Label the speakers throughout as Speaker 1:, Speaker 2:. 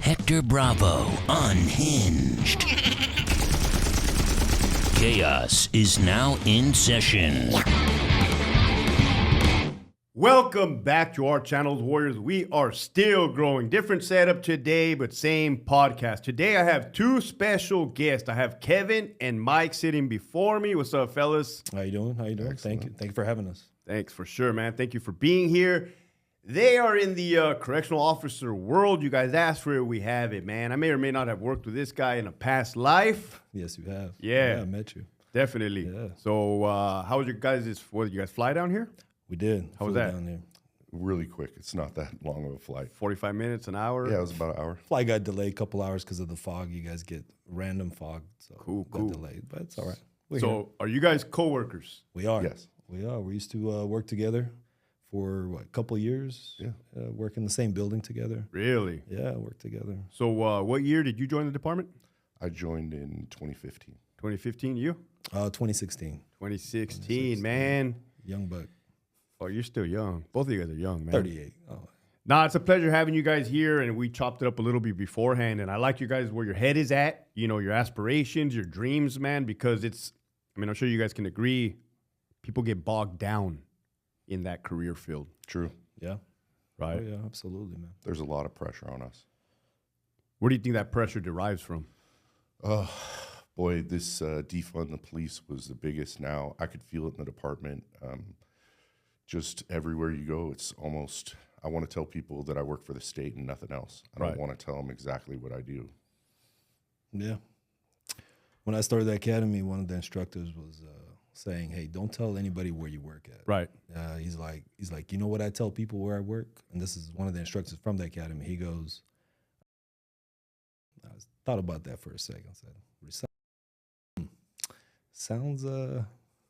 Speaker 1: Hector Bravo, unhinged. Chaos is now in session.
Speaker 2: Welcome back to our channels, Warriors. We are still growing. Different setup today, but same podcast. Today I have two special guests. I have Kevin and Mike sitting before me. What's up, fellas?
Speaker 3: How you doing?
Speaker 4: Excellent.
Speaker 3: Thank you for having us.
Speaker 2: Thanks for sure, man. Thank you for being here. They are in the correctional officer world. You guys asked for it. We have it, man. I may or may not have worked with this guy in a past life.
Speaker 3: Yes, you have.
Speaker 2: Yeah.
Speaker 3: I met you.
Speaker 2: Definitely.
Speaker 3: Yeah.
Speaker 2: So how was your guys' what, you guys fly down here?
Speaker 3: We did.
Speaker 2: How was
Speaker 3: Flew
Speaker 2: that?
Speaker 3: Down there.
Speaker 4: Really quick. It's not that long of a flight.
Speaker 2: 45 minutes, an hour?
Speaker 4: Yeah, it was about an hour.
Speaker 3: Flight got delayed a couple hours because of the fog. You guys get random fog, so
Speaker 2: Cool.
Speaker 3: got delayed, but it's all right. We're
Speaker 2: So
Speaker 3: here.
Speaker 2: are you guys co-workers?
Speaker 3: We are.
Speaker 4: Yes.
Speaker 3: We are. We used to work together for a couple of years.
Speaker 4: Yeah.
Speaker 3: Work in the same building together.
Speaker 2: Really?
Speaker 3: Yeah, work together.
Speaker 2: So what year did you join the department?
Speaker 4: I joined in 2015.
Speaker 2: 2015, you?
Speaker 3: 2016.
Speaker 2: 2016, man.
Speaker 3: Young buck.
Speaker 2: Oh, you're still young. Both of you guys are young, man.
Speaker 3: 38. Oh.
Speaker 2: Nah, it's a pleasure having you guys here, and we chopped it up a little bit beforehand, and I like you guys where your head is at, you know, your aspirations, your dreams, man, because I'm sure you guys can agree, people get bogged down in that career field,
Speaker 4: True.
Speaker 3: Yeah.
Speaker 2: right?
Speaker 3: Oh, yeah, absolutely, man.
Speaker 4: There's a lot of pressure on us.
Speaker 2: Where do you think that pressure derives from?
Speaker 4: Oh, boy, this defund the police was the biggest now. I could feel it in the department. Just everywhere you go, it's almost, I want to tell people that I work for the state and nothing else. I don't
Speaker 2: Right.
Speaker 4: want to tell them exactly what I do.
Speaker 3: Yeah. When I started the academy, one of the instructors was saying, "Hey, don't tell anybody where you work at."
Speaker 2: Right.
Speaker 3: He's like, you know what I tell people where I work? And this is one of the instructors from the academy. He goes, I thought about that for a second. I said, sounds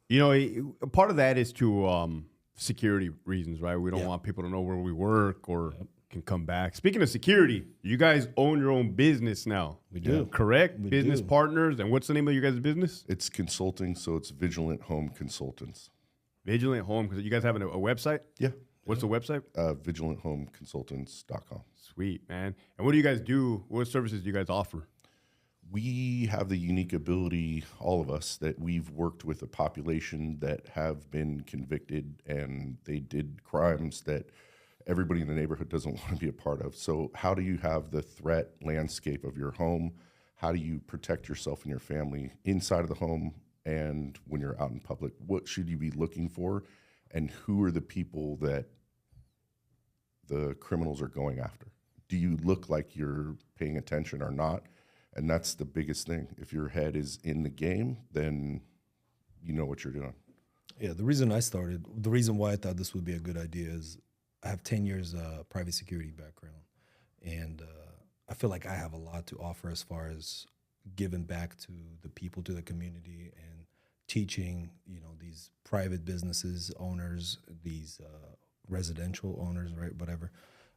Speaker 2: You know, part of that is to security reasons, right? We don't
Speaker 3: Yeah.
Speaker 2: want people to know where we work or can come back. Speaking of security, you guys own your own business now.
Speaker 3: We do.
Speaker 2: Correct?
Speaker 3: We
Speaker 2: Business
Speaker 3: do.
Speaker 2: partners. And what's the name of your guys' business?
Speaker 4: It's consulting, so it's Vigilant Home Consultants.
Speaker 2: Vigilant Home. Because you guys have a website?
Speaker 4: Yeah.
Speaker 2: What's the website?
Speaker 4: VigilantHomeConsultants.com.
Speaker 2: Sweet, man. And what do you guys do? What services do you guys offer?
Speaker 4: We have the unique ability, all of us, that we've worked with a population that have been convicted and they did crimes that everybody in the neighborhood doesn't want to be a part of. So how do you have the threat landscape of your home? How do you protect yourself and your family inside of the home and when you're out in public? What should you be looking for? And who are the people that the criminals are going after? Do you look like you're paying attention or not? And that's the biggest thing. If your head is in the game, then you know what you're doing.
Speaker 3: Yeah, the reason why I thought this would be a good idea is I have 10 years private security background, and I feel like I have a lot to offer as far as giving back to the people, to the community, and teaching, you know, these private businesses owners, these residential owners, right, whatever,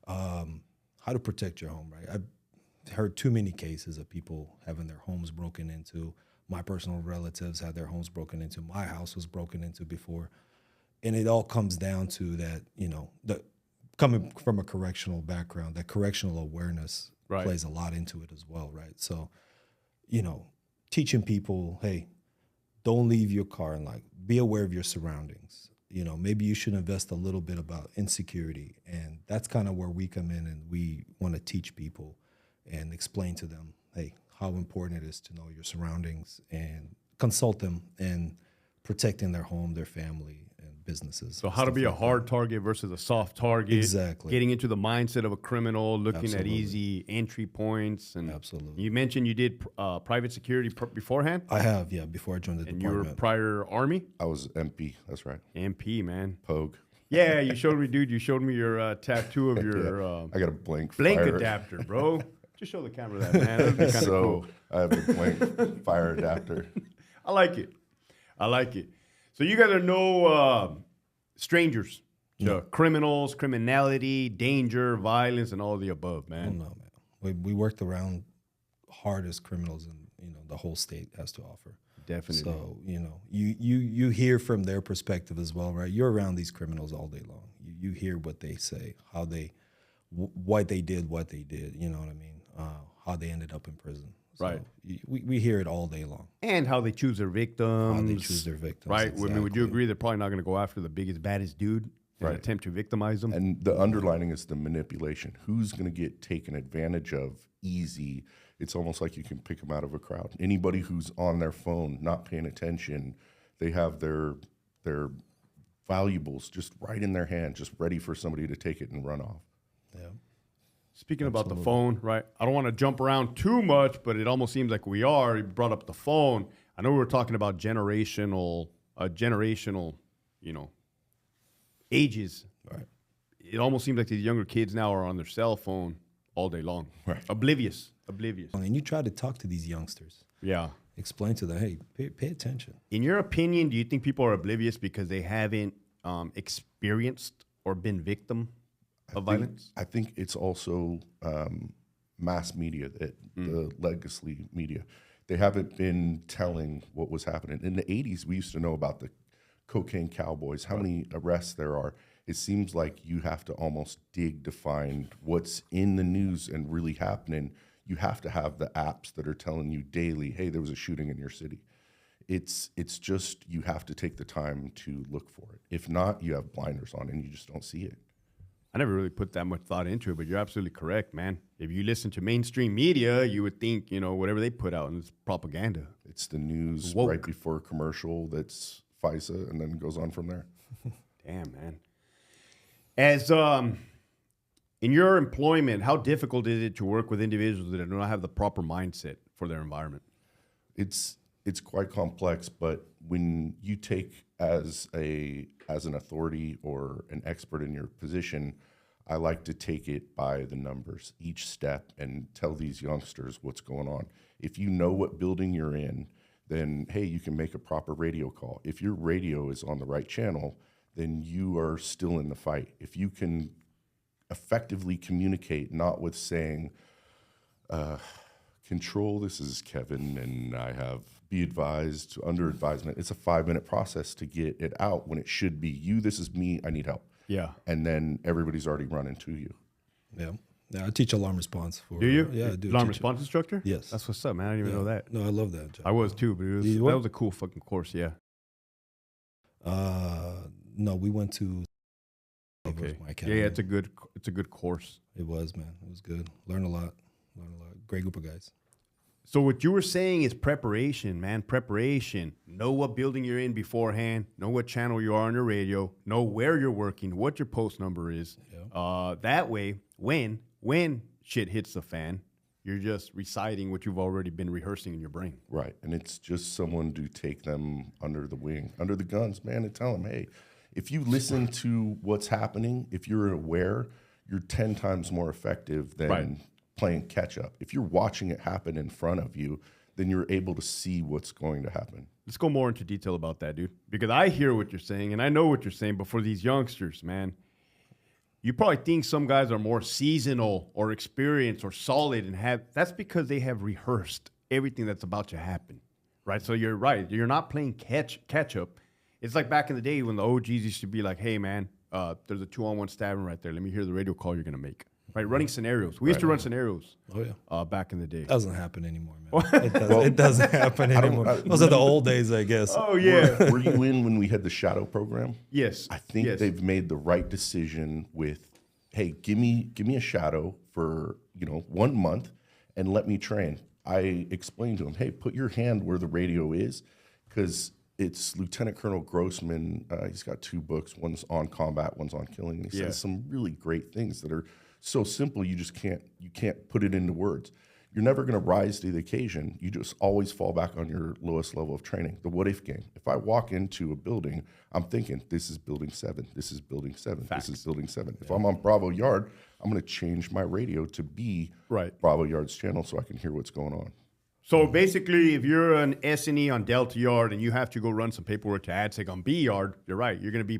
Speaker 3: how to protect your home, right? I've heard too many cases of people having their homes broken into. My personal relatives had their homes broken into. My house was broken into before. And it all comes down to that, you know, coming from a correctional background, that correctional awareness
Speaker 2: Right.
Speaker 3: plays a lot into it as well, right? So, you know, teaching people, hey, don't leave your car and be aware of your surroundings. You know, maybe you should invest a little bit about insecurity. And that's kind of where we come in, and we want to teach people and explain to them, hey, how important it is to know your surroundings and consult them in protecting their home, their family, and businesses.
Speaker 2: So how to be a hard target versus a soft target.
Speaker 3: Exactly.
Speaker 2: Getting into the mindset of a criminal, looking
Speaker 3: Absolutely.
Speaker 2: at easy entry points. And
Speaker 3: Absolutely.
Speaker 2: You mentioned you did private security beforehand,
Speaker 3: I have, yeah, before I joined the
Speaker 2: and you were
Speaker 3: department.
Speaker 2: prior Army?
Speaker 4: I was MP, that's right.
Speaker 2: MP, man.
Speaker 4: Pogue.
Speaker 2: Yeah, you showed me, dude. You showed me your tattoo of your
Speaker 4: I got a blank
Speaker 2: blank
Speaker 4: fire.
Speaker 2: adapter, bro. Just show the camera that, man. That'd be kind of
Speaker 4: So
Speaker 2: cool.
Speaker 4: I have a blank fire adapter.
Speaker 2: I like it. I like it. So you guys are no strangers to criminals, criminality, danger, violence, and all the above,
Speaker 3: Oh,
Speaker 2: man.
Speaker 3: no, man. We worked around hardest criminals in, you know, the whole state has to offer.
Speaker 2: Definitely.
Speaker 3: So, you know, you hear from their perspective as well, right? You're around these criminals all day long. You hear what they say, how they, why they did what they did, you know what I mean? how they ended up in prison. So
Speaker 2: Right.
Speaker 3: We hear it all day long.
Speaker 2: And how they choose their victims.
Speaker 3: How they choose their victims.
Speaker 2: Right. I mean, would you
Speaker 3: exactly.
Speaker 2: agree they're probably not going to go after the biggest, baddest dude in an
Speaker 4: Right.
Speaker 2: attempt to victimize them?
Speaker 4: And the underlining is the manipulation. Who's going to get taken advantage of easy? It's almost like you can pick them out of a crowd. Anybody who's on their phone, not paying attention, they have their valuables just right in their hand, just ready for somebody to take it and run off.
Speaker 3: Yeah.
Speaker 2: Speaking about the phone, right? I don't want to jump around too much, but it almost seems like we are. You brought up the phone. I know we were talking about generational, ages.
Speaker 3: Right.
Speaker 2: It almost seems like these younger kids now are on their cell phone all day long.
Speaker 4: Right.
Speaker 2: Oblivious.
Speaker 3: And you try to talk to these youngsters,
Speaker 2: Yeah.
Speaker 3: explain to them, hey, pay attention.
Speaker 2: In your opinion, do you think people are oblivious because they haven't experienced or been victim of violence?
Speaker 4: I think it's also mass media, the legacy media. They haven't been telling what was happening. In the 80s, we used to know about the cocaine cowboys, how many arrests there are. It seems like you have to almost dig to find what's in the news and really happening. You have to have the apps that are telling you daily, hey, there was a shooting in your city. It's just, you have to take the time to look for it. If not, you have blinders on and you just don't see it.
Speaker 2: I never really put that much thought into it, but you're absolutely correct, man. If you listen to mainstream media, you would think, whatever they put out, and it's propaganda.
Speaker 4: It's the news
Speaker 2: Woke.
Speaker 4: right before a commercial that's FISA and then goes on from there.
Speaker 2: Damn, man. As in your employment, how difficult is it to work with individuals that do not have the proper mindset for their environment?
Speaker 4: It's quite complex, but when you take as an authority or an expert in your position, I like to take it by the numbers, each step, and tell these youngsters what's going on. If you know what building you're in, then hey, you can make a proper radio call. If your radio is on the right channel, then you are still in the fight. If you can effectively communicate, not with saying, control, this is Kevin, and I have be advised, under advisement. It's a 5-minute process to get it out when it should be you, this is me, I need help.
Speaker 2: Yeah.
Speaker 4: And then everybody's already running to you.
Speaker 3: Yeah. I teach alarm response.
Speaker 2: Do you?
Speaker 3: Yeah, I do.
Speaker 2: Alarm
Speaker 3: teach
Speaker 2: response instructor?
Speaker 3: Yes.
Speaker 2: That's what's up, man. I didn't even know that.
Speaker 3: No, I love that job.
Speaker 2: I was too, but that was a cool fucking course, yeah.
Speaker 3: No, we went to.
Speaker 2: Okay.
Speaker 3: My academy.
Speaker 2: Yeah, it's a good course.
Speaker 3: It was, man. It was good. Learned a lot. Great group of guys.
Speaker 2: So what you were saying is preparation, man. Preparation. Know what building you're in beforehand. Know what channel you are on your radio. Know where you're working. What your post number is. Yeah. That way, when shit hits the fan, you're just reciting what you've already been rehearsing in your brain.
Speaker 4: Right. And it's just someone to take them under the wing, under the guns, man, and tell them, hey, if you listen to what's happening, if you're aware, you're 10 times more effective than playing catch up. If you're watching it happen in front of you, then you're able to see what's going to happen.
Speaker 2: Let's go more into detail about that, dude. Because I hear what you're saying, and I know what you're saying, but for these youngsters, man, you probably think some guys are more seasonal or experienced or solid and that's because they have rehearsed everything that's about to happen, right? So you're right. You're not playing catch up. It's like back in the day when the OGs used to be like, hey, man, there's a 2-on-1 stabbing right there. Let me hear the radio call you're going to make. Right, running scenarios. We used to run scenarios.
Speaker 3: Oh yeah,
Speaker 2: back in the day.
Speaker 3: Doesn't happen anymore, man. It doesn't happen anymore. Those are the old days, I guess.
Speaker 2: Oh yeah.
Speaker 4: Were you in when we had the shadow program?
Speaker 2: Yes.
Speaker 4: I think they've made the right decision with, hey, give me a shadow for 1 month and let me train. I explained to him, hey, put your hand where the radio is, because it's Lieutenant Colonel Grossman. He's got 2 books. One's on combat, one's on killing. And he says some really great things that are so simple you can't put it into words. You're never going to rise to the occasion. You just always fall back on your lowest level of training. The what if game. If I walk into a building, I'm thinking, this is building 7, this is building 7,
Speaker 2: Facts.
Speaker 4: this is building 7. If I'm on Bravo Yard, I'm going to change my radio to be Bravo Yard's channel so I can hear what's going on.
Speaker 2: So basically, if you're an S&E on Delta Yard and you have to go run some paperwork to AdSec on B Yard, you're right. You're going to be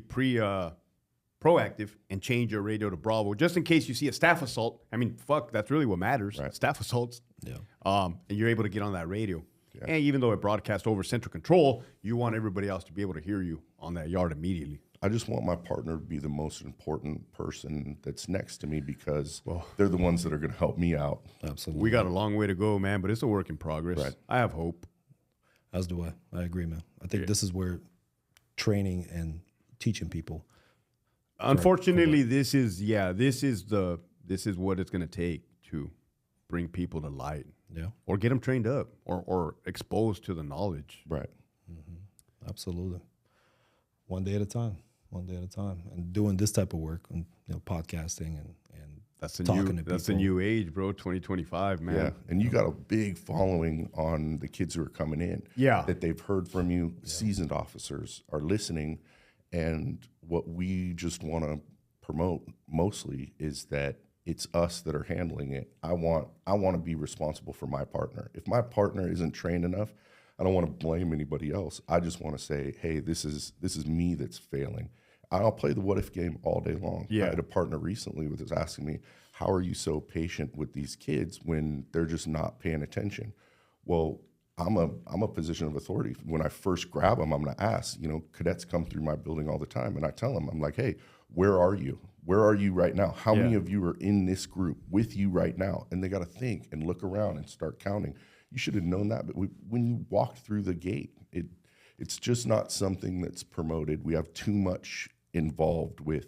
Speaker 2: proactive and change your radio to Bravo just in case you see a staff assault. I mean, fuck, that's really what matters.
Speaker 4: Right.
Speaker 2: Staff assaults.
Speaker 3: Yeah.
Speaker 2: And you're able to get on that radio.
Speaker 4: Yeah.
Speaker 2: And even though it broadcasts over central control, you want everybody else to be able to hear you on that yard immediately.
Speaker 4: I just want my partner to be the most important person that's next to me because they're the ones that are going to help me out.
Speaker 3: Absolutely.
Speaker 2: We got a long way to go, man, but it's a work in progress.
Speaker 4: Right.
Speaker 2: I have hope.
Speaker 3: As do I. I agree, man. I think this is where training and teaching people.
Speaker 2: Unfortunately, this is what it's going to take to bring people to light.
Speaker 3: Yeah.
Speaker 2: Or get them trained up or exposed to the knowledge.
Speaker 4: Right.
Speaker 3: Absolutely. One day at a time. And doing this type of work and podcasting and
Speaker 2: That's the
Speaker 3: talking
Speaker 2: new
Speaker 3: to people.
Speaker 2: that's the new age, bro. 2025, man.
Speaker 4: Yeah. And you got a big following on the kids who are coming in.
Speaker 2: Yeah.
Speaker 4: That they've heard from you. Seasoned officers are listening. And what we just want to promote mostly is that it's us that are handling it. I want to be responsible for my partner. If my partner isn't trained enough, I don't want to blame anybody else. I just want to say, hey, this is me that's failing. I'll play the what if game all day long.
Speaker 2: Yeah.
Speaker 4: I had a partner recently who was asking me, how are you so patient with these kids when they're just not paying attention? Well, I'm a position of authority. When I first grab them, I'm going to ask, cadets come through my building all the time. And I tell them, I'm like, hey, where are you? Where are you right now? How many of you are in this group with you right now? And they got to think and look around and start counting. You should have known that. But when you walked through the gate, it's just not something that's promoted. We have too much involved with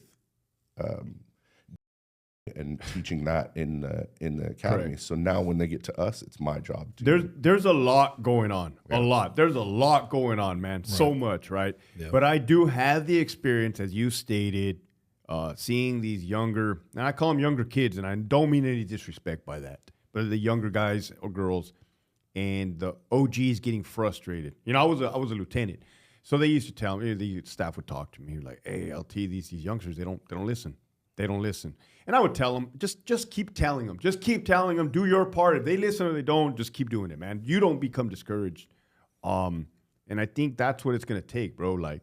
Speaker 4: and teaching that in the academy.
Speaker 2: Correct.
Speaker 4: So now when they get to us, it's my job to
Speaker 2: There's a lot going on. A lot. There's a lot going on, man. Right. So much, right? Yeah. But I do have the experience, as you stated, seeing these younger, and I call them younger kids, and I don't mean any disrespect by that, but the younger guys or girls, and the OGs getting frustrated. I was a lieutenant, so they used to tell me, the staff would talk to me like, "Hey, LT, these youngsters, they don't listen. They don't listen." And I would tell them, just keep telling them. Just keep telling them, do your part. If they listen or they don't, just keep doing it, man. You don't become discouraged. And I think that's what it's going to take, bro. Like,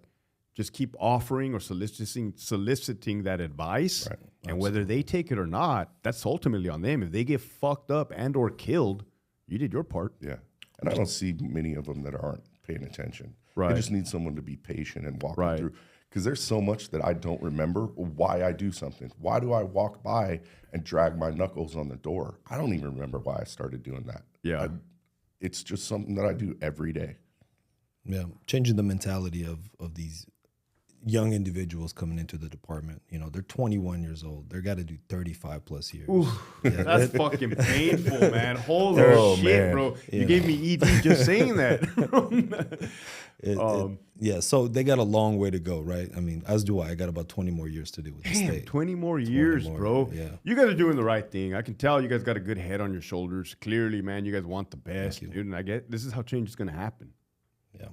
Speaker 2: just keep offering or soliciting that advice. Right. And whether they take it or not, that's ultimately on them. If they get fucked up and or killed, you did your part.
Speaker 4: Yeah. And I don't see many of them that aren't paying attention.
Speaker 2: Right.
Speaker 4: They just need someone to be patient and walk them through. Because there's so much that I don't remember why I do something. Why do I walk by and drag my knuckles on the door? I don't even remember why I started doing that.
Speaker 2: Yeah.
Speaker 4: It's just something that I do every day.
Speaker 3: Yeah. Changing the mentality of these young individuals coming into the department. They're 21 years old. They've got to do 35 plus years.
Speaker 2: That's fucking painful, man. Holy shit, man. Bro. You gave me ED just saying that.
Speaker 3: So they got a long way to go, right? I mean, as do I. I got about 20 more years to do with the state.
Speaker 2: 20 more years, bro.
Speaker 3: Yeah.
Speaker 2: You guys are doing the right thing. I can tell you guys got a good head on your shoulders. Clearly, man, you guys want the best, dude. And I get this is how change is going to happen.
Speaker 3: Yeah.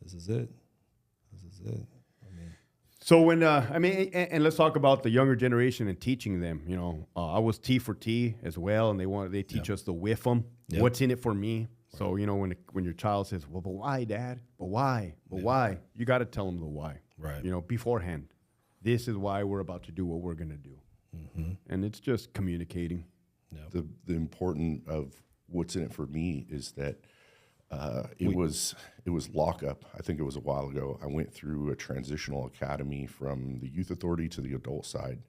Speaker 3: This is it.
Speaker 2: So when and let's talk about the younger generation and teaching them. I was T for T as well, and they teach us the whiff them. Yep. What's in it for me? Right. So when your child says, "Well, but why, Dad? But why? But why?" You got to tell them the why.
Speaker 3: Right.
Speaker 2: Beforehand. This is why we're about to do what we're gonna do, and it's just communicating.
Speaker 4: Yeah. The important of what's in it for me is that. It was lockup. I think it was a while ago. I went through a transitional academy from the youth authority to the adult side,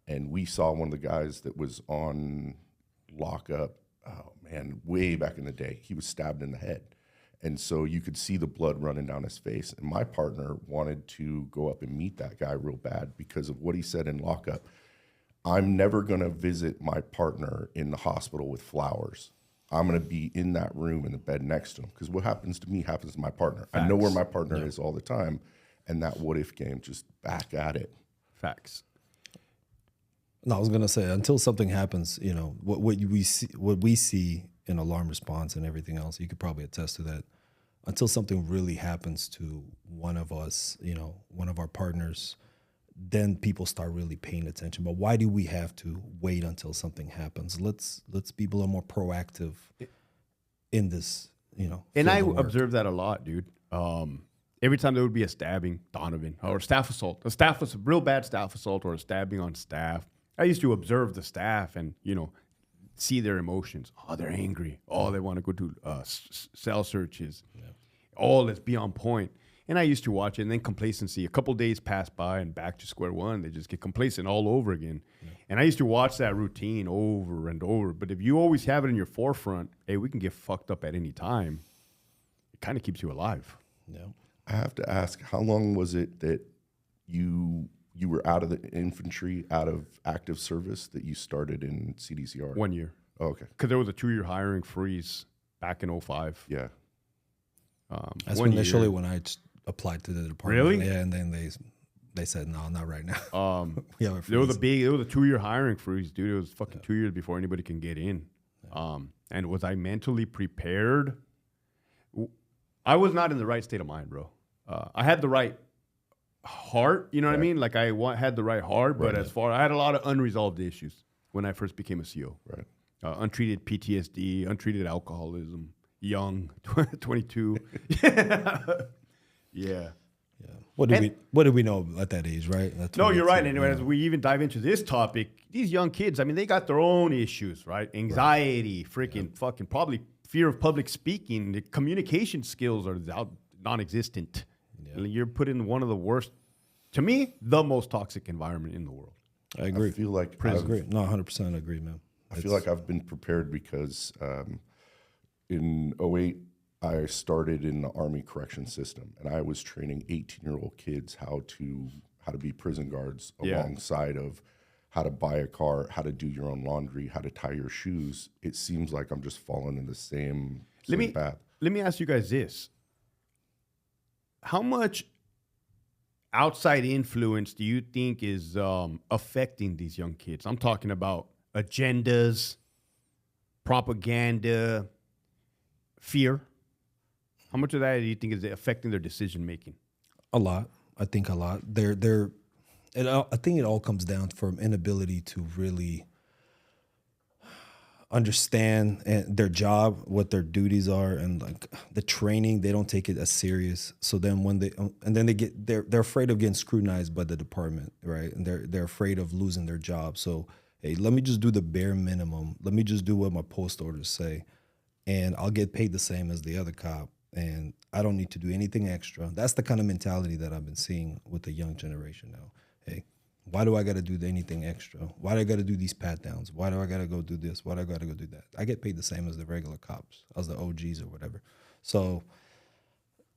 Speaker 4: and we saw one of the guys that was on lockup. Oh man, way back in the day, he was stabbed in the head, and so you could see the blood running down his face. And my partner wanted to go up and meet that guy real bad because of what he said in lockup. I'm never going to visit my partner in the hospital with flowers. I'm going to be in that room in the bed next to him because what happens to me happens to my partner. Facts. I know where my partner is all the time, and that what if game just back at it.
Speaker 2: Facts.
Speaker 3: No, I was going to say until something happens, what we see in alarm response and everything else, you could probably attest to that. Until something really happens to one of us, one of our partners, then people start really paying attention. But why do we have to wait until something happens? Let's be a little more proactive in this,
Speaker 2: And I observe that a lot, dude. Every time there would be a stabbing, Donovan, or staff assault, a real bad staff assault or a stabbing on staff, I used to observe the staff and, see their emotions. Oh, they're angry. Oh, they want to go do cell searches. Yeah. Oh, let's be on point. And I used to watch it, and then complacency. A couple days pass by, and back to square one. They just get complacent all over again. Yeah. And I used to watch that routine over and over. But if you always have it in your forefront, hey, we can get fucked up at any time. It kind of keeps you alive.
Speaker 3: Yeah.
Speaker 4: I have to ask, how long was it that you were out of the infantry, out of active service, that you started in CDCR?
Speaker 2: 1 year.
Speaker 4: Oh, okay.
Speaker 2: Because there was a 2-year hiring freeze back in 2005.
Speaker 4: Yeah.
Speaker 3: That's initially when I applied to the department.
Speaker 2: Really?
Speaker 3: Yeah, and then they said, no, not right now.
Speaker 2: There was a 2-year hiring freeze, dude. It was fucking 2 years before anybody can get in. Yeah. And was I mentally prepared? I was not in the right state of mind, bro. I had the right heart, you know what I mean? Like had the right heart, but I had a lot of unresolved issues when I first became a CO.
Speaker 4: Right.
Speaker 2: Untreated PTSD, untreated alcoholism, young, 22. Yeah.
Speaker 3: What did we know at that age, right?
Speaker 2: No, you're right. And as we even dive into this topic, these young kids, I mean, they got their own issues, right? Anxiety, fucking probably fear of public speaking. The communication skills are non-existent. Yeah. You're put in one of the worst, to me, the most toxic environment in the world.
Speaker 3: I agree.
Speaker 4: I feel like
Speaker 3: I agree. No, 100% agree, man.
Speaker 4: I feel like I've been prepared because in 2008, I started in the Army correction system, and I was training 18-year-old kids how to be prison guards alongside of how to buy a car, how to do your own laundry, how to tie your shoes. It seems like I'm just falling in the same path.
Speaker 2: Let me ask you guys this. How much outside influence do you think is affecting these young kids? I'm talking about agendas, propaganda, fear. How much of that do you think is affecting their decision making?
Speaker 3: A lot. I think a lot. I think it all comes down from inability to really understand their job, what their duties are, and like the training. They don't take it as serious. So then they're afraid of getting scrutinized by the department, right? And they're afraid of losing their job. So hey, let me just do the bare minimum. Let me just do what my post orders say, and I'll get paid the same as the other cop, and I don't need to do anything extra. That's the kind of mentality that I've been seeing with the young generation now. Hey, why do I got to do anything extra? Why do I got to do these pat downs? Why do I got to go do this? Why do I got to go do that? I get paid the same as the regular cops, as the OGs or whatever. So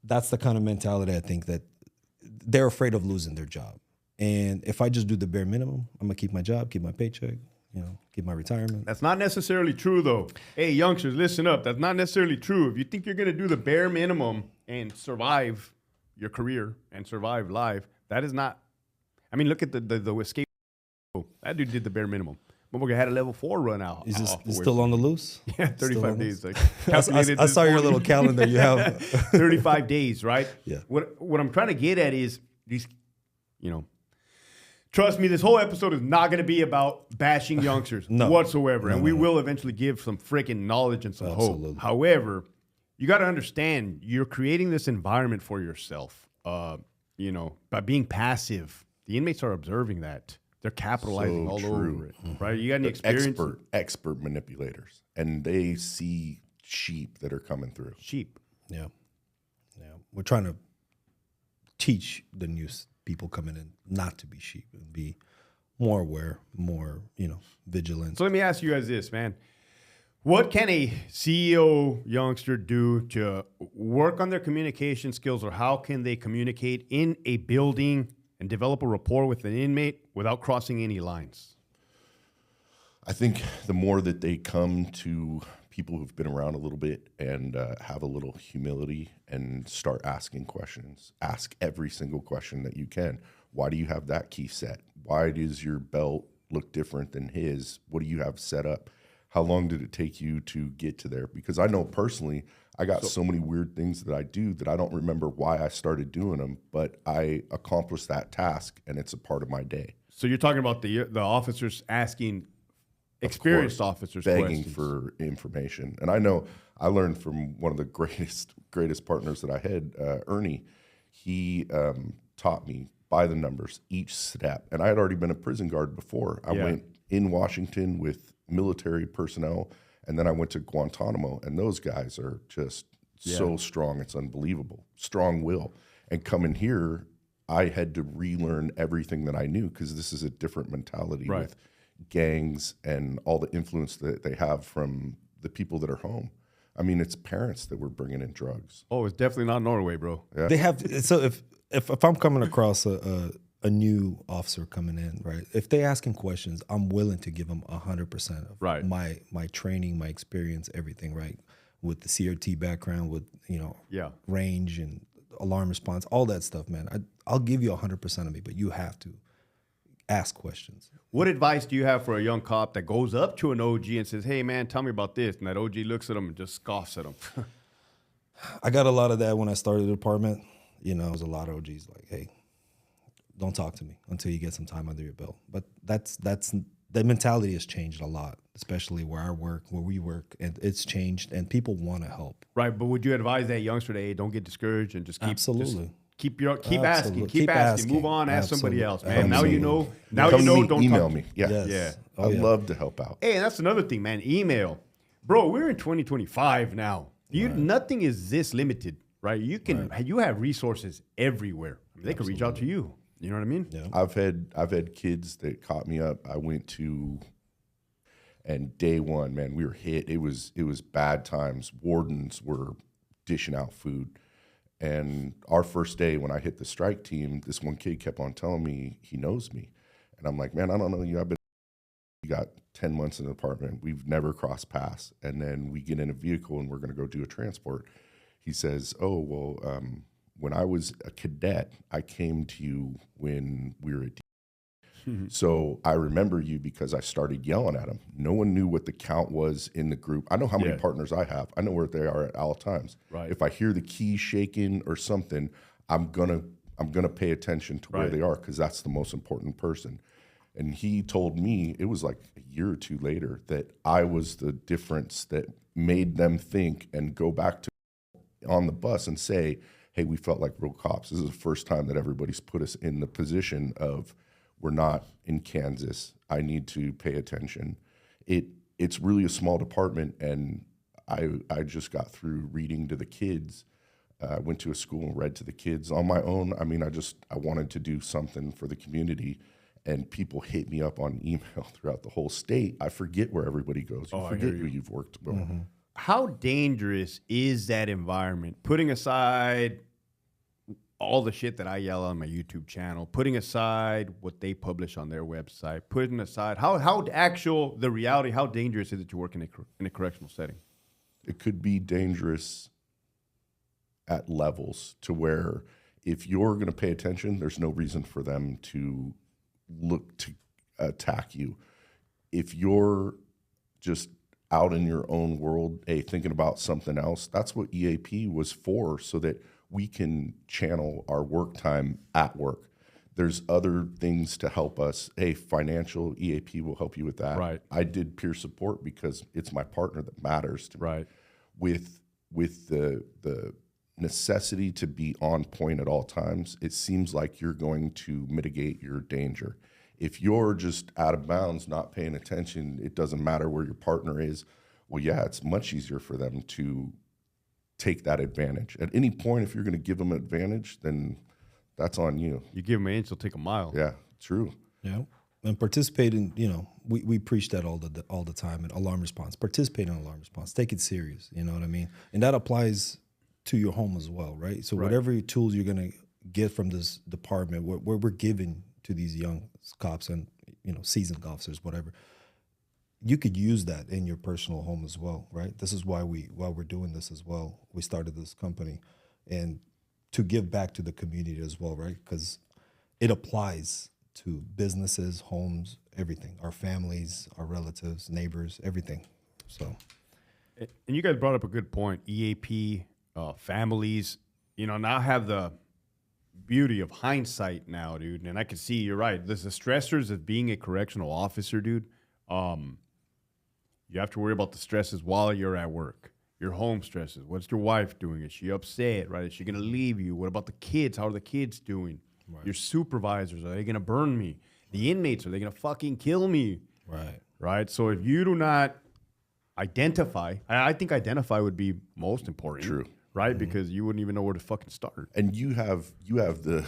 Speaker 3: that's the kind of mentality I think that they're afraid of losing their job. And if I just do the bare minimum, I'm going to keep my job, keep my paycheck, keep my retirement.
Speaker 2: That's not necessarily true, though. Hey, youngsters, listen up. That's not necessarily true. If you think you're going to do the bare minimum and survive your career and survive life, that is not. I mean, look at the escape. That dude did the bare minimum. Motherfucker had a level 4 run out.
Speaker 3: Is this still on the loose?
Speaker 2: Yeah, 35 days. Like,
Speaker 3: I saw your little calendar you have.
Speaker 2: 35 days, right?
Speaker 3: Yeah.
Speaker 2: What I'm trying to get at is these, trust me, this whole episode is not going to be about bashing youngsters whatsoever. And we will eventually give some freaking knowledge and some hope. However, you got to understand, you're creating this environment for yourself, by being passive. The inmates are observing that. They're capitalizing over it, right? You got any experience?
Speaker 4: Expert manipulators, and they see sheep that are coming through.
Speaker 2: Sheep.
Speaker 3: Yeah. We're trying to teach the new people coming in not to be sheep and be more aware, more, vigilant.
Speaker 2: So let me ask you guys this, man. What can a CEO youngster do to work on their communication skills, or how can they communicate in a building and develop a rapport with an inmate without crossing any lines?
Speaker 4: I think the more that they come to people who've been around a little bit and have a little humility and start asking questions, ask every single question that you can. Why do you have that key set? Why does your belt look different than his? What do you have set up? How long did it take you to get to there? Because I know personally, I got so many weird things that I do that I don't remember why I started doing them, but I accomplished that task, and it's a part of my day.
Speaker 2: So you're talking about the officers asking experienced officers
Speaker 4: begging
Speaker 2: questions.
Speaker 4: For information. And I know I learned from one of the greatest partners that I had, Ernie. He taught me by the numbers each step. And I had already been a prison guard before. I went in Washington with military personnel, and then I went to Guantanamo, and those guys are just so strong. It's unbelievable. Strong will. And coming here, I had to relearn everything that I knew because this is a different mentality with gangs and all the influence that they have from the people that are home. I mean, it's parents that were bringing in drugs.
Speaker 2: Oh, it's definitely not Norway, bro.
Speaker 4: Yeah.
Speaker 3: They have so if I'm coming across a new officer coming in, right? If they asking questions, I'm willing to give them 100% of my training, my experience, everything, right? With the CRT background, with range and alarm response, all that stuff, man. I'll give you 100% of me, but you have to ask questions.
Speaker 2: What advice do you have for a young cop that goes up to an OG and says, "Hey, man, tell me about this," and that OG looks at him and just scoffs at him?
Speaker 3: I got a lot of that when I started the department. It was a lot of OGs like, "Hey, don't talk to me until you get some time under your belt." But that's the mentality has changed a lot, especially where we work, and it's changed, and people want to help.
Speaker 2: Right, but would you advise that youngster to, hey, don't get discouraged and just keep
Speaker 3: absolutely
Speaker 2: keep asking, move on, ask somebody else, man.
Speaker 3: Absolutely.
Speaker 2: Now you know. Don't
Speaker 4: email
Speaker 2: talk.
Speaker 4: me. Yeah,
Speaker 3: Yes.
Speaker 2: Yeah.
Speaker 3: Oh,
Speaker 4: I'd love to help out.
Speaker 2: Hey, that's another thing, man. Email, bro. We're in 2025 now. Nothing is this limited, right? You have resources everywhere. I mean, they can reach out to you. You know what I mean?
Speaker 3: Yeah.
Speaker 4: I've had kids that caught me up. I went to, and day one, man, we were hit. It was bad times. Wardens were dishing out food. And our first day when I hit the strike team, this one kid kept on telling me he knows me. And I'm like, man, I don't know you. You got 10 months in the department. We've never crossed paths. And then we get in a vehicle and we're going to go do a transport. He says, oh, well, when I was a cadet, I came to you when we were at So I remember you because I started yelling at him. No one knew what the count was in the group. I know how many partners I have. I know where they are at all times.
Speaker 2: Right.
Speaker 4: If I hear the key shaking or something, I'm gonna pay attention to where they are because that's the most important person. And he told me, it was like a year or two later, that I was the difference that made them think and go back to on the bus and say, hey, we felt like real cops. This is the first time that everybody's put us in the position of, we're not in Kansas. I need to pay attention. It's really a small department, and I just got through reading to the kids. I went to a school and read to the kids on my own. I mean, I wanted to do something for the community, and people hit me up on email throughout the whole state. I forget where everybody goes. You forget who you've worked with. Mm-hmm.
Speaker 2: How dangerous is that environment? Putting aside all the shit that I yell on my YouTube channel, putting aside what they publish on their website, putting aside the reality, how dangerous is it to work in a correctional setting?
Speaker 4: It could be dangerous at levels to where if you're going to pay attention, there's no reason for them to look to attack you. If you're just out in your own world, thinking about something else, that's what EAP was for, so that we can channel our work time at work. There's other things to help us. Financial EAP will help you with that.
Speaker 2: Right.
Speaker 4: I did peer support because it's my partner that matters to me.
Speaker 2: Right.
Speaker 4: With the necessity to be on point at all times, it seems like you're going to mitigate your danger. If you're just out of bounds, not paying attention, it doesn't matter where your partner is. Well, yeah, it's much easier for them to take that advantage. At any point, if you're going to give them an advantage, then that's on you.
Speaker 2: You give them an inch, they'll take a mile.
Speaker 4: Yeah, true.
Speaker 3: Yeah, and participate in, we preach that all the time in alarm response. Participate in alarm response. Take it serious. You know what I mean? And that applies to your home as well, right? So whatever tools you're going to get from this department, we're giving to these young cops and seasoned officers, whatever. You could use that in your personal home as well, right? This is why we're doing this as well. We started this company, and to give back to the community as well, right? Because it applies to businesses, homes, everything, our families, our relatives, neighbors, everything. So,
Speaker 2: and you guys brought up a good point. EAP, families, now have the beauty of hindsight now, dude. And I can see you're right. There's the stressors of being a correctional officer, dude. You have to worry about the stresses while you're at work. Your home stresses. What's your wife doing? Is she upset, right? Is she going to leave you? What about the kids? How are the kids doing? Right. Your supervisors, are they going to burn me? The inmates, are they going to fucking kill me?
Speaker 3: Right.
Speaker 2: Right? So if you do not identify, I think identify would be most important.
Speaker 4: True.
Speaker 2: right? Because you wouldn't even know where to fucking start.
Speaker 4: And you have the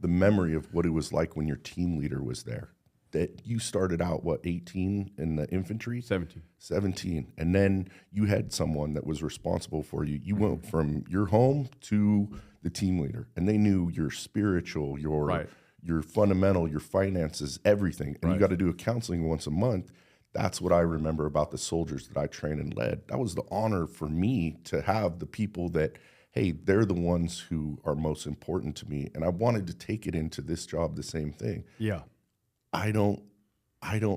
Speaker 4: memory of what it was like when your team leader was there. That you started out, 18 in the infantry? 17. And then you had someone that was responsible for you. You went from your home to the team leader, and they knew your spiritual, your fundamental, your finances, everything. And you got to do a counseling once a month. That's what I remember about the soldiers that I trained and led. That was the honor for me to have the people that, hey, they're the ones who are most important to me. And I wanted to take it into this job, the same thing.
Speaker 2: Yeah.
Speaker 4: I don't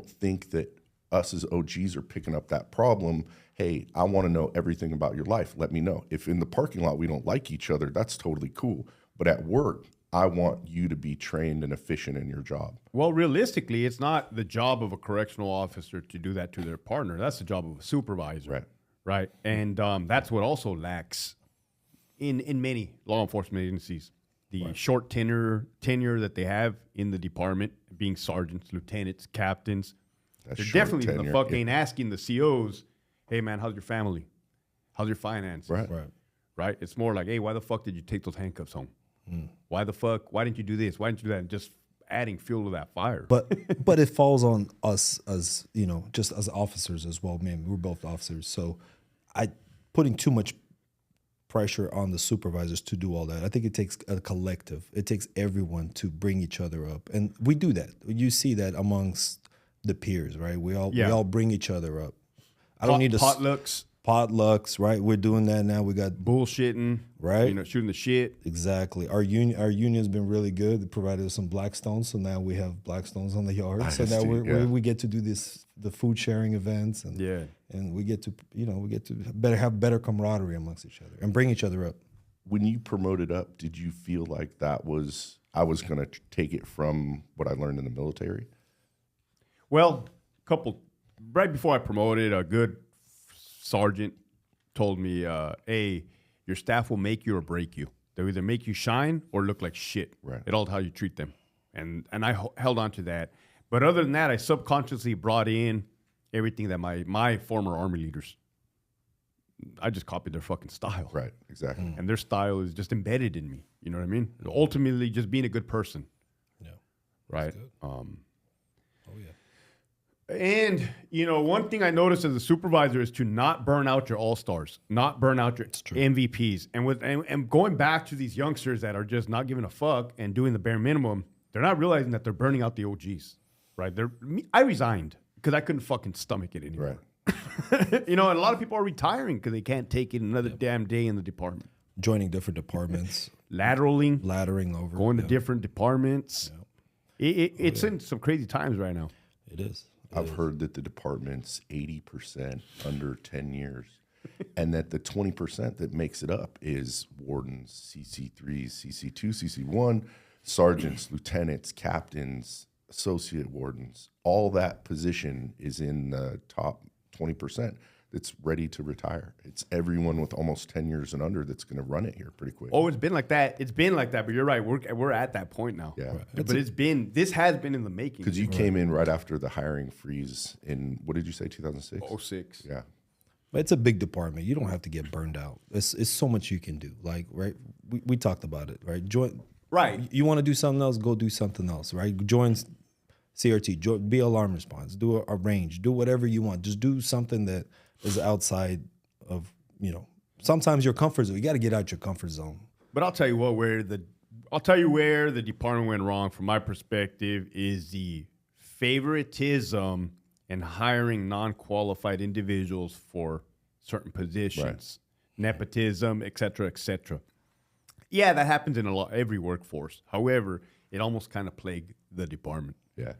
Speaker 4: think that us as OGs are picking up that problem. Hey, I want to know everything about your life. Let me know. If in the parking lot we don't like each other, that's totally cool. But at work, I want you to be trained and efficient in your job.
Speaker 2: Well, realistically, it's not the job of a correctional officer to do that to their partner. That's the job of a supervisor.
Speaker 4: Right.
Speaker 2: Right. And that's what also lacks in many law enforcement agencies. The short tenure that they have in the department, being sergeants, lieutenants, captains. They're definitely
Speaker 4: tenure,
Speaker 2: the fuck ain't asking the COs, hey, man, how's your family? How's your finances? Right? It's more like, hey, why the fuck did you take those handcuffs home? Why didn't you do this? Why didn't you do that? And just adding fuel to that fire.
Speaker 3: But it falls on us as, just as officers as well. Man, we're both officers. So putting too much pressure on the supervisors to do all that. I think it takes a collective. It takes everyone to bring each other up. And we do that. You see that amongst the peers, right? We all bring each other up. I don't need to potlucks, right? We're doing that now. We got
Speaker 2: bullshitting,
Speaker 3: right?
Speaker 2: Shooting the shit.
Speaker 3: Exactly. Our union's been really good. They provided us some Blackstones, so now we have Blackstones on the yard. So now we get to do the food sharing events, and we get to have better camaraderie amongst each other and bring each other up.
Speaker 4: When you promoted up, did you feel like I was going to take it from what I learned in the military?
Speaker 2: Well, right before I promoted, a good sergeant told me, hey, your staff will make you or break you. They'll either make you shine or look like shit.
Speaker 4: Right.
Speaker 2: It all how you treat them. And I held on to that. But other than that, I subconsciously brought in everything that my former Army leaders, I just copied their fucking style.
Speaker 4: Right, exactly.
Speaker 2: And their style is just embedded in me. You know what I mean? Ultimately, just being a good person.
Speaker 3: Yeah.
Speaker 2: Right?
Speaker 3: Oh, yeah.
Speaker 2: And, one thing I noticed as a supervisor is to not burn out your all-stars, not burn out your MVPs. And going back to these youngsters that are just not giving a fuck and doing the bare minimum, they're not realizing that they're burning out the OGs, right? I resigned because I couldn't fucking stomach it anymore. Right. And a lot of people are retiring because they can't take it another damn day in the department.
Speaker 3: Joining different departments.
Speaker 2: Laddering
Speaker 3: over.
Speaker 2: Going to different departments. Yeah. It's in some crazy times right now.
Speaker 3: It is.
Speaker 4: I've heard that the department's 80% under 10 years, and that the 20% that makes it up is wardens, CC3s, CC2, CC1, sergeants, lieutenants, captains, associate wardens. All that position is in the top 20% that's ready to retire. It's everyone with almost 10 years and under that's going to run it here pretty quick.
Speaker 2: Oh, it's been like that. But you're right. We're at that point now.
Speaker 4: Yeah. Right.
Speaker 2: But this has been in the making.
Speaker 4: Because you came in right after the hiring freeze in, what did you say, 2006?
Speaker 2: 06.
Speaker 4: Yeah.
Speaker 3: But it's a big department. You don't have to get burned out. It's so much you can do. Like, right? We talked about it, right? You want to do something else, go do something else, right? Join CRT, be alarm response, do a range, do whatever you want. Just do something that is outside of, sometimes your comfort zone. You got to get out your comfort zone.
Speaker 2: But I'll tell you where the department went wrong from my perspective is the favoritism and hiring non-qualified individuals for certain positions, nepotism, et cetera, et cetera. Yeah, that happens in every workforce. However, it almost kind of plagued the department.
Speaker 4: Yeah.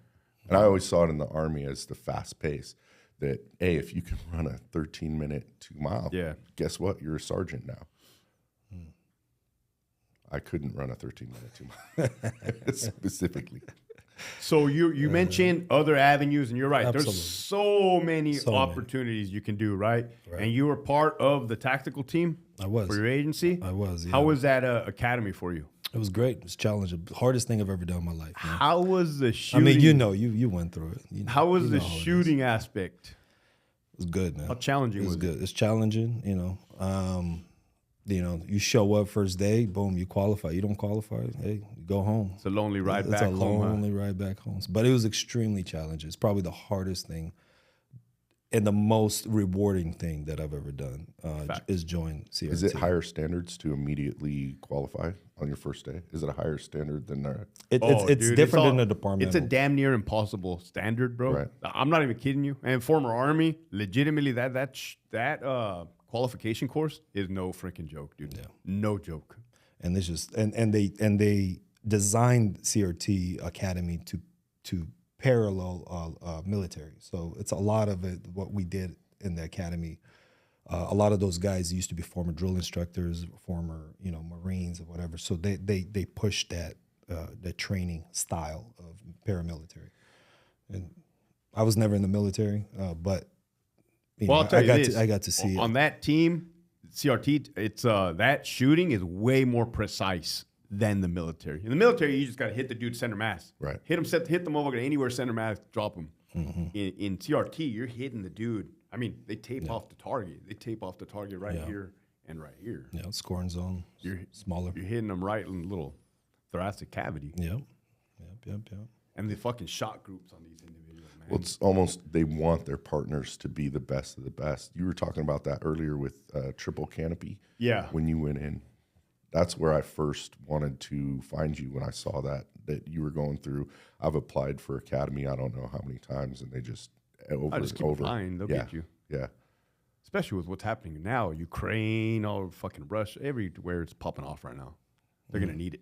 Speaker 4: And I always saw it in the Army as the fast pace that, hey, if you can run a 13-minute 2-mile, guess what? You're a sergeant now. I couldn't run a 13-minute 2-mile specifically.
Speaker 2: So you mentioned other avenues, and you're right.
Speaker 3: Absolutely.
Speaker 2: There's so many opportunities you can do, right? And you were part of the tactical team.
Speaker 3: I was.
Speaker 2: For your agency.
Speaker 3: I was. Yeah.
Speaker 2: How was that academy for you?
Speaker 3: It was great. It was challenging. The hardest thing I've ever done in my life. Man.
Speaker 2: How was the shooting?
Speaker 3: I mean, you went through it.
Speaker 2: How was the shooting aspect?
Speaker 3: It was good, man.
Speaker 2: How challenging was it?
Speaker 3: It was good. It's challenging, You show up first day, boom, you qualify. You don't qualify, hey, you go home.
Speaker 2: It's a lonely ride
Speaker 3: It's
Speaker 2: back
Speaker 3: a
Speaker 2: home.
Speaker 3: lonely ride back home. But it was extremely challenging. It's probably the hardest thing and the most rewarding thing that I've ever done is join CRT.
Speaker 4: Is it higher standards to immediately qualify on your first day? Is it a higher standard than that?
Speaker 3: It's
Speaker 2: dude,
Speaker 3: different
Speaker 2: all-
Speaker 3: than the department.
Speaker 2: It's a damn near impossible standard, bro.
Speaker 4: Right.
Speaker 2: I'm not even kidding you. And former Army, legitimately, that qualification course is no freaking joke, dude.
Speaker 3: Yeah.
Speaker 2: No joke.
Speaker 3: And it's just and they designed CRT Academy to parallel military. So it's a lot of it what we did in the academy. A lot of those guys used to be former drill instructors, former Marines or whatever. So they pushed that the training style of paramilitary. And I was never in the military, but
Speaker 2: I'll tell you this.
Speaker 3: I got to see
Speaker 2: on
Speaker 3: it.
Speaker 2: that team, CRT. It's that shooting is way more precise than the military. In the military, you just got to hit the dude center mass.
Speaker 4: Right.
Speaker 2: Hit the motherfucker anywhere center mass, drop him.
Speaker 3: Mm-hmm.
Speaker 2: In CRT, you're hitting the dude. I mean, they tape off the target. They tape off the target right here and right here.
Speaker 3: Yeah, scoring zone.
Speaker 2: You're
Speaker 3: smaller.
Speaker 2: You're hitting them right in the little thoracic cavity.
Speaker 3: Yep.
Speaker 2: And the fucking shot groups on these individuals, man.
Speaker 4: Well, it's almost they want their partners to be the best of the best. You were talking about that earlier with triple canopy.
Speaker 2: Yeah.
Speaker 4: When you went in, that's where I first wanted to find you when I saw that you were going through. I've applied for Academy, I don't know how many times, and they just over
Speaker 2: I just
Speaker 4: and
Speaker 2: keep
Speaker 4: over.
Speaker 2: applying. They'll get you.
Speaker 4: Yeah.
Speaker 2: Especially with what's happening now. Ukraine, all fucking Russia, everywhere it's popping off right now. They're going to need it.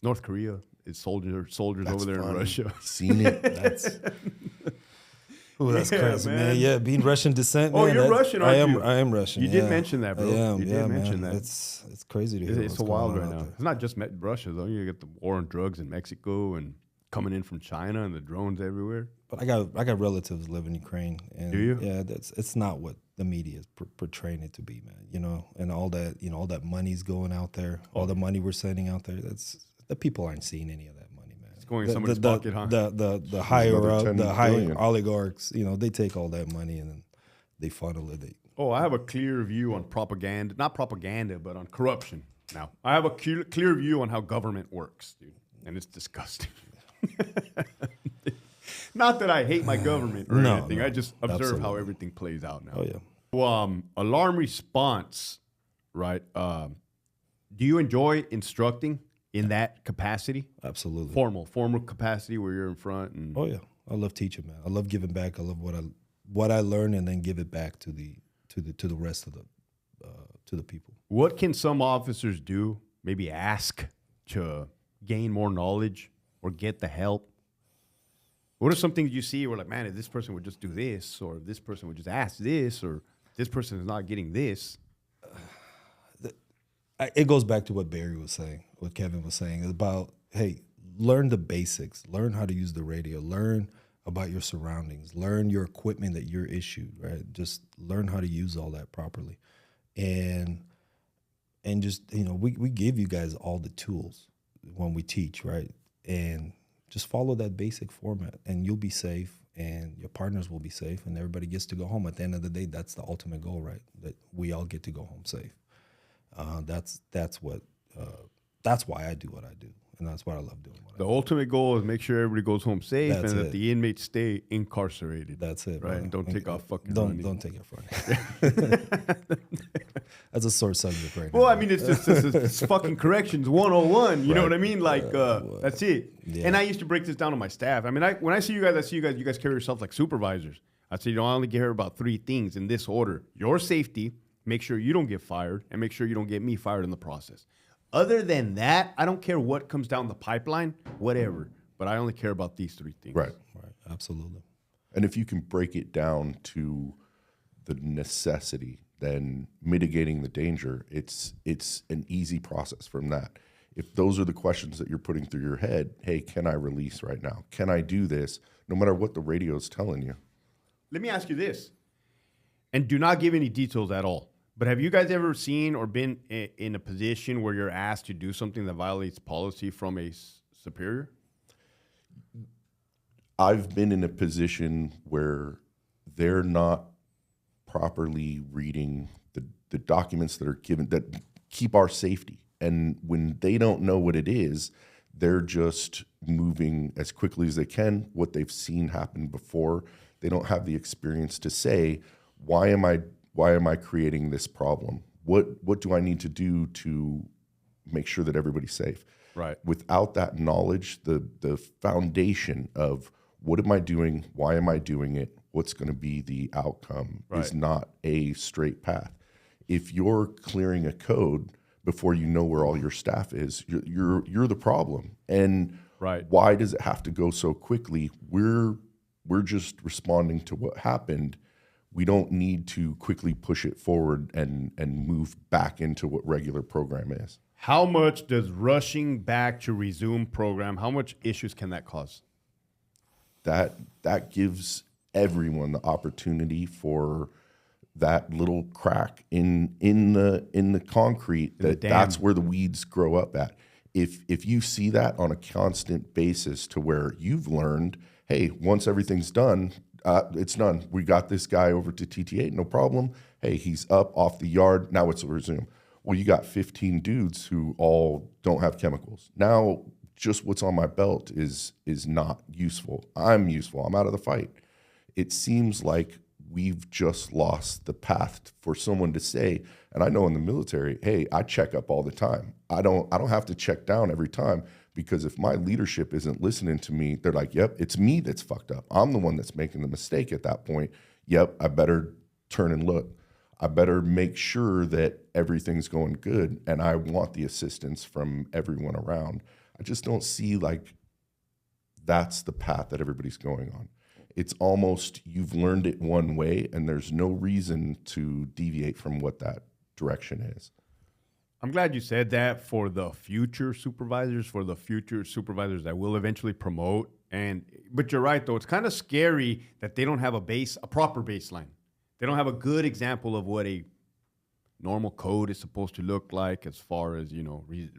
Speaker 2: North Korea is soldiers over there in Russia.
Speaker 4: Seen it.
Speaker 3: That's crazy,
Speaker 2: man.
Speaker 3: man. Yeah, being Russian descent.
Speaker 2: Oh,
Speaker 3: man,
Speaker 2: you're
Speaker 3: that's-
Speaker 2: Russian, aren't you?
Speaker 3: I am Russian.
Speaker 2: You did mention that, bro.
Speaker 3: I am.
Speaker 2: You did
Speaker 3: yeah,
Speaker 2: mention
Speaker 3: man.
Speaker 2: that.
Speaker 3: It's crazy to hear.
Speaker 2: It's
Speaker 3: what's
Speaker 2: so wild
Speaker 3: going
Speaker 2: right
Speaker 3: on
Speaker 2: now.
Speaker 3: out
Speaker 2: It's not just Russia, though. You get the war on drugs in Mexico and coming in from China and the drones everywhere.
Speaker 3: But I got relatives live in Ukraine. And
Speaker 2: Do you?
Speaker 3: Yeah, it's not what the media is portraying it to be, man. And all that, all that money's going out there, all the money we're sending out there. The people aren't seeing any of that money, man. It's
Speaker 2: going in somebody's pocket, huh?
Speaker 3: The higher
Speaker 4: another
Speaker 3: up,
Speaker 4: 10
Speaker 3: the higher
Speaker 4: billion.
Speaker 3: oligarchs, they take all that money and then they funnel it.
Speaker 2: I have a clear view on propaganda, not propaganda, but on corruption. Now, I have a clear view on how government works, dude, and it's disgusting. Not that I hate my government or anything.
Speaker 3: No,
Speaker 2: I just observe how
Speaker 3: absolutely.
Speaker 2: everything plays out now.
Speaker 3: Oh yeah.
Speaker 2: Well, alarm response, right? Do you enjoy instructing in that capacity?
Speaker 3: Absolutely.
Speaker 2: Formal capacity where you're in front and
Speaker 3: Oh yeah, I love teaching, man. I love giving back. I love what I learn and then give it back to the rest of the people.
Speaker 2: What can some officers do? Maybe ask to gain more knowledge or get the help. What are some things you see where like, man, if this person would just do this, or if this person would just ask this, or this person is not getting this?
Speaker 3: It goes back to what Barry was saying, what Kevin was saying about, hey, learn the basics, learn how to use the radio, learn about your surroundings, learn your equipment that you're issued, right? Just learn how to use all that properly. And just, we give you guys all the tools when we teach, right? And just follow that basic format and you'll be safe and your partners will be safe and everybody gets to go home. At the end of the day, that's the ultimate goal, right? That we all get to go home safe. That's why I do what I do. And that's what I love doing.
Speaker 2: The ultimate goal is make sure everybody goes home safe
Speaker 3: That's
Speaker 2: and that
Speaker 3: it.
Speaker 2: the inmates stay incarcerated.
Speaker 3: That's it,
Speaker 2: right?
Speaker 3: man.
Speaker 2: And don't take off fucking
Speaker 3: Don't
Speaker 2: running.
Speaker 3: take it running. That's a sore subject right now.
Speaker 2: Well, I mean, it's fucking corrections 101. You know what I mean? Like, that's it.
Speaker 3: Yeah.
Speaker 2: And I used to break this down to my staff. I mean, when I see you guys, you guys carry yourselves like supervisors. I say, I only care about 3 things in this order: your safety, make sure you don't get fired, and make sure you don't get me fired in the process. Other than that, I don't care what comes down the pipeline, whatever. But I only care about these 3 things.
Speaker 4: Right.
Speaker 3: Absolutely.
Speaker 4: And if you can break it down to the necessity, then mitigating the danger, it's an easy process from that. If those are the questions that you're putting through your head, hey, can I release right now? Can I do this? No matter what the radio is telling you.
Speaker 2: Let me ask you this, and do not give any details at all. But have you guys ever seen or been in a position where you're asked to do something that violates policy from a superior?
Speaker 4: I've been in a position where they're not properly reading the documents that are given that keep our safety. And when they don't know what it is, they're just moving as quickly as they can, what they've seen happen before. They don't have the experience to say, why am I creating this problem? What do I need to do to make sure that everybody's safe?
Speaker 2: Right.
Speaker 4: Without that knowledge, the foundation of what am I doing, why am I doing it, what's going to be the outcome is not a straight path. If you're clearing a code before you know where all your staff is, you're the problem. And why does it have to go so quickly? We're just responding to what happened. We don't need to quickly push it forward and move back into what regular program is.
Speaker 2: How much does rushing back to resume program, how much issues can that cause?
Speaker 4: That gives everyone the opportunity for that little crack in the concrete, that's where the weeds grow up at. If you see that on a constant basis to where you've learned, hey, once everything's done, it's done. We got this guy over to TT8, no problem. Hey, he's up off the yard. Now it's a resume. Well, you got 15 dudes who all don't have chemicals. Now, just what's on my belt is not useful. I'm useful. I'm out of the fight. It seems like we've just lost the path for someone to say, and I know in the military, hey, I check up all the time. I don't have to check down every time, because if my leadership isn't listening to me, they're like, yep, it's me that's fucked up. I'm the one that's making the mistake at that point. Yep, I better turn and look. I better make sure that everything's going good, and I want the assistance from everyone around. I just don't see like that's the path that everybody's going on. It's almost you've learned it one way, and there's no reason to deviate from what that direction is.
Speaker 2: I'm glad you said that for the future supervisors that will eventually promote. But you're right, though. It's kind of scary that they don't have a proper baseline. They don't have a good example of what a normal code is supposed to look like as far as,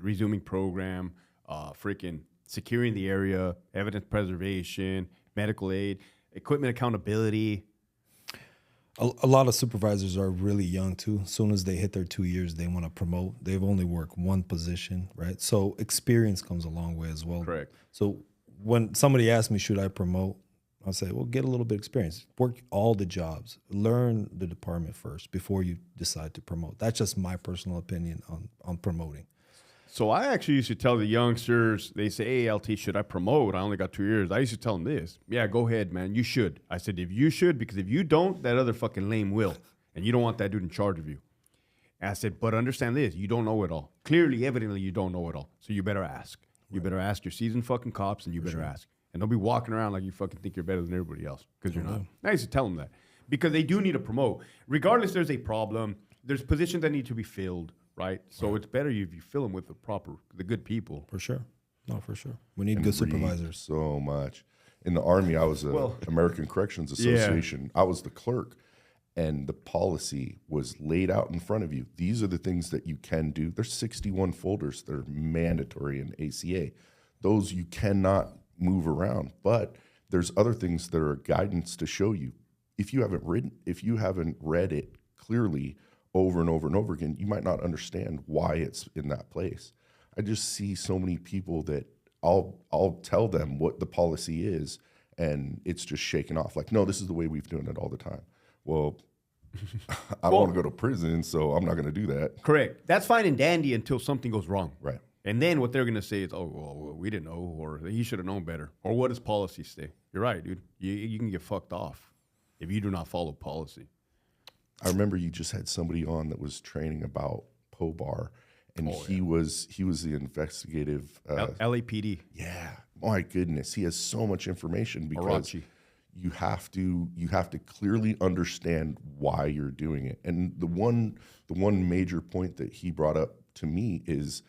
Speaker 2: resuming program, freaking securing the area, evidence preservation, medical aid, equipment accountability.
Speaker 3: A lot of supervisors are really young too. As soon as they hit their 2 years, they want to promote. They've only worked one position, right? So experience comes a long way as well.
Speaker 2: Correct.
Speaker 3: So when somebody asks me, should I promote? I'll say, well, get a little bit of experience. Work all the jobs. Learn the department first before you decide to promote. That's just my personal opinion on promoting.
Speaker 2: So I actually used to tell the youngsters, they say, hey, LT, should I promote? I only got 2 years. I used to tell them this. Yeah, go ahead, man. You should. I said, if you should, because if you don't, that other fucking lame will. And you don't want that dude in charge of you. And I said, but understand this. You don't know it all. Clearly, evidently, you don't know it all. So you better ask. You better ask your seasoned fucking cops, and you better ask. And don't be walking around like you fucking think you're better than everybody else, because you're not. I used to tell them that. Because they do need to promote. Regardless, there's a problem. There's positions that need to be filled. Right, so it's better if you fill them with the good people.
Speaker 3: For sure, no, for sure. We need good supervisors.
Speaker 4: So much. In the Army, I was American Corrections Association. I was the clerk, and the policy was laid out in front of you. These are the things that you can do. There's 61 folders that are mandatory in ACA. Those you cannot move around, but there's other things that are guidance to show you. If you haven't read it clearly over and over and over again, you might not understand why it's in that place. I just see so many people that I'll tell them what the policy is, and it's just shaken off. Like, no, this is the way we've done it all the time. Well, I don't want to go to prison, so I'm not going to do that.
Speaker 2: Correct. That's fine and dandy until something goes wrong.
Speaker 4: Right.
Speaker 2: And then what they're going to say is, oh, well, we didn't know, or he should have known better. Or what does policy say? You're right, dude. You can get fucked off if you do not follow policy.
Speaker 4: I remember you just had somebody on that was training about POBAR, and he was the investigative
Speaker 2: LAPD.
Speaker 4: Yeah, my goodness, he has so much information because you have to clearly understand why you're doing it. And the one major point that he brought up to me is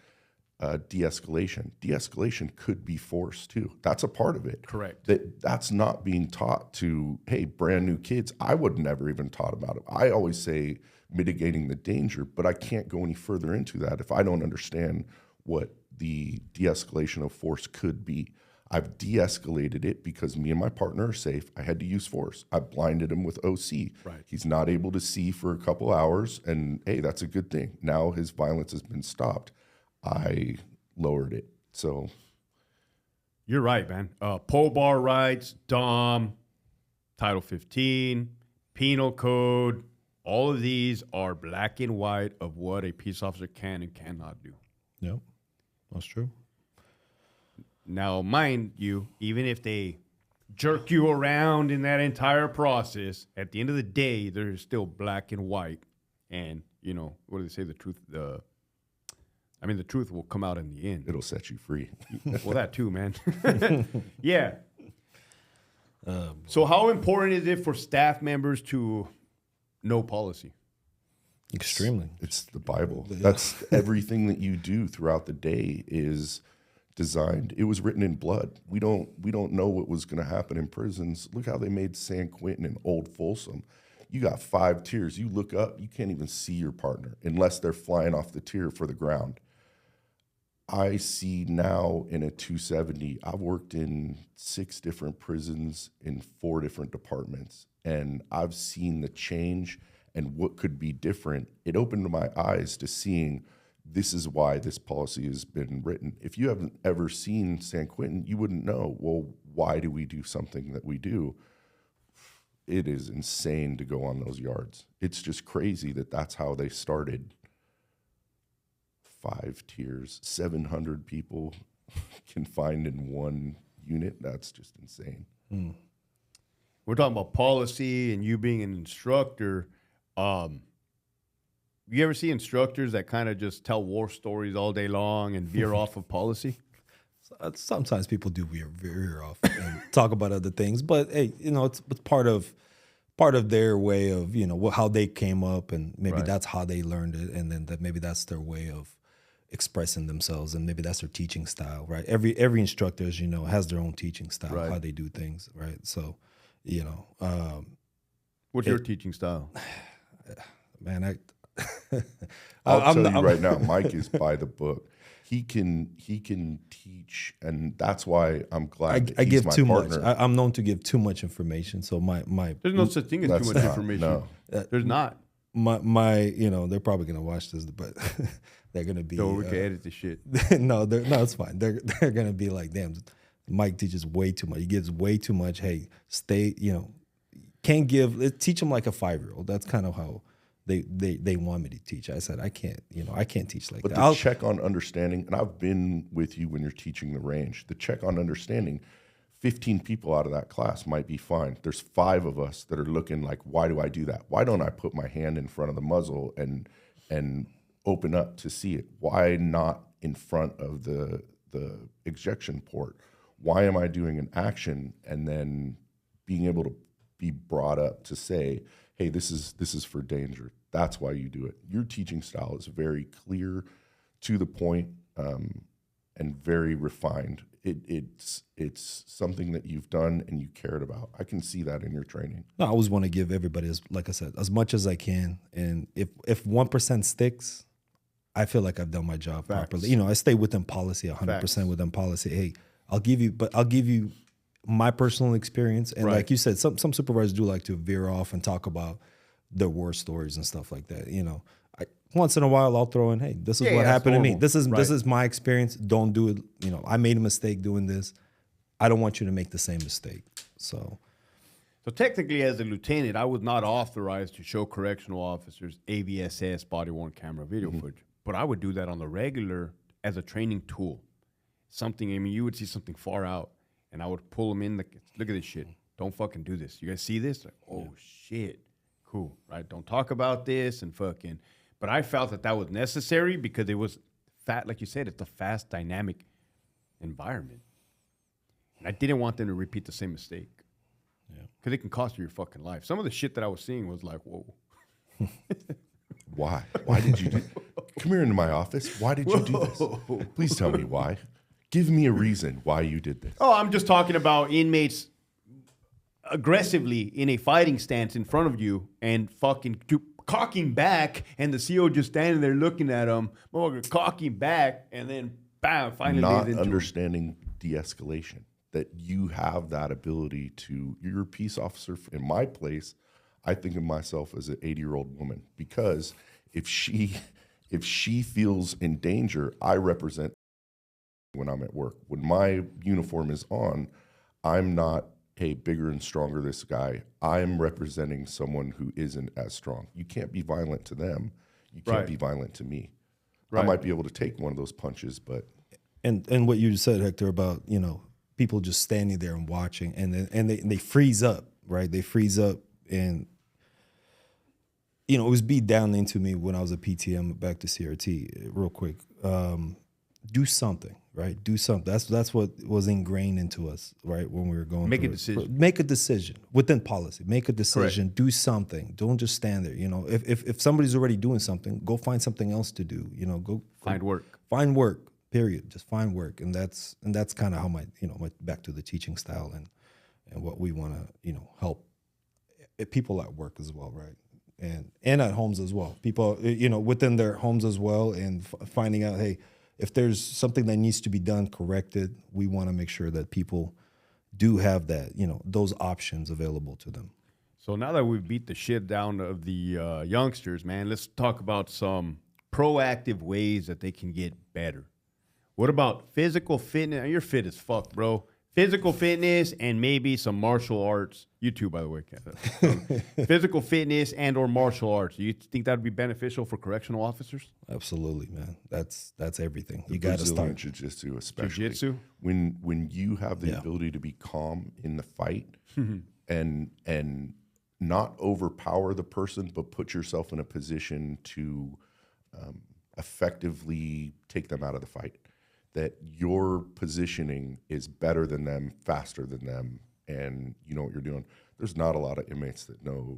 Speaker 4: de-escalation. De-escalation could be force too. That's a part of it.
Speaker 2: Correct.
Speaker 4: That's not being taught to, hey, brand new kids. I would never even taught about it. I always say mitigating the danger, but I can't go any further into that if I don't understand what the de-escalation of force could be. I've de-escalated it because me and my partner are safe. I had to use force. I blinded him with OC.
Speaker 2: Right.
Speaker 4: He's not able to see for a couple hours, and hey, that's a good thing. Now his violence has been stopped. I lowered it. So
Speaker 2: You're right, man. Pole bar rights, DOM, Title 15, Penal Code, all of these are black and white of what a peace officer can and cannot do.
Speaker 3: Yep, that's true.
Speaker 2: Now, mind you, even if they jerk you around in that entire process, at the end of the day, they're still black and white. And, you know, what do they say? The truth, the truth will come out in the end.
Speaker 4: it'll set you free.
Speaker 2: Well, that too, man. Yeah. So how important is it for staff members to know policy?
Speaker 3: Extremely.
Speaker 4: It's the Bible. That's everything that you do throughout the day is designed. It was written in blood. We don't know what was going to happen in prisons. Look how they made San Quentin and Old Folsom. You got 5 tiers. You look up, you can't even see your partner unless they're flying off the tier for the ground. I see now in a 270, I've worked in 6 different prisons in 4 different departments, and I've seen the change and what could be different. It opened my eyes to seeing this is why this policy has been written. If you haven't ever seen San Quentin, you wouldn't know, well, why do we do something that we do? It is insane to go on those yards. It's just crazy that that's how they started. 5 tiers, 700 people confined in one unit. That's just insane.
Speaker 2: We're talking about policy and you being an instructor. You ever see instructors that kind of just tell war stories all day long and veer off of policy?
Speaker 3: Sometimes people do veer off and talk about other things, but hey, you know, it's part of their way of, you know, how they came up, and maybe
Speaker 2: Right.
Speaker 3: that's how they learned it, and then that maybe that's their way of expressing themselves, and maybe that's their teaching style, right? Every instructor, as you know, has their own teaching style,
Speaker 2: Right.
Speaker 3: how they do things, right? So, you know,
Speaker 2: What's your teaching style?
Speaker 3: man,
Speaker 4: I'll tell you right now, Mike is by the book. He can teach, and that's why I'm glad that
Speaker 3: I
Speaker 4: he's
Speaker 3: give
Speaker 4: my
Speaker 3: too
Speaker 4: partner.
Speaker 3: much. I'm known to give too much information. So my
Speaker 2: There's no such thing as
Speaker 4: That's
Speaker 2: too much
Speaker 4: not,
Speaker 2: information.
Speaker 4: no.
Speaker 2: There's not.
Speaker 3: my you know, they're probably gonna watch this, but they're gonna be
Speaker 2: So we can edit this shit.
Speaker 3: no, it's fine. They're gonna be like, damn, Mike teaches way too much. He gives way too much. Hey, stay, you know, can't give. Teach them like a 5-year-old. That's kind of how they want me to teach. I said I can't teach like
Speaker 4: But
Speaker 3: that.
Speaker 4: the
Speaker 3: I'll-
Speaker 4: check on understanding, and I've been with you when you're teaching the range, the check on understanding, 15 people out of that class might be fine. There's 5 of us that are looking like, why do I do that? Why don't I put my hand in front of the muzzle and open up to see it? Why not in front of the ejection port? Why am I doing an action and then being able to be brought up to say, hey, this is for danger. That's why you do it. Your teaching style is very clear, to the point, and very refined. It's something that you've done and you cared about. I can see that in your training.
Speaker 3: No, I always want to give everybody, like I said, as much as I can. And if 1% sticks, I feel like I've done my job properly. You know, I stay within policy, 100% within policy. Hey, I'll give you my personal experience. And like you said, some supervisors do like to veer off and talk about their war stories and stuff like that. You know, once in a while I'll throw in, hey, this is what happened to me. This is my experience. Don't do it. You know, I made a mistake doing this. I don't want you to make the same mistake. So
Speaker 2: technically, as a lieutenant, I was not authorized to show correctional officers AVSS body-worn camera video footage, but I would do that on the regular as a training tool. Something, I mean, you would see something far out, and I would pull them in. Look at this shit. Don't fucking do this. You guys see this? Like, oh, shit. Cool, right? Don't talk about this and fucking. But I felt that was necessary because it was like you said, it's a fast, dynamic environment. And I didn't want them to repeat the same mistake. Yeah. Because it can cost you your fucking life. Some of the shit that I was seeing was like, whoa.
Speaker 4: Why? Why did you do? Come here into my office. Why did you do this? Please tell me why. Give me a reason why you did this.
Speaker 2: Oh, I'm just talking about inmates aggressively in a fighting stance in front of you and fucking cocking back, and the CO just standing there looking at them, cocking back, and then bam, finally
Speaker 4: Not
Speaker 2: lays into
Speaker 4: understanding de-escalation. that you have that ability to, you're a peace officer. In my place, I think of myself as an 80-year-old woman, because if she feels in danger, I represent when I'm at work. When my uniform is on, I'm not, hey, bigger and stronger this guy. I'm representing someone who isn't as strong. You can't be violent to them. You can't be violent to me. I might be able to take one of those punches, but
Speaker 3: and what you said, Hector, about people just standing there and watching, and they freeze up, right? They freeze up, and it was beat down into me when I was a PTM, back to CRT, real quick. Do something, right? Do something. That's what was ingrained into us, right? When we were going
Speaker 2: Make a
Speaker 3: through
Speaker 2: decision.
Speaker 3: Make a decision within policy. Make a decision.
Speaker 2: Correct.
Speaker 3: Do something. Don't just stand there. If somebody's already doing something, go find something else to do. Go
Speaker 2: Find work.
Speaker 3: Find work. Period. Just find work, and that's kind of how my back to the teaching style and what we want to help people at work as well, right? And at homes as well. People within their homes as well, and finding out, hey, if there's something that needs to be done, corrected, we want to make sure that people do have that, those options available to them.
Speaker 2: So now that we've beat the shit down of the youngsters, man, let's talk about some proactive ways that they can get better. What about physical fitness? You're fit as fuck, bro. Physical fitness and maybe some martial arts. You too, by the way, physical fitness and or martial arts. Do you think that would be beneficial for correctional officers?
Speaker 3: Absolutely, man. That's everything. You
Speaker 4: the
Speaker 3: got to
Speaker 4: Brazilian
Speaker 3: start.
Speaker 4: jiu-jitsu especially.
Speaker 2: Jiu-jitsu?
Speaker 4: When you have the ability to be calm in the fight and not overpower the person, but put yourself in a position to effectively take them out of the fight. That your positioning is better than them, faster than them, and you know what you're doing. There's not a lot of inmates that know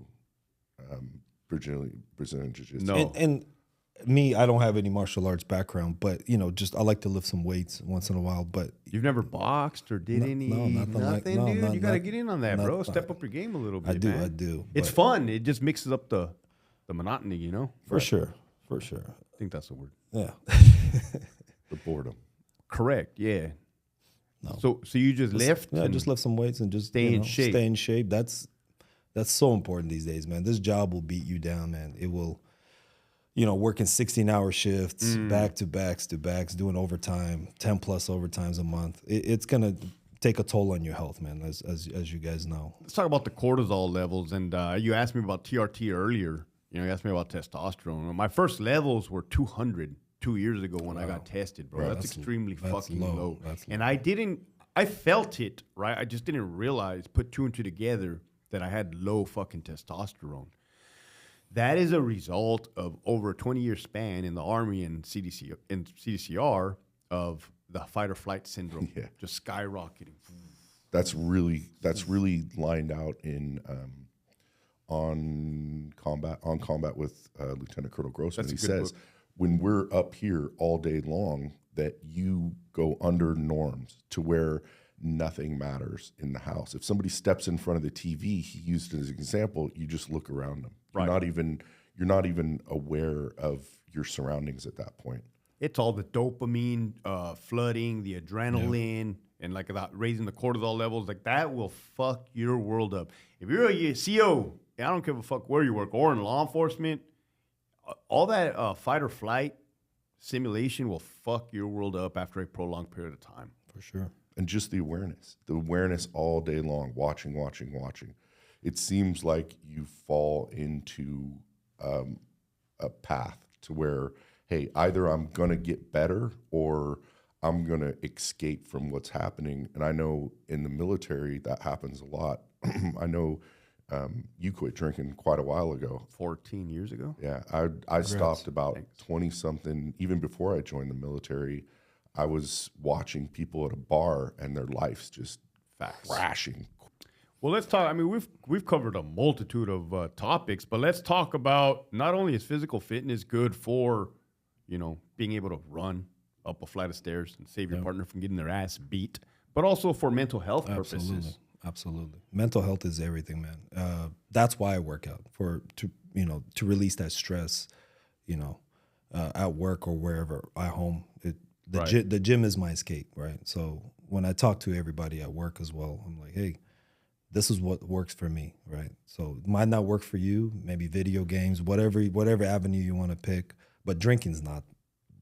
Speaker 4: Brazilian Jiu-Jitsu.
Speaker 2: No.
Speaker 3: And me, I don't have any martial arts background, but I like to lift some weights once in a while. But
Speaker 2: You've never boxed or did any?
Speaker 3: nothing.
Speaker 2: Dude. You got to
Speaker 3: Not-
Speaker 2: get in on that, bro. Step up your game a little bit, man.
Speaker 3: I do.
Speaker 2: It's
Speaker 3: but
Speaker 2: fun. It just mixes up the monotony,
Speaker 3: for sure.
Speaker 2: I think that's the word.
Speaker 3: Yeah.
Speaker 4: The boredom.
Speaker 2: Correct. Yeah.
Speaker 3: No.
Speaker 2: So you just lift?
Speaker 3: Yeah,
Speaker 2: and-
Speaker 3: just lift some weights and just
Speaker 2: Stay in shape.
Speaker 3: Stay in shape. That's so important these days, man. This job will beat you down, man. It will, working 16-hour shifts, back to backs, doing overtime, 10 plus overtimes a month. It's gonna take a toll on your health, man. As you guys know.
Speaker 2: Let's talk about the cortisol levels. And you asked me about TRT earlier. You asked me about testosterone. My first levels were 200 2 years ago when I got tested, bro.
Speaker 3: Right.
Speaker 2: That's extremely fucking low.
Speaker 3: That's
Speaker 2: And I felt it, right? I just didn't realize, put two and two together, that I had low fucking testosterone. That is a result of over a 20-year span in the Army and CDCR of the fight or flight syndrome just skyrocketing.
Speaker 4: That's really lined out in on combat with Lieutenant Colonel Grossman. He says, when we're up here all day long, that you go under norms to where nothing matters in the house. If somebody steps in front of the TV, he used it as an example, you just look around them.
Speaker 2: Right.
Speaker 4: You're not even aware of your surroundings at that point.
Speaker 2: It's all the dopamine flooding, the adrenaline, and like that raising the cortisol levels. Like that will fuck your world up. If you're a CO, I don't give a fuck where you work, or in law enforcement, all that fight or flight simulation will fuck your world up after a prolonged period of time.
Speaker 3: For sure.
Speaker 4: And just the awareness all day long, watching. It seems like you fall into a path to where, hey, either I'm going to get better or I'm going to escape from what's happening. And I know in the military that happens a lot. I know you quit drinking quite a while ago.
Speaker 2: 14 years ago?
Speaker 4: Yeah, I stopped about 20-something. Even before I joined the military, I was watching people at a bar and their life's just crashing.
Speaker 2: Well, let's talk. I mean, we've covered a multitude of topics, but let's talk about not only is physical fitness good for, being able to run up a flight of stairs and save your partner from getting their ass beat, but also for mental health purposes.
Speaker 3: Absolutely. Mental health is everything, man. That's why I work out, to release that stress, at work or wherever, at home. The gym is my escape, right? So when I talk to everybody at work as well, I'm like, hey, this is what works for me, right? So it might not work for you, maybe video games, whatever avenue you want to pick, but drinking's not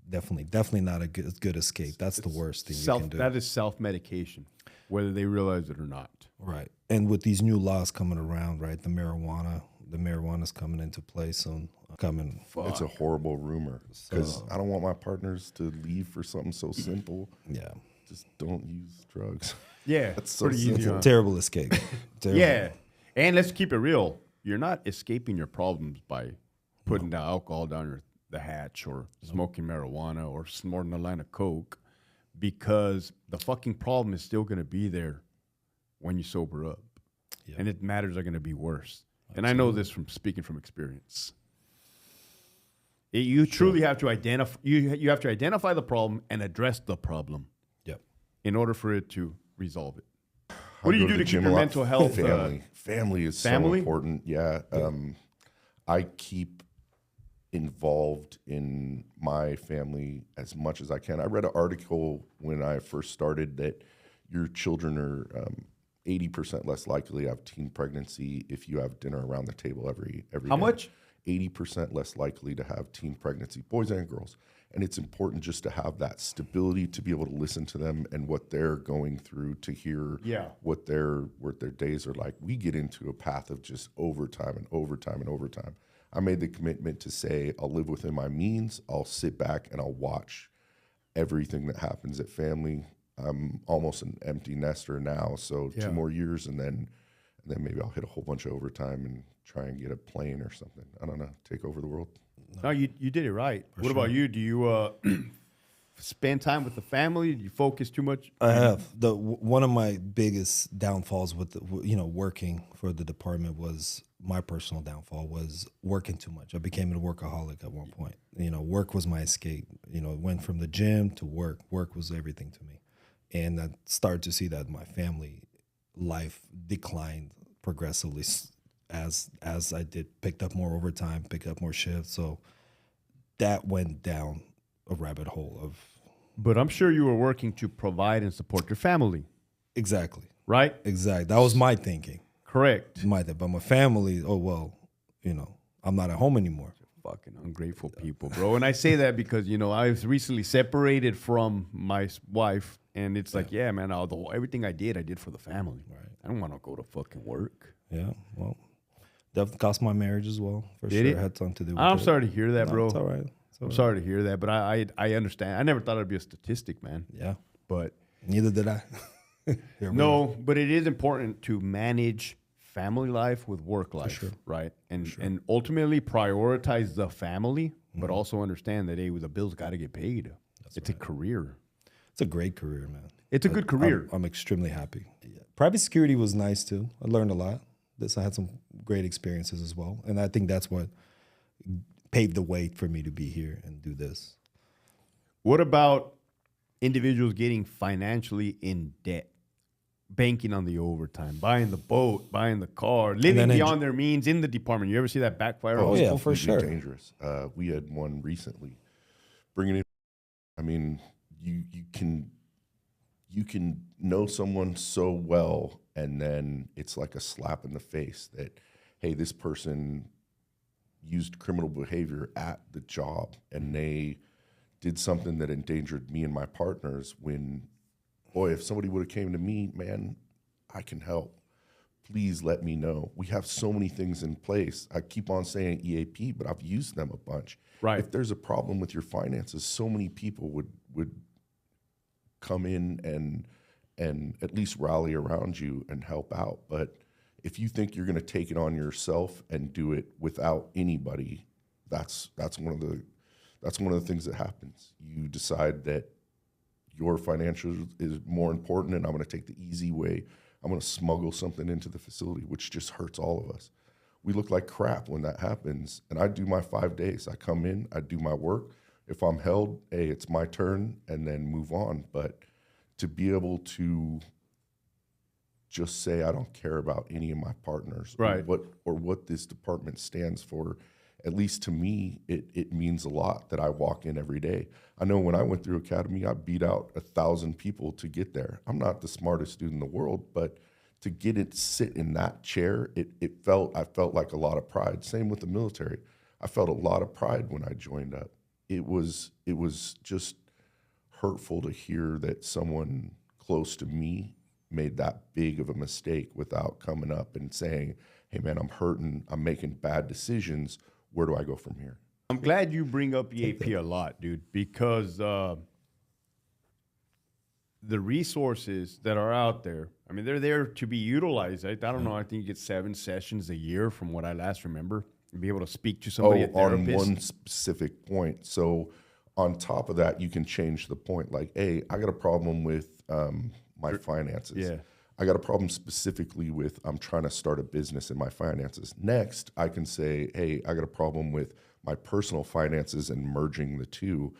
Speaker 3: definitely not a good escape. That's the worst thing you can do.
Speaker 2: That is self-medication, whether they realize it or not.
Speaker 3: Right. And with these new laws coming around, right, the marijuana's coming into play soon.
Speaker 4: It's a horrible rumor because I don't want my partners to leave for something so simple.
Speaker 3: Yeah.
Speaker 4: Just don't use drugs.
Speaker 2: Yeah,
Speaker 4: That's so
Speaker 2: pretty easy.
Speaker 3: It's
Speaker 2: Huh?
Speaker 3: a terrible escape. Terrible.
Speaker 2: Yeah, and let's keep it real. You're not escaping your problems by putting the alcohol down the hatch or smoking marijuana or snorting a line of coke, because the fucking problem is still going to be there when you sober up, and it matters are going to be worse. Absolutely. And I know this from speaking from experience. You truly have to identify. You have to identify the problem and address the problem.
Speaker 3: Yep.
Speaker 2: In order for it to resolve it. What do you do to keep your mental health?
Speaker 4: Family is so important. Yeah. I keep involved in my family as much as I can. I read an article when I first started that your children are 80% less likely to have teen pregnancy if you have dinner around the table every
Speaker 2: How
Speaker 4: day.
Speaker 2: much?
Speaker 4: 80% less likely to have teen pregnancy, boys and girls. And it's important just to have that stability to be able to listen to them and what they're going through, to hear what their days are like. We get into a path of just overtime and overtime and overtime. I made the commitment to say I'll live within my means. I'll sit back and I'll watch everything that happens at family. I'm almost an empty nester now, so 2 more years and then maybe I'll hit a whole bunch of overtime and try and get a plane or something. I don't know, take over the world.
Speaker 2: No, you did it right. What about you? Do you spend time with the family? Do you focus too much?
Speaker 3: I have. One of my biggest downfalls with working for the department was my personal downfall was working too much. I became a workaholic at one point. Work was my escape. Went from the gym to work. Work was everything to me. And I started to see that my family life declined progressively as I picked up more overtime, picked up more shifts. So that went down a rabbit hole of.
Speaker 2: But I'm sure you were working to provide and support your family.
Speaker 3: Exactly.
Speaker 2: Right?
Speaker 3: Exactly. That was my thinking.
Speaker 2: Correct.
Speaker 3: But my family, I'm not at home anymore.
Speaker 2: Fucking ungrateful people, bro. And I say that because, I was recently separated from my wife, and it's like, yeah, man, everything I did for the family. Right. I don't want to go to fucking work.
Speaker 3: Yeah, well, definitely cost my marriage as well. For
Speaker 2: Did
Speaker 3: sure.
Speaker 2: it?
Speaker 3: Had something to do with
Speaker 2: I'm
Speaker 3: it.
Speaker 2: sorry to hear that, bro.
Speaker 3: It's all right.
Speaker 2: I'm sorry to hear that, but I understand. I never thought it'd be a statistic, man.
Speaker 3: Yeah.
Speaker 2: But
Speaker 3: neither did I.
Speaker 2: No, but it is important to manage family life with work life, right? And ultimately prioritize the family, but also understand that, hey, the bills got to get paid. It's a career.
Speaker 3: It's a great career, man.
Speaker 2: It's a good career.
Speaker 3: I'm extremely happy. Yeah. Private security was nice too. I learned a lot. I had some great experiences as well. And I think that's what paved the way for me to be here and do this.
Speaker 2: What about individuals getting financially in debt? Banking on the overtime, buying the boat, buying the car, living beyond their means in the department. You ever see that backfire?
Speaker 3: Oh, yeah, for sure.
Speaker 4: Dangerous. We had one recently. Bringing in, I mean, you can know someone so well, and then it's like a slap in the face that, hey, this person used criminal behavior at the job, and they did something that endangered me and my partners. When, boy, if somebody would have came to me, man, I can help. Please let me know. We have so many things in place. I keep on saying EAP, but I've used them a bunch.
Speaker 2: Right.
Speaker 4: If there's a problem with your finances, so many people would come in and at least rally around you and help out. But if you think you're going to take it on yourself and do it without anybody, that's one of the things that happens. You decide that your financial is more important, and I'm going to take the easy way. I'm going to smuggle something into the facility, which just hurts all of us. We look like crap when that happens. And I do my 5 days. I come in, I do my work. If I'm held, hey, it's my turn, and then move on. But to be able to just say I don't care about any of my partners,
Speaker 2: right,
Speaker 4: or what this department stands for, at least to me, it means a lot that I walk in every day. I know when I went through academy, I beat out 1,000 people to get there. I'm not the smartest dude in the world, but to get it sit in that chair, I felt like a lot of pride. Same with the military. I felt a lot of pride when I joined up. It was just hurtful to hear that someone close to me made that big of a mistake without coming up and saying, hey man, I'm hurting, I'm making bad decisions. Where do I go from here?
Speaker 2: I'm glad you bring up EAP a lot, dude, because the resources that are out there, I mean, they're there to be utilized. I don't know. I think you get 7 sessions a year from what I last remember. And be able to speak to somebody, a therapist.
Speaker 4: On one specific point. So on top of that, you can change the point. Like, hey, I got a problem with my finances.
Speaker 2: Yeah.
Speaker 4: I got a problem specifically with I'm trying to start a business in my finances. Next, I can say, hey, I got a problem with my personal finances and merging the two.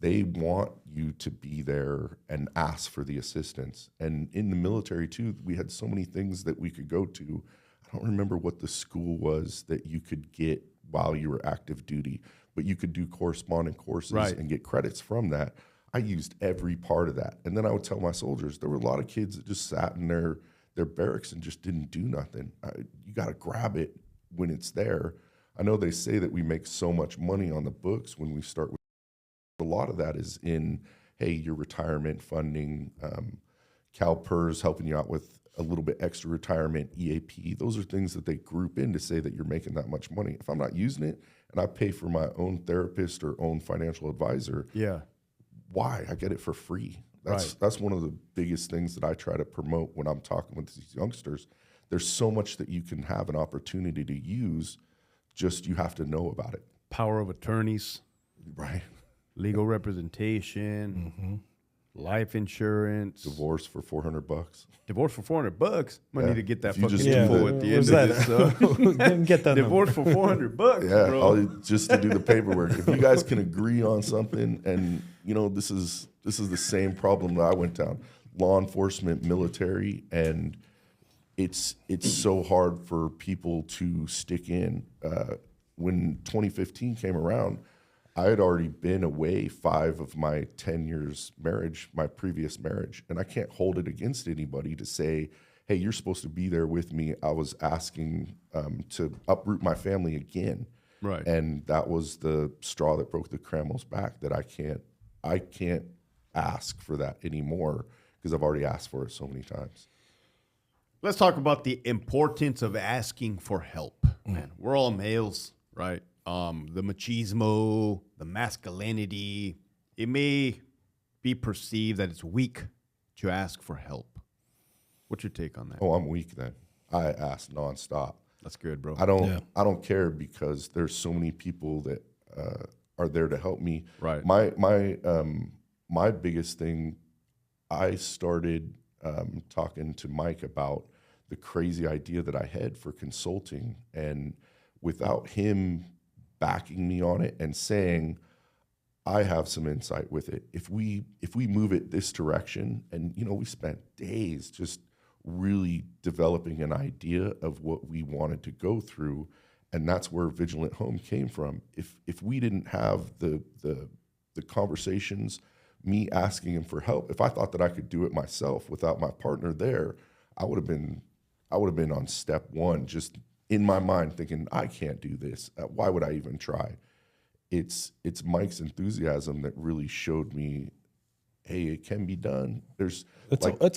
Speaker 4: They want you to be there and ask for the assistance. And in the military too, we had so many things that we could go to. I don't remember what the school was that you could get while you were active duty, but you could do corresponding courses and get credits from that. I used every part of that. And then I would tell my soldiers, there were a lot of kids that just sat in their barracks and just didn't do nothing. You got to grab it when it's there. I know they say that we make so much money on the books when we start with a lot of that is in, hey, your retirement funding, CalPERS helping you out with a little bit extra retirement, EAP. Those are things that they group in to say that you're making that much money. If I'm not using it and I pay for my own therapist or own financial advisor, why? I get it for free. That's one of the biggest things that I try to promote when I'm talking with these youngsters. There's so much that you can have an opportunity to use, just you have to know about it.
Speaker 2: Power of attorneys.
Speaker 4: Right.
Speaker 2: Legal representation, life insurance,
Speaker 4: Divorce for $400.
Speaker 2: Divorce for $400. Might need to get that
Speaker 4: If you
Speaker 2: fucking
Speaker 4: just
Speaker 2: info at the end of this.
Speaker 3: Get that
Speaker 2: Divorce for $400, bro.
Speaker 4: Just to do the paperwork. If you guys can agree on something, and you know this is the same problem that I went down. Law enforcement, military, and it's so hard for people to stick in. When 2015 came around, I had already been away 5 of my 10 years marriage, my previous marriage, and I can't hold it against anybody to say, hey, you're supposed to be there with me. I was asking to uproot my family again.
Speaker 2: Right.
Speaker 4: And that was the straw that broke the camel's back, that I can't ask for that anymore because I've already asked for it so many times.
Speaker 2: Let's talk about the importance of asking for help. Man, we're all males, right? The machismo, the masculinity, it may be perceived that it's weak to ask for help. What's your take on that?
Speaker 4: Oh, I'm weak then. I ask nonstop.
Speaker 2: That's good, bro.
Speaker 4: I don't care because there's so many people that are there to help me.
Speaker 2: Right.
Speaker 4: My biggest thing, I started talking to Mike about the crazy idea that I had for consulting, and without him backing me on it and saying, I have some insight with it. If we move it this direction, and we spent days just really developing an idea of what we wanted to go through, and that's where Vigilant Home came from. If we didn't have the conversations, me asking him for help, if I thought that I could do it myself without my partner there, I would have been on step 1, just in my mind thinking, I can't do this. Why would I even try? It's Mike's enthusiasm that really showed me, hey, it can be done.
Speaker 3: It's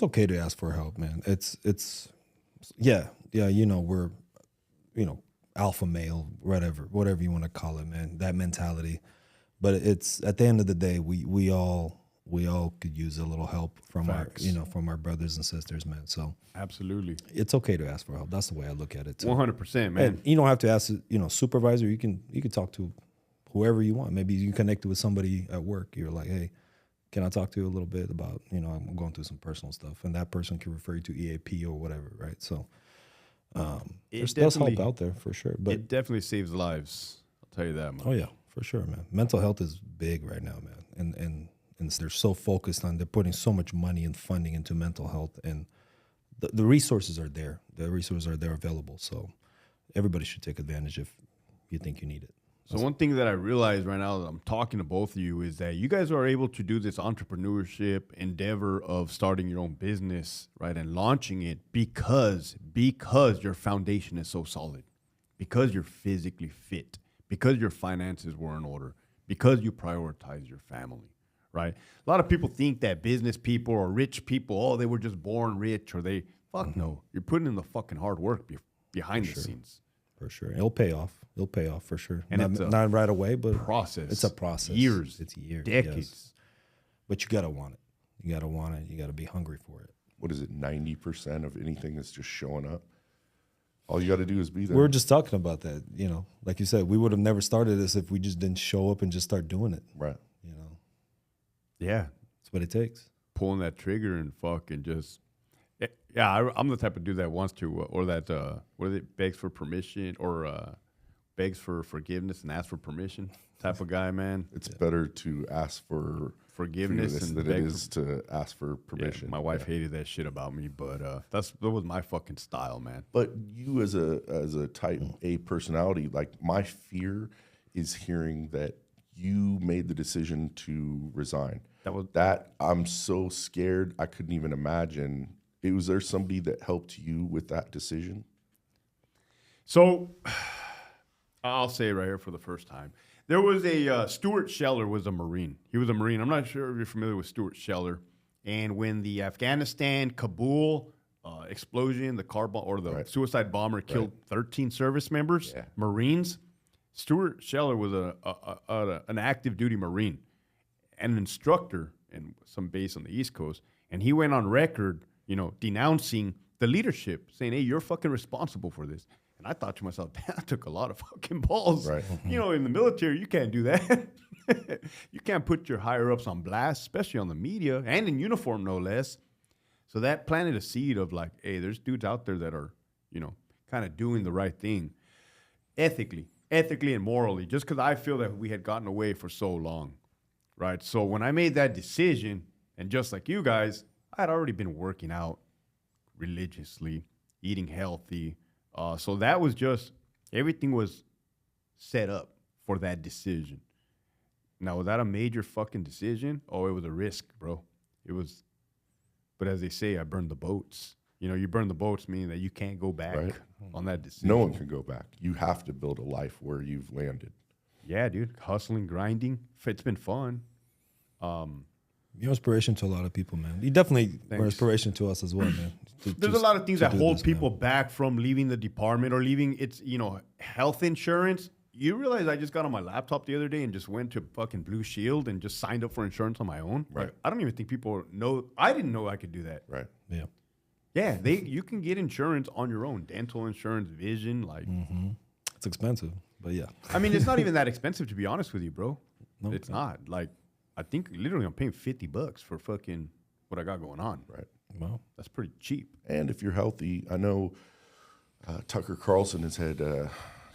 Speaker 3: okay to ask for help, man. It's we're alpha male, whatever you want to call it, man. That mentality, but it's at the end of the day, we all could use a little help from our brothers and sisters, man. So
Speaker 2: absolutely,
Speaker 3: it's okay to ask for help. That's the way I look at it too.
Speaker 2: 100%, man.
Speaker 3: And you don't have to ask, supervisor. You can talk to whoever you want. Maybe you connected with somebody at work. You're like, hey, can I talk to you a little bit about, I'm going through some personal stuff, and that person can refer you to EAP or whatever, right? So there's help out there for sure. But
Speaker 2: it definitely saves lives. I'll tell you that, man.
Speaker 3: Oh yeah, for sure, man. Mental health is big right now, man, and they're so focused on, they're putting so much money and funding into mental health, and the resources are there. The resources are there available. So everybody should take advantage if you think you need it.
Speaker 2: So one thing that I realize right now that I'm talking to both of you is that you guys are able to do this entrepreneurship endeavor of starting your own business, right, and launching it because your foundation is so solid, because you're physically fit, because your finances were in order, because you prioritize your family, right? A lot of people think that business people or rich people, oh, they were just born rich or they, fuck no. You're putting in the fucking hard work behind the scenes.
Speaker 3: For sure. It'll pay off. It'll pay off for sure.
Speaker 2: And
Speaker 3: not right away, but
Speaker 2: process.
Speaker 3: it's a process.
Speaker 2: Years.
Speaker 3: It's years.
Speaker 2: Decades.
Speaker 3: Yes. But you got to want it. You got to want it. You got to be hungry for it.
Speaker 4: What is it? 90% of anything that's just showing up. All you got to do is be there.
Speaker 3: We were just talking about that. Like you said, we would have never started this if we just didn't show up and just start doing it.
Speaker 4: Right.
Speaker 2: Yeah.
Speaker 3: That's what it takes.
Speaker 2: Pulling that trigger and fucking just... Yeah, I'm the type of dude that wants to, or that, what is it, begs for permission, or begs for forgiveness and asks for permission type of guy, man.
Speaker 4: It's better to ask for
Speaker 2: forgiveness
Speaker 4: than it is to ask for permission.
Speaker 2: Yeah, my wife hated that shit about me, but that was my fucking style, man.
Speaker 4: But you as a type A personality, like my fear is hearing that you made the decision to resign. That I'm so scared I couldn't even imagine. Was there somebody that helped you with that decision?
Speaker 2: So, I'll say it right here for the first time. There was Stuart Scheller was a Marine. He was a Marine. I'm not sure if you're familiar with Stuart Scheller. And when the Afghanistan, Kabul explosion, the car bomb or the suicide bomber killed 13 service members, Marines, Stuart Scheller was an active duty Marine and an instructor in some base on the East Coast. And he went on record, denouncing the leadership, saying, hey, you're fucking responsible for this. And I thought to myself, that took a lot of fucking balls.
Speaker 4: Right.
Speaker 2: In the military, you can't do that. You can't put your higher-ups on blast, especially on the media, and in uniform, no less. So that planted a seed of like, hey, there's dudes out there that are, kind of doing the right thing ethically and morally, just because I feel that we had gotten away for so long, right? So when I made that decision, and just like you guys, I had already been working out religiously, eating healthy. So that was just, everything was set up for that decision. Now, was that a major fucking decision? Oh, it was a risk, bro. It was, but as they say, I burned the boats. You burn the boats, meaning that you can't go back on that decision.
Speaker 4: No one can go back. You have to build a life where you've landed.
Speaker 2: Yeah, dude. Hustling, grinding. It's been fun.
Speaker 3: You're inspiration to a lot of people, man. You definitely were inspiration to us as well, man.
Speaker 2: There's a lot of things that hold people back from leaving the department or leaving its, health insurance. You realize I just got on my laptop the other day and just went to fucking Blue Shield and just signed up for insurance on my own.
Speaker 4: Right.
Speaker 2: Like, I don't even think people know. I didn't know I could do that.
Speaker 4: Right.
Speaker 3: Yeah.
Speaker 2: Yeah, you can get insurance on your own. Dental insurance, vision, like.
Speaker 3: Mm-hmm. It's expensive, but yeah.
Speaker 2: I mean, it's not even that expensive, to be honest with you, bro.
Speaker 3: No,
Speaker 2: it's not. Like, I think literally I'm paying $50 for fucking what I got going on.
Speaker 4: Right.
Speaker 3: Wow.
Speaker 2: That's pretty cheap.
Speaker 4: And if you're healthy, I know Tucker Carlson has had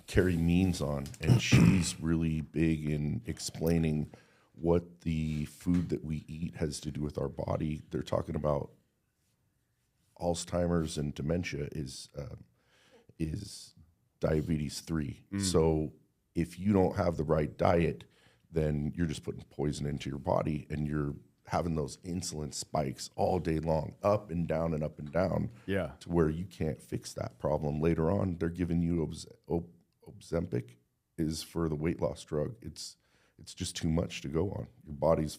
Speaker 4: Carrie Means on, and she's really big in explaining what the food that we eat has to do with our body. They're talking about Alzheimer's and dementia is diabetes 3. So if you don't have the right diet, then you're just putting poison into your body, and you're having those insulin spikes all day long, up and down and up and down.
Speaker 2: Yeah.
Speaker 4: To where you can't fix that problem. Later on, they're giving you Ozempic is for the weight loss drug. It's just too much to go on. Your body's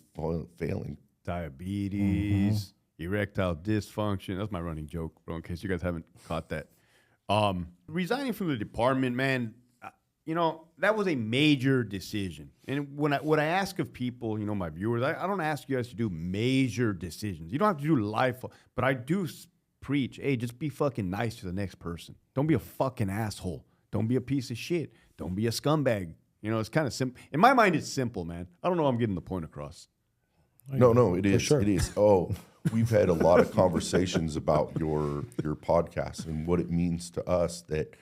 Speaker 4: failing.
Speaker 2: Diabetes, erectile dysfunction. That's my running joke, bro, in case you guys haven't caught that. Resigning from the department, man, that was a major decision. And when I ask of people, my viewers, I don't ask you guys to do major decisions. You don't have to do life, but I do preach, hey, just be fucking nice to the next person. Don't be a fucking asshole. Don't be a piece of shit. Don't be a scumbag. It's kind of simple. In my mind, it's simple, man. I don't know I'm getting the point across.
Speaker 4: No, it is.
Speaker 3: sure.
Speaker 4: It is. Oh, we've had a lot of conversations about your podcast and what it means to us that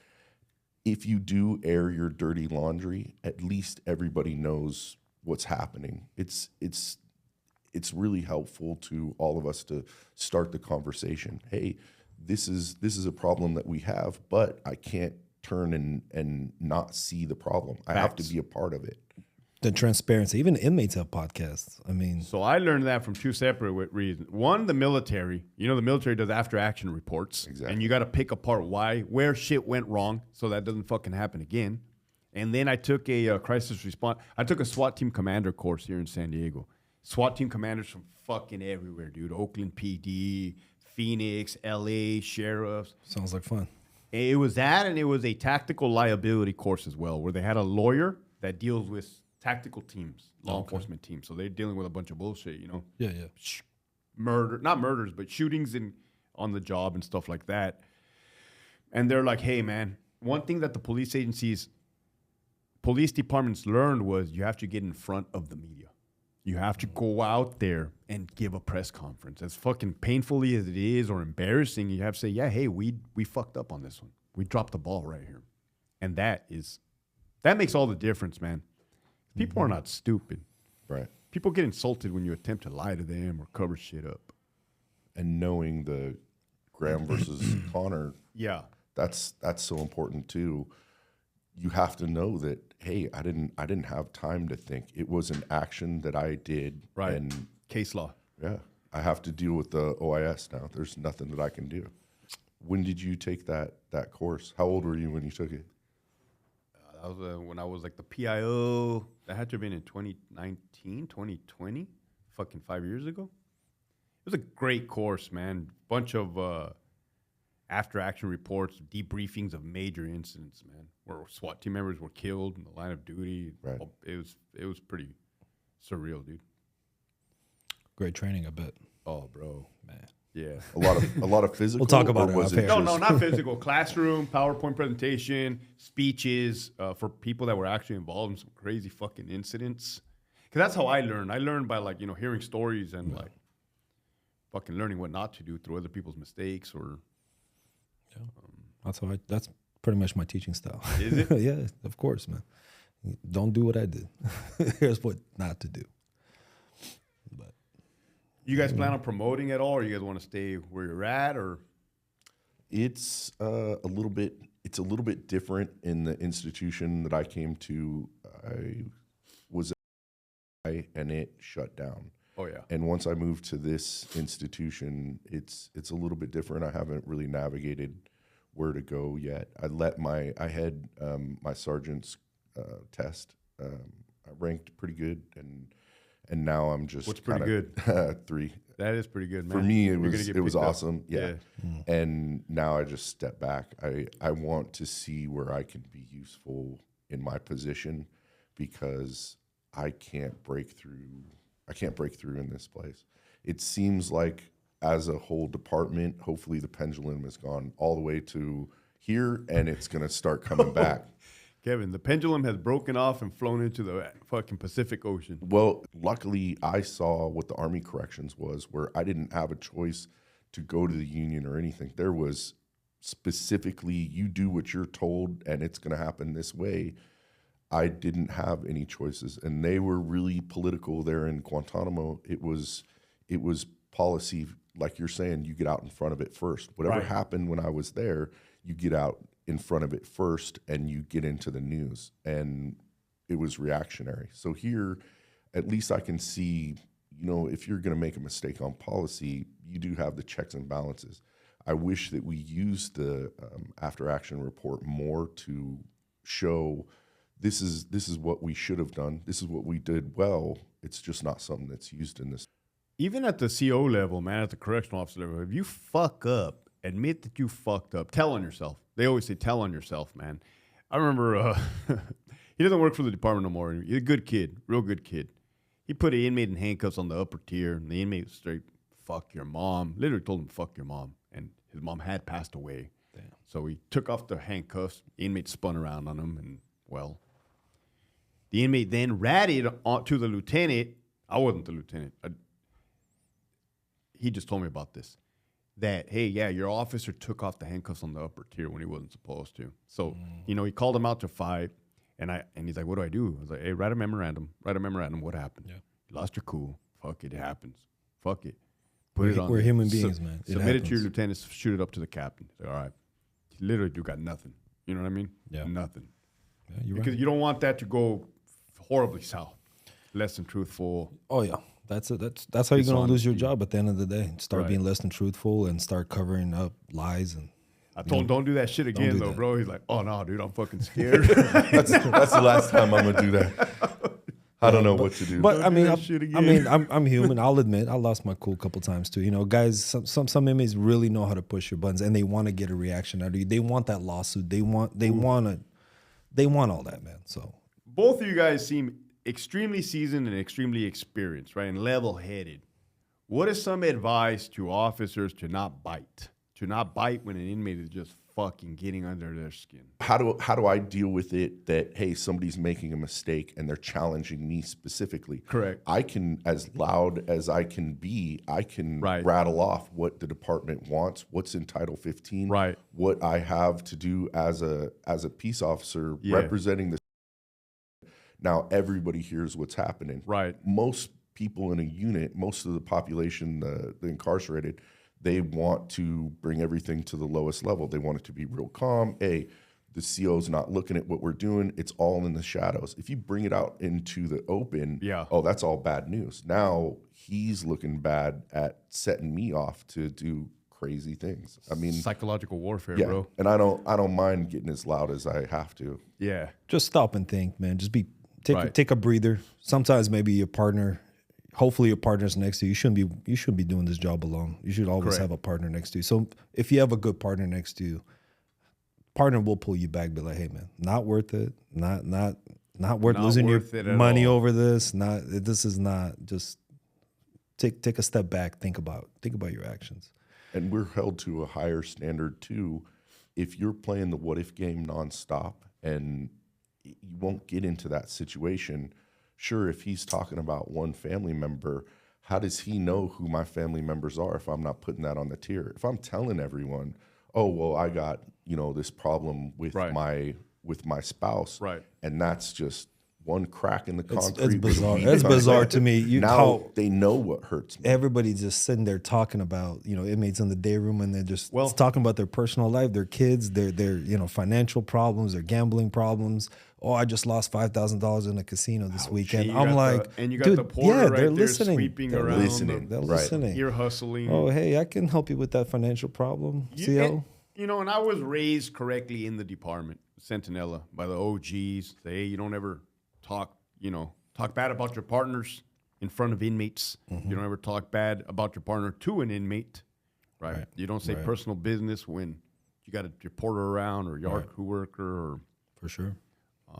Speaker 4: if you do air your dirty laundry, at least everybody knows what's happening. It's really helpful to all of us to start the conversation. Hey, this is a problem that we have, but I can't turn and not see the problem. I have to be a part of it.
Speaker 3: The transparency. Even inmates have podcasts. I mean,
Speaker 2: So I learned that from two separate reasons. One, the military. You know, the military does after action reports.
Speaker 4: Exactly.
Speaker 2: And you got to pick apart where shit went wrong so that doesn't fucking happen again. And then I took a crisis response. I took a SWAT team commander course here in San Diego. SWAT team commanders from fucking everywhere, dude. Oakland PD, Phoenix, LA, sheriffs.
Speaker 3: sounds like fun.
Speaker 2: It was that, and it was a tactical liability course as well, where they had a lawyer that deals with tactical teams, law enforcement teams. So they're dealing with a bunch of bullshit, you know,
Speaker 3: Yeah.
Speaker 2: not murders, but shootings on the job and stuff like that. And they're like, hey, man, one thing that the police departments learned was you have to get in front of the media. You have to go out there and give a press conference. As fucking painfully as it is or embarrassing, you have to say, yeah, hey, we fucked up on this one. We dropped the ball right here. And that makes all the difference, man. People are not stupid.
Speaker 4: Right.
Speaker 2: People get insulted when you attempt to lie to them or cover shit up.
Speaker 4: And knowing the Graham versus Connor,
Speaker 2: Yeah.
Speaker 4: that's so important too. You have to know that, hey, I didn't have time to think. It was an action that I did.
Speaker 2: Right.
Speaker 4: And
Speaker 2: Case law.
Speaker 4: yeah, I have to deal with the OIS now. There's nothing that I can do. When did you take that course? How old were you when you took it?
Speaker 2: That was when I was like the PIO. That had to have been in 2019, 2020, fucking 5 years ago. It was a great course, man. Bunch of after action reports, debriefings of major incidents, man, where SWAT team members were killed in the line of duty.
Speaker 4: Right.
Speaker 2: It was pretty surreal, dude.
Speaker 3: Great training, I bet.
Speaker 2: Oh, bro,
Speaker 3: Man.
Speaker 2: yeah.
Speaker 4: A lot of physical.
Speaker 3: We'll talk about
Speaker 4: or
Speaker 3: it
Speaker 4: was
Speaker 3: off air.
Speaker 2: No,
Speaker 4: just-
Speaker 2: not physical. Classroom, PowerPoint presentation, speeches for people that were actually involved in some crazy fucking incidents. Because that's how I learned. I learned by hearing stories and fucking learning what not to do through other people's mistakes or.
Speaker 3: That's pretty much my teaching style.
Speaker 2: Is it?
Speaker 3: Yeah, of course, man. Don't do what I did. Here's what not to do. But
Speaker 2: You guys plan on promoting at all, or you guys want to stay where you're at, or?
Speaker 4: It's a little bit different in the institution that I came to. I was and it shut down.
Speaker 2: Oh yeah.
Speaker 4: And once I moved to this institution, it's a little bit different. I haven't really navigated where to go yet. I had my sergeant's test. I ranked pretty good, and now I'm just
Speaker 2: What's pretty
Speaker 4: good? 3.
Speaker 2: That is pretty good, man.
Speaker 4: For me,
Speaker 2: You're gonna
Speaker 4: it
Speaker 2: get
Speaker 4: was
Speaker 2: picked up.
Speaker 4: awesome. Yeah. And now I just step back. I want to see where I can be useful in my position, because I can't break through. I can't break through in this place. It seems like as a whole department, hopefully the pendulum has gone all the way to here, and it's going to start coming back.
Speaker 2: Kevin, the pendulum has broken off and flown into the fucking Pacific Ocean.
Speaker 4: Well, luckily, I saw what the Army Corrections was, where I didn't have a choice to go to the union or anything. There was specifically, you do what you're told, and it's going to happen this way. I didn't have any choices, and they were really political there in Guantanamo. It was policy, like you're saying, you get out in front of it first. Whatever
Speaker 2: Right.
Speaker 4: happened when I was there, you get out in front of it first, and you get into the news. And it was reactionary. So here, at least I can see, if you're going to make a mistake on policy, you do have the checks and balances. I wish that we used the after action report more to show this is what we should have done. This is what we did well. It's just not something that's used in this.
Speaker 2: Even at the CO level, man, at the correctional officer level, if you fuck up, admit that you fucked up. Tell on yourself. They always say, tell on yourself, man. I remember he doesn't work for the department no more. He's a good kid, real good kid. He put an inmate in handcuffs on the upper tier, and the inmate was straight, fuck your mom. Literally told him, fuck your mom. And his mom had passed away.
Speaker 3: Damn.
Speaker 2: So he took off the handcuffs. The inmate spun around on him, and, well, the inmate then ratted to the lieutenant. I wasn't the lieutenant. He just told me about this. That, hey, yeah, your officer took off the handcuffs on the upper tier when he wasn't supposed to. So, he called him out to fight, and he's like, what do I do? I was like, hey, write a memorandum. What happened?
Speaker 3: Yeah.
Speaker 2: You lost your cool. Fuck it, it happens. Fuck it. Put it on
Speaker 3: We're
Speaker 2: there.
Speaker 3: human beings, man. It
Speaker 2: Submit it to your
Speaker 3: happens.
Speaker 2: lieutenant, shoot it up to the captain. He's like, all right. You literally do got nothing. You know what I mean?
Speaker 3: Yeah.
Speaker 2: Nothing.
Speaker 3: Yeah, you're
Speaker 2: Because
Speaker 3: right.
Speaker 2: you don't want that to go horribly south. Less than truthful.
Speaker 3: Oh yeah, that's it. That's how you're gonna lose your
Speaker 2: Dishonesty.
Speaker 3: job at the end of the day. Start
Speaker 2: Right.
Speaker 3: being less than truthful and start covering up lies. And
Speaker 2: I told him, don't do that shit again,
Speaker 3: do
Speaker 2: though,
Speaker 3: that.
Speaker 2: bro. He's like, oh, no, dude, I'm fucking scared.
Speaker 4: That's the last time I'm gonna do that. I don't know what to do.
Speaker 3: But I mean,
Speaker 2: that shit
Speaker 3: I'm human. I'll admit, I lost my cool a couple times too. You know, guys, some inmates really know how to push your buttons, and they want to get a reaction out of you. They want that lawsuit. They want all that, man. So
Speaker 2: Both of you guys seem extremely seasoned and extremely experienced, right? And level-headed. What is some advice to officers to not bite? To not bite when an inmate is just fucking getting under their skin.
Speaker 4: How do I deal with it that, hey, somebody's making a mistake and they're challenging me specifically?
Speaker 2: Correct.
Speaker 4: I can, as loud as I can be, I can
Speaker 2: Right.
Speaker 4: rattle off what the department wants, what's in Title 15,
Speaker 2: Right.
Speaker 4: what I have to do as a peace officer
Speaker 2: Yeah.
Speaker 4: representing the. Now everybody hears what's happening.
Speaker 2: Right.
Speaker 4: Most people in a unit, most of the population, the incarcerated, they want to bring everything to the lowest level. They want it to be real calm. Hey, the CO's not looking at what we're doing. It's all in the shadows. If you bring it out into the open,
Speaker 2: Yeah.
Speaker 4: oh, that's all bad news. Now he's looking bad at setting me off to do crazy things. I mean,
Speaker 2: Psychological warfare,
Speaker 4: yeah,
Speaker 2: bro.
Speaker 4: and I don't mind getting as loud as I have to.
Speaker 2: Yeah.
Speaker 3: just stop and think, man. Just
Speaker 2: Right.
Speaker 3: take a breather. Sometimes maybe your partner, hopefully your partner's next to you. You shouldn't be doing this job alone. You should always
Speaker 2: Correct.
Speaker 3: have a partner next to you. So if you have a good partner next to you, partner will pull you back, be like, hey man, not worth it. Not worth
Speaker 2: Not
Speaker 3: losing
Speaker 2: worth it
Speaker 3: your
Speaker 2: at
Speaker 3: money
Speaker 2: all.
Speaker 3: over this. This is not. Just take a step back, think about your actions.
Speaker 4: And we're held to a higher standard too. If you're playing the what if game nonstop and you won't get into that situation, sure, if he's talking about one family member, how does he know who my family members are if I'm not putting that on the tier? If I'm telling everyone, oh, well, I got, this problem with
Speaker 2: Right.
Speaker 4: my spouse,
Speaker 2: Right.
Speaker 4: and that's just one crack in the
Speaker 3: It's
Speaker 4: concrete. with a
Speaker 3: bizarre.
Speaker 4: weed
Speaker 3: That's
Speaker 4: on it.
Speaker 3: bizarre to me.
Speaker 4: Now they know what hurts me.
Speaker 3: Everybody's just sitting there talking about, inmates in the day room, and they're just
Speaker 2: Well-
Speaker 3: talking about their personal life, their kids, their financial problems, their gambling problems. Oh, I just lost $5,000 in a casino this weekend.
Speaker 2: Shit, you
Speaker 3: I'm
Speaker 2: got
Speaker 3: like,
Speaker 2: and you got
Speaker 3: dude,
Speaker 2: the porter
Speaker 3: yeah,
Speaker 2: right
Speaker 3: they're
Speaker 2: there
Speaker 3: listening.
Speaker 2: sweeping
Speaker 3: They're
Speaker 2: around.
Speaker 4: listening.
Speaker 3: They're
Speaker 4: Right.
Speaker 3: listening.
Speaker 2: You're hustling.
Speaker 3: Oh, hey, I can help you with that financial problem, CO.
Speaker 2: And I was raised correctly in the department, Centinela, by the OGs. Say, hey, you don't ever talk bad about your partners in front of inmates.
Speaker 3: Mm-hmm.
Speaker 2: You don't ever talk bad about your partner to an inmate, right?
Speaker 3: Right.
Speaker 2: You don't say
Speaker 3: Right.
Speaker 2: personal business when you got your porter around or yard
Speaker 3: Right.
Speaker 2: crew worker or
Speaker 3: For sure.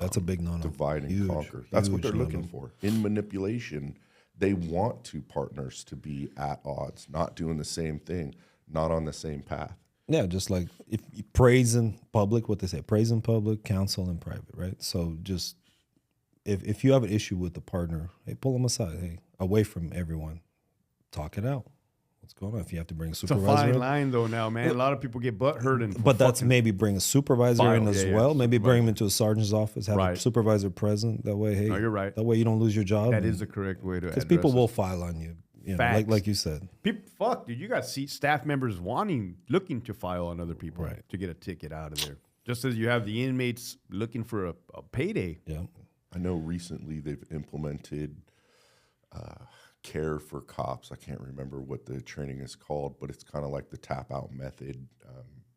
Speaker 3: That's a big no-no.
Speaker 4: Divide and
Speaker 3: Huge,
Speaker 4: conquer. That's what
Speaker 3: huge
Speaker 4: they're looking
Speaker 3: no-no.
Speaker 4: for. In manipulation, they want two partners to be at odds, not doing the same thing, not on the same path.
Speaker 3: Yeah, just like if you praise in public, what they say, praise in public, counsel in private, right? So just if you have an issue with the partner, hey, pull them aside, hey, away from everyone, talk it out. What's going on? If you have to bring a
Speaker 2: it's a
Speaker 3: supervisor
Speaker 2: fine
Speaker 3: in,
Speaker 2: line though now, man. A lot of people get butt hurt and
Speaker 3: but that's maybe bring a supervisor in
Speaker 2: File,
Speaker 3: as
Speaker 2: yeah,
Speaker 3: well. Maybe
Speaker 2: supervisor.
Speaker 3: bring him into a sergeant's office, have a
Speaker 2: Right.
Speaker 3: supervisor present. That way, hey,
Speaker 2: No, you're right.
Speaker 3: that way you don't lose your job.
Speaker 2: that is the correct way to
Speaker 3: because
Speaker 2: address
Speaker 3: people
Speaker 2: it.
Speaker 3: will file on you.
Speaker 2: Facts.
Speaker 3: Like you said.
Speaker 2: Fuck, dude, you got staff members looking to file on other people
Speaker 3: Right.
Speaker 2: to get a ticket out of there. Just as you have the inmates looking for a payday.
Speaker 3: Yeah.
Speaker 4: I know recently they've implemented care for cops. I can't remember what the training is called, but it's kind of like the tap out method.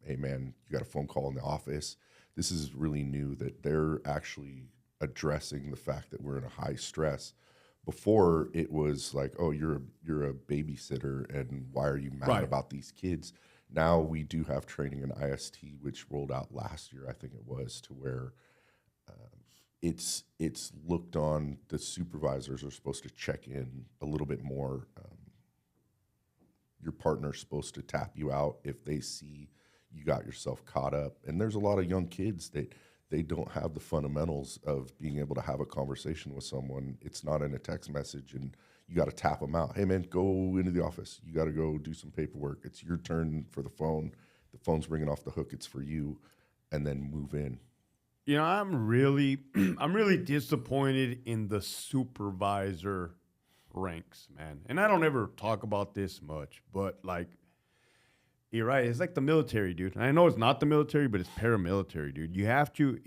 Speaker 4: Hey man, you got a phone call in the office. This is really new that they're actually addressing the fact that we're in a high stress. Before it was like, oh, you're a babysitter, and why are you mad
Speaker 2: Right.
Speaker 4: about these kids? Now we do have training in IST, which rolled out last year, I think it was, to where it's looked on. The supervisors are supposed to check in a little bit more. Your partner's supposed to tap you out if they see you got yourself caught up. And there's a lot of young kids that they don't have the fundamentals of being able to have a conversation with someone. It's not in a text message, and you got to tap them out. Hey man, go into the office. You got to go do some paperwork. It's your turn for the phone. The phone's ringing off the hook. It's for you, and then move in.
Speaker 2: I'm really disappointed in the supervisor ranks, man. And I don't ever talk about this much, but like You're right. It's like the military, dude. And I know it's not the military, but it's paramilitary, dude. You have to.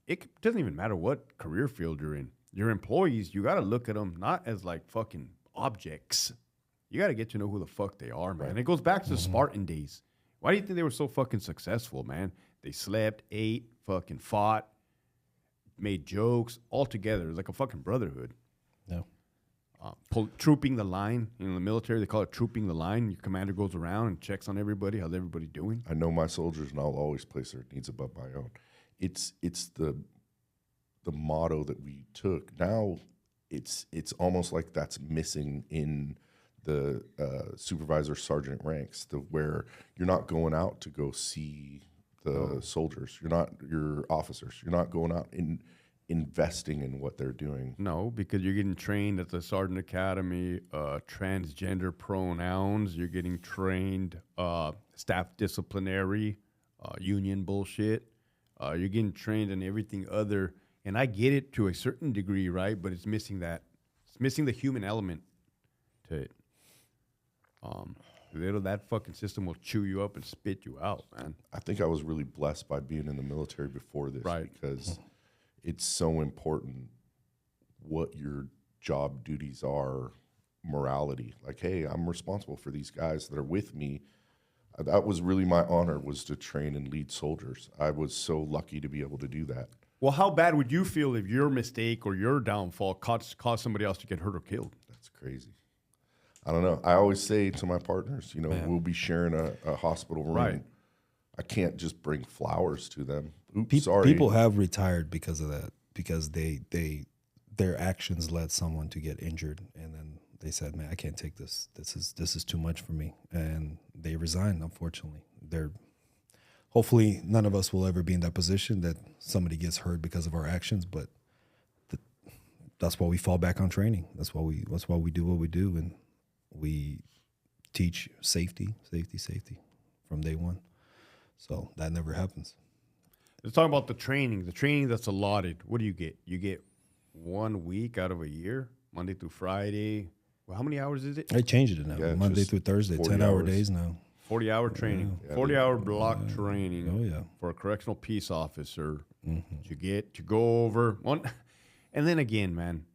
Speaker 2: It doesn't even matter what career field you're in. Your employees, you got to look at them not as like fucking objects. You got to get to know who the fuck they are, man.
Speaker 4: Right.
Speaker 2: And it goes back to the Spartan days. Why do you think they were so fucking successful, man? They slept, ate, fucking fought, made jokes, all together. It was like a fucking brotherhood.
Speaker 3: No.
Speaker 2: Trooping the line. In the military, they call it trooping the line. Your commander goes around and checks on everybody. How's everybody doing?
Speaker 4: I know my soldiers, and I'll always place their needs above my own. It's the motto that we took. Now it's almost like that's missing in the supervisor sergeant ranks, where you're not going out to go see the soldiers. You're not your officers. You're not going out and investing in what they're doing.
Speaker 2: No, because you're getting trained at the Sergeant Academy, transgender pronouns. You're getting trained staff disciplinary, union bullshit. You're getting trained in everything other. And I get it to a certain degree, right? But it's missing that. It's missing the human element to it. That fucking system will chew you up and spit you out, man.
Speaker 4: I think I was really blessed by being in the military before this,
Speaker 2: Right.
Speaker 4: because it's so important what your job duties are, morality. Like, hey, I'm responsible for these guys that are with me. That was really my honor, was to train and lead soldiers. I was so lucky to be able to do that.
Speaker 2: Well, how bad would you feel if your mistake or your downfall caused somebody else to get hurt or killed?
Speaker 4: That's crazy. I don't know. I always say to my partners, we'll be sharing a hospital room.
Speaker 2: Right.
Speaker 4: I can't just bring flowers to them. Oops, sorry.
Speaker 3: People have retired because of that, because their actions led someone to get injured, and then they said, "Man, I can't take this. This is too much for me," and they resigned. Unfortunately, hopefully none of us will ever be in that position that somebody gets hurt because of our actions. But that's why we fall back on training. That's why we do what we do, and we teach safety from day one. So that never happens.
Speaker 2: Let's talk about the training. The training that's allotted. What do you get? You get 1 week out of a year, Monday through Friday. Well, how many hours is it?
Speaker 3: I changed it now.
Speaker 4: Yeah,
Speaker 3: Monday
Speaker 4: just
Speaker 3: through Thursday,
Speaker 4: 40
Speaker 3: 10-hour
Speaker 4: hours.
Speaker 3: days now.
Speaker 2: 40-hour training.
Speaker 4: Yeah.
Speaker 2: 40-hour block training.
Speaker 3: Oh, yeah.
Speaker 2: For a correctional peace officer. You get to go over one. And then again, man,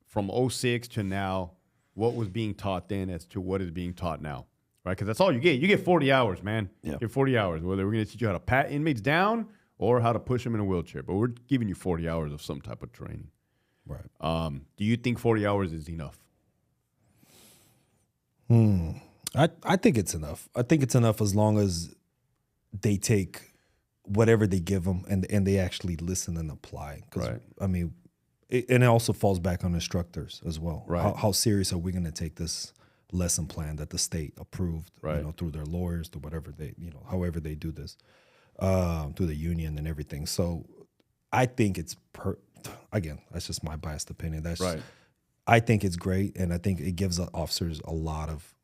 Speaker 2: from 06 to now, what was being taught then as to what is being taught now, right? Because that's all you get. You get 40 hours, man.
Speaker 3: Yeah.
Speaker 2: You get 40 hours, whether we're going to teach you how to pat inmates down or how to push them in a wheelchair. But we're giving you 40 hours of some type of training.
Speaker 3: Right.
Speaker 2: Do you think 40 hours is enough?
Speaker 3: I think it's enough. I think it's enough as long as they take whatever they give them and they actually listen and apply. 'Cause,
Speaker 2: Right.
Speaker 3: I mean, and it also falls back on instructors as well.
Speaker 2: Right.
Speaker 3: How serious are we going to take this lesson plan that the state approved,
Speaker 2: Right.
Speaker 3: through their lawyers, through whatever they, however they do this, through the union and everything. So I think it's again, that's just my biased opinion. That's
Speaker 2: Right.
Speaker 3: I think it's great, and I think it gives the officers a lot of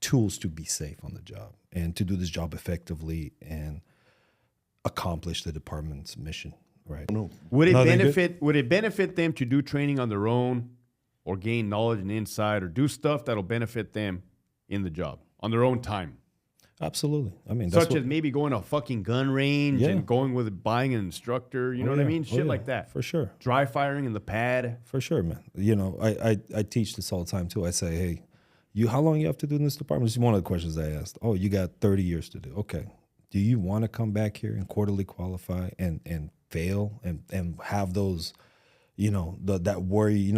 Speaker 3: tools to be safe on the job and to do this job effectively and accomplish the department's mission. Right?
Speaker 2: Would it
Speaker 3: Nothing
Speaker 2: benefit them to do training on their own or gain knowledge and insight or do stuff that'll benefit them in the job on their own time?
Speaker 3: Absolutely. I mean, that's
Speaker 2: Such as maybe going to a fucking gun range
Speaker 3: Yeah.
Speaker 2: and going with buying an instructor, you know what I mean? Shit like that.
Speaker 3: For sure.
Speaker 2: Dry firing in the pad.
Speaker 3: For sure, man. I teach this all the time too. I say, hey, how long you have to do in this department? This is one of the questions I asked. Oh, you got 30 years to do. Okay. Do you want to come back here and quarterly qualify and fail and have those, that worry,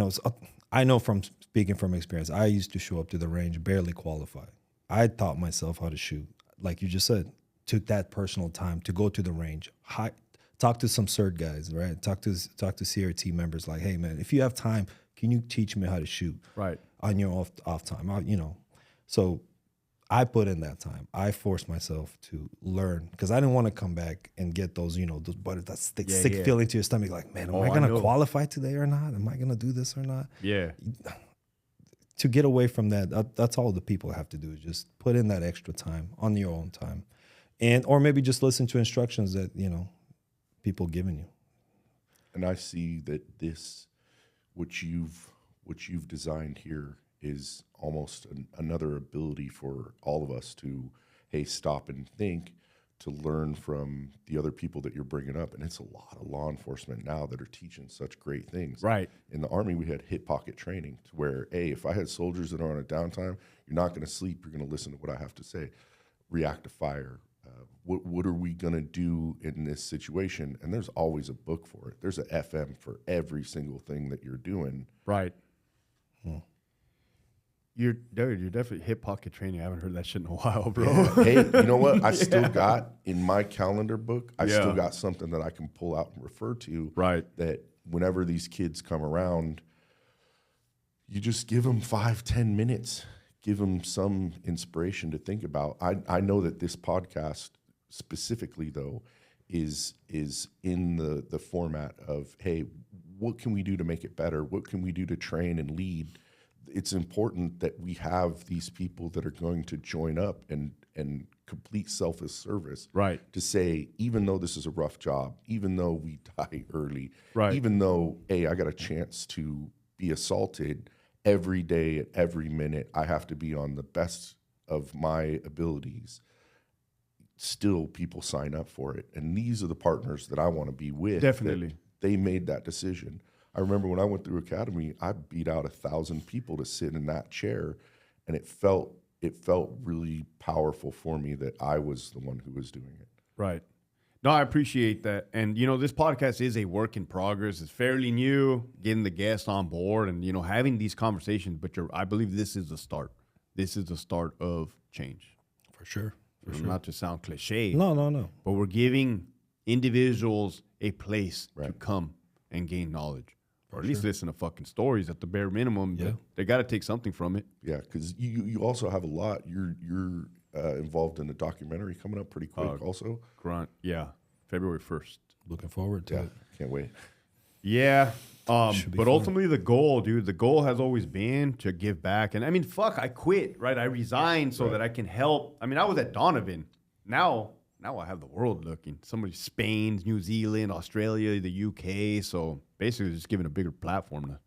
Speaker 3: I know from speaking from experience, I used to show up to the range, barely qualify. I taught myself how to shoot. Like you just said, took that personal time to go to the range, talk to some CERT guys, right? Talk to CRT members like, hey, man, if you have time, can you teach me how to shoot
Speaker 2: Right.
Speaker 3: on your off time? So I put in that time. I forced myself to learn because I didn't want to come back and get those, that sick feeling to your stomach. Like, man, am I going to qualify today or not? Am I going to do this or not?
Speaker 2: Yeah.
Speaker 3: To get away from that, that's all the people have to do is just put in that extra time on your own time, or maybe just listen to instructions that people giving you.
Speaker 4: And I see that which you've designed here is almost another ability for all of us to, hey, stop and think, to learn from the other people that you're bringing up. And it's a lot of law enforcement now that are teaching such great things.
Speaker 2: Right.
Speaker 4: In the Army, we had hip pocket training to where, hey, if I had soldiers that are on a downtime, you're not going to sleep. You're going to listen to what I have to say. React to fire. What are we going to do in this situation? And there's always a book for it. There's a FM for every single thing that you're doing.
Speaker 2: Right. You're definitely hip pocket training. I haven't heard that shit in a while, bro.
Speaker 4: Yeah. Hey, you know what? I still got in my calendar book, I still got something that I can pull out and refer to.
Speaker 2: Right.
Speaker 4: That whenever these kids come around, you just give them 5-10 minutes, give them some inspiration to think about. I know that this podcast specifically, though, is in the format of, hey, what can we do to make it better? What can we do to train and lead? It's important that we have these people that are going to join up and complete selfless service.
Speaker 2: Right.
Speaker 4: To say, even though this is a rough job, even though we die early,
Speaker 2: right.
Speaker 4: even though, hey, I got a chance to be assaulted every day at every minute, I have to be on the best of my abilities. Still, people sign up for it. And these are the partners that I want to be with.
Speaker 2: Definitely.
Speaker 4: They made that decision. I remember when I went through academy, I beat out 1,000 people to sit in that chair, and it felt really powerful for me that I was the one who was doing it.
Speaker 2: Right. No, I appreciate that. And, you know, this podcast is a work in progress. It's fairly new, getting the guests on board and, you know, having these conversations. But I believe this is the start. This is the start of change.
Speaker 3: For sure. For sure.
Speaker 2: Not to sound cliche.
Speaker 3: No.
Speaker 2: But we're giving individuals a place to come and gain knowledge. Or at least listen to fucking stories at the bare minimum.
Speaker 3: Yeah.
Speaker 2: They got to take something from it.
Speaker 4: Yeah, because you also have a lot. You're involved in a documentary coming up pretty quick also.
Speaker 2: Grunt. Yeah. February 1st.
Speaker 3: Looking forward to it.
Speaker 4: Can't wait.
Speaker 2: Yeah. But
Speaker 3: fun.
Speaker 2: ultimately the goal has always been to give back. And I mean, fuck, I quit, right? I resigned so that I can help. I mean, I was at Donovan. Now I have the world looking. Somebody, Spain, New Zealand, Australia, the UK. So basically just giving a bigger platform to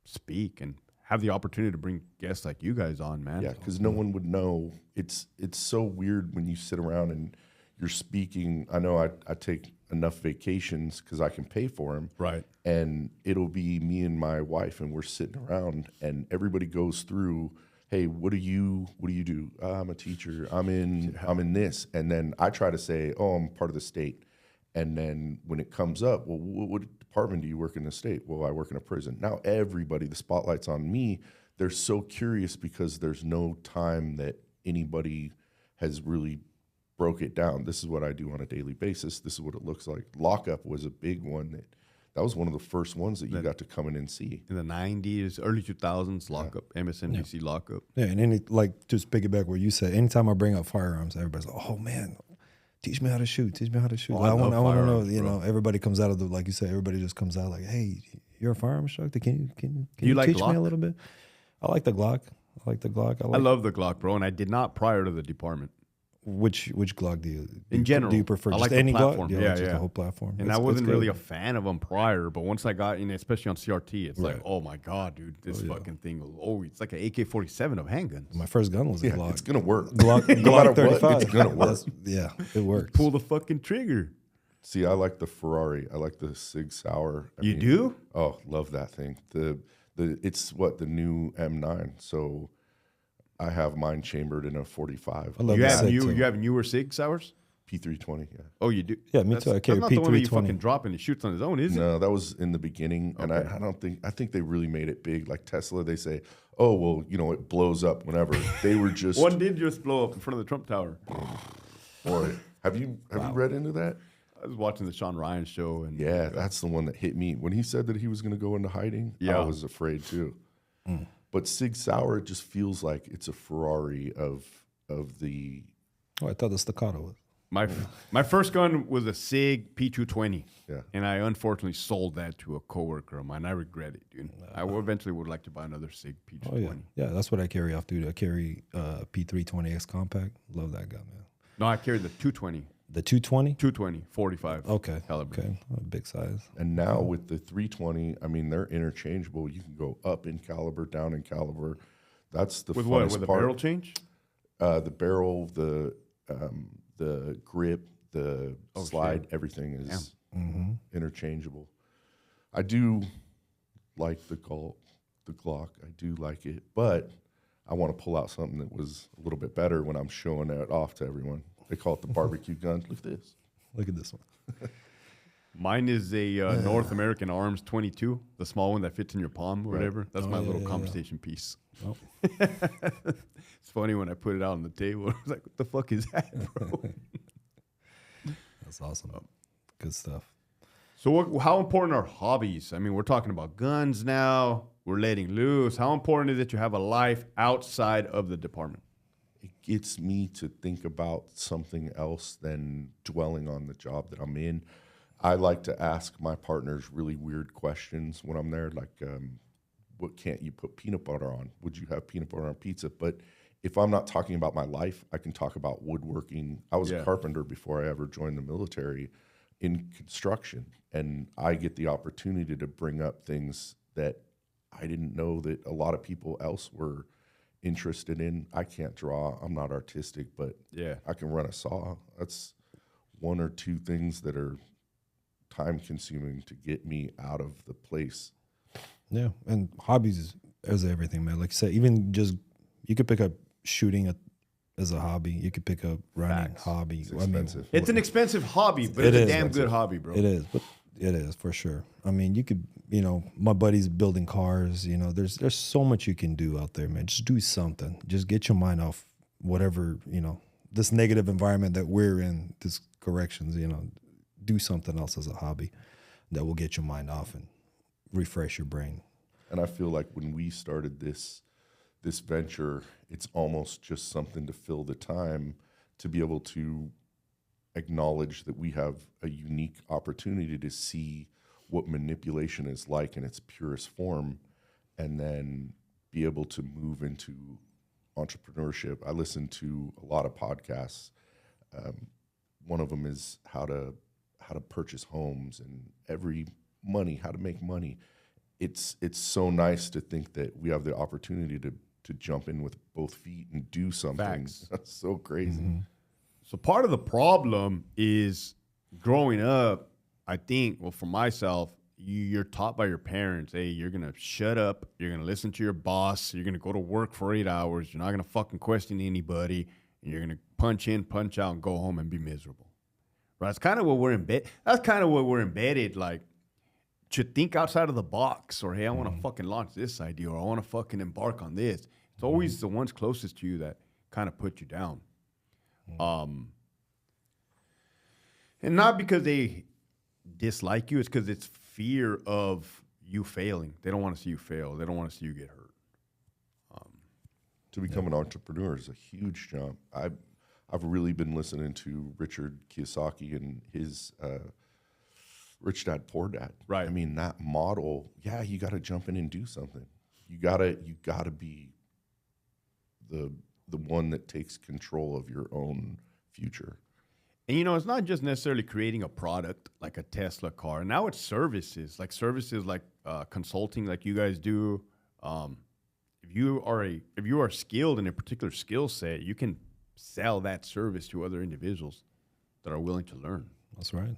Speaker 2: speak and have the opportunity to bring guests like you guys on, man.
Speaker 4: Yeah, because no one would know. It's so weird when you sit around and you're speaking. I know I take enough vacations because I can pay for them.
Speaker 2: Right. And
Speaker 4: it'll be me and my wife, and we're sitting around, and everybody goes through, hey, what do you do? I'm a teacher. I'm in this. And then I try to say, oh, I'm part of the state. And then when it comes up, well, what department do you work in the state? Well, I work in a prison. Now everybody, the spotlight's on me. They're so curious because there's no time that anybody has really broke it down. This is what I do on a daily basis. This is what it looks like. Lockup was a big one. That was one of the first ones that you got to come in and see.
Speaker 2: In the 90s, early 2000s, lockup, MSNBC lockup.
Speaker 3: Yeah, and just piggyback what you said, anytime I bring up firearms, everybody's like, oh man, teach me how to shoot.
Speaker 2: Oh,
Speaker 3: I want to know,
Speaker 2: firearms,
Speaker 3: know, everybody comes out of like you said, everybody just comes out like, hey, you're a firearm instructor? Can
Speaker 2: you like
Speaker 3: teach
Speaker 2: Glock?
Speaker 3: me a little bit? I like the Glock.
Speaker 2: I love the Glock, bro, and I did not prior to the department.
Speaker 3: Which Glock do you
Speaker 2: in general?
Speaker 3: Do you prefer
Speaker 2: I
Speaker 3: just
Speaker 2: like
Speaker 3: any
Speaker 2: the platform.
Speaker 3: Glock?
Speaker 2: Yeah,
Speaker 3: just the whole platform.
Speaker 2: And I wasn't really a fan of them prior, but once I got in, especially on CRT, it's like,
Speaker 3: Right.
Speaker 2: oh my god, dude, this fucking thing. It's like an AK-47 of handguns.
Speaker 3: My first gun was a Glock.
Speaker 4: It's gonna work.
Speaker 3: Glock
Speaker 4: No matter
Speaker 3: 35.
Speaker 4: what, it's gonna work.
Speaker 3: Yeah, it works.
Speaker 2: Pull the fucking trigger.
Speaker 4: See, I like the Ferrari. I like the Sig Sauer.
Speaker 2: You do?
Speaker 4: Oh, love that thing. It's the new M9. So I have mine chambered in a 45.
Speaker 3: I love
Speaker 2: You
Speaker 3: the
Speaker 2: have
Speaker 3: Sig too.
Speaker 2: you have newer Sig Sauers?
Speaker 4: P320. Yeah.
Speaker 2: Oh, you do?
Speaker 3: Yeah, me too. I carry
Speaker 2: that's not the one that you
Speaker 3: P320.
Speaker 2: fucking drop and it shoots on his own, is it?
Speaker 4: No, that was in the beginning, and I think they really made it big. Like Tesla, they say, oh well, it blows up whenever. They were just
Speaker 2: One did just blow up in front of the Trump Tower.
Speaker 4: Boy, have you read into that?
Speaker 2: I was watching the Sean Ryan show, and
Speaker 4: Yeah, that's the one that hit me when he said that he was going to go into hiding.
Speaker 2: Yeah.
Speaker 4: I was afraid too. But Sig Sauer just feels like it's a Ferrari of the.
Speaker 3: Oh, I thought the staccato was.
Speaker 2: my first gun was a Sig P220.
Speaker 4: Yeah.
Speaker 2: And I unfortunately sold that to a coworker of mine. I regret it, dude. I eventually would like to buy another Sig P220.
Speaker 3: Oh yeah, that's what I carry off, dude. I carry P320X compact. Love that gun, man.
Speaker 2: No, I carried the 220.
Speaker 3: The 220.
Speaker 2: 220, 45.
Speaker 3: Okay.
Speaker 2: Caliber.
Speaker 3: Okay. Big size.
Speaker 4: And now with the 320, I mean, they're interchangeable. You can go up in caliber, down in caliber. That's the
Speaker 2: With
Speaker 4: funnest
Speaker 2: what? With a
Speaker 4: part.
Speaker 2: barrel change?
Speaker 4: The barrel, the grip, the slide,
Speaker 2: shit.
Speaker 4: everything is
Speaker 3: Mm-hmm.
Speaker 4: interchangeable. I do like the Glock. I do like it, but I want to pull out something that was a little bit better when I'm showing it off to everyone. They call it the barbecue gun. Look at this.
Speaker 3: Look at this one.
Speaker 2: Mine is a North American Arms 22, the small one that fits in your palm or whatever. That's my little conversation piece.
Speaker 3: Oh.
Speaker 2: It's funny when I put it out on the table. I was like, what the fuck is that, bro?
Speaker 3: That's awesome. Good stuff.
Speaker 2: So how important are hobbies? I mean, we're talking about guns now. We're letting loose. How important is it to have a life outside of the department?
Speaker 4: It gets me to think about something else than dwelling on the job that I'm in. I like to ask my partners really weird questions when I'm there, like, what can't you put peanut butter on? Would you have peanut butter on pizza? But if I'm not talking about my life, I can talk about woodworking. I was a carpenter before I ever joined the military in construction, and I get the opportunity to bring up things that I didn't know that a lot of people else were interested in. I can't draw. I'm not artistic, but I can run a saw. That's one or two things that are time consuming to get me out of the place.
Speaker 3: Yeah, and hobbies is everything, man. Like I said, even just you could pick up shooting as a hobby. You could pick up running hobby.
Speaker 4: It's expensive.
Speaker 2: It's an expensive hobby, but
Speaker 3: It
Speaker 2: it's a
Speaker 3: is
Speaker 2: damn
Speaker 4: expensive.
Speaker 2: good hobby, bro.
Speaker 3: It is, but it is for sure. I mean, you could, my buddy's building cars. There's so much you can do out there, man. Just do something. Just get your mind off whatever, this negative environment that we're in, this corrections, do something else as a hobby that will get your mind off and refresh your brain.
Speaker 4: And I feel like when we started this venture, it's almost just something to fill the time to be able to acknowledge that we have a unique opportunity to see what manipulation is like in its purest form, and then be able to move into entrepreneurship. I listen to a lot of podcasts. One of them is how to purchase homes and how to make money. It's so nice to think that we have the opportunity to jump in with both feet and do something.
Speaker 2: Facts.
Speaker 4: That's so crazy.
Speaker 3: Mm-hmm.
Speaker 2: So part of the problem is growing up, I think, well, for myself, you're taught by your parents, hey, you're going to shut up, you're going to listen to your boss, you're going to go to work for 8 hours, you're not going to fucking question anybody, and you're going to punch in, punch out, and go home and be miserable. Right? That's kind of what we're embedded, like, to think outside of the box, or, hey, I want to fucking launch this idea, or I want to fucking embark on this. It's always the ones closest to you that kind of put you down. And not because they dislike you, it's because it's fear of you failing. They don't want to see you fail. They don't want to see you get hurt.
Speaker 4: To become an entrepreneur is a huge jump. I've really been listening to Richard Kiyosaki and his Rich Dad Poor Dad.
Speaker 2: Right.
Speaker 4: I mean, that model. Yeah, you got to jump in and do something. You gotta be the one that takes control of your own future.
Speaker 2: And, it's not just necessarily creating a product like a Tesla car. Now it's services like consulting like you guys do. If you are skilled in a particular skill set, you can sell that service to other individuals that are willing to learn.
Speaker 3: That's right.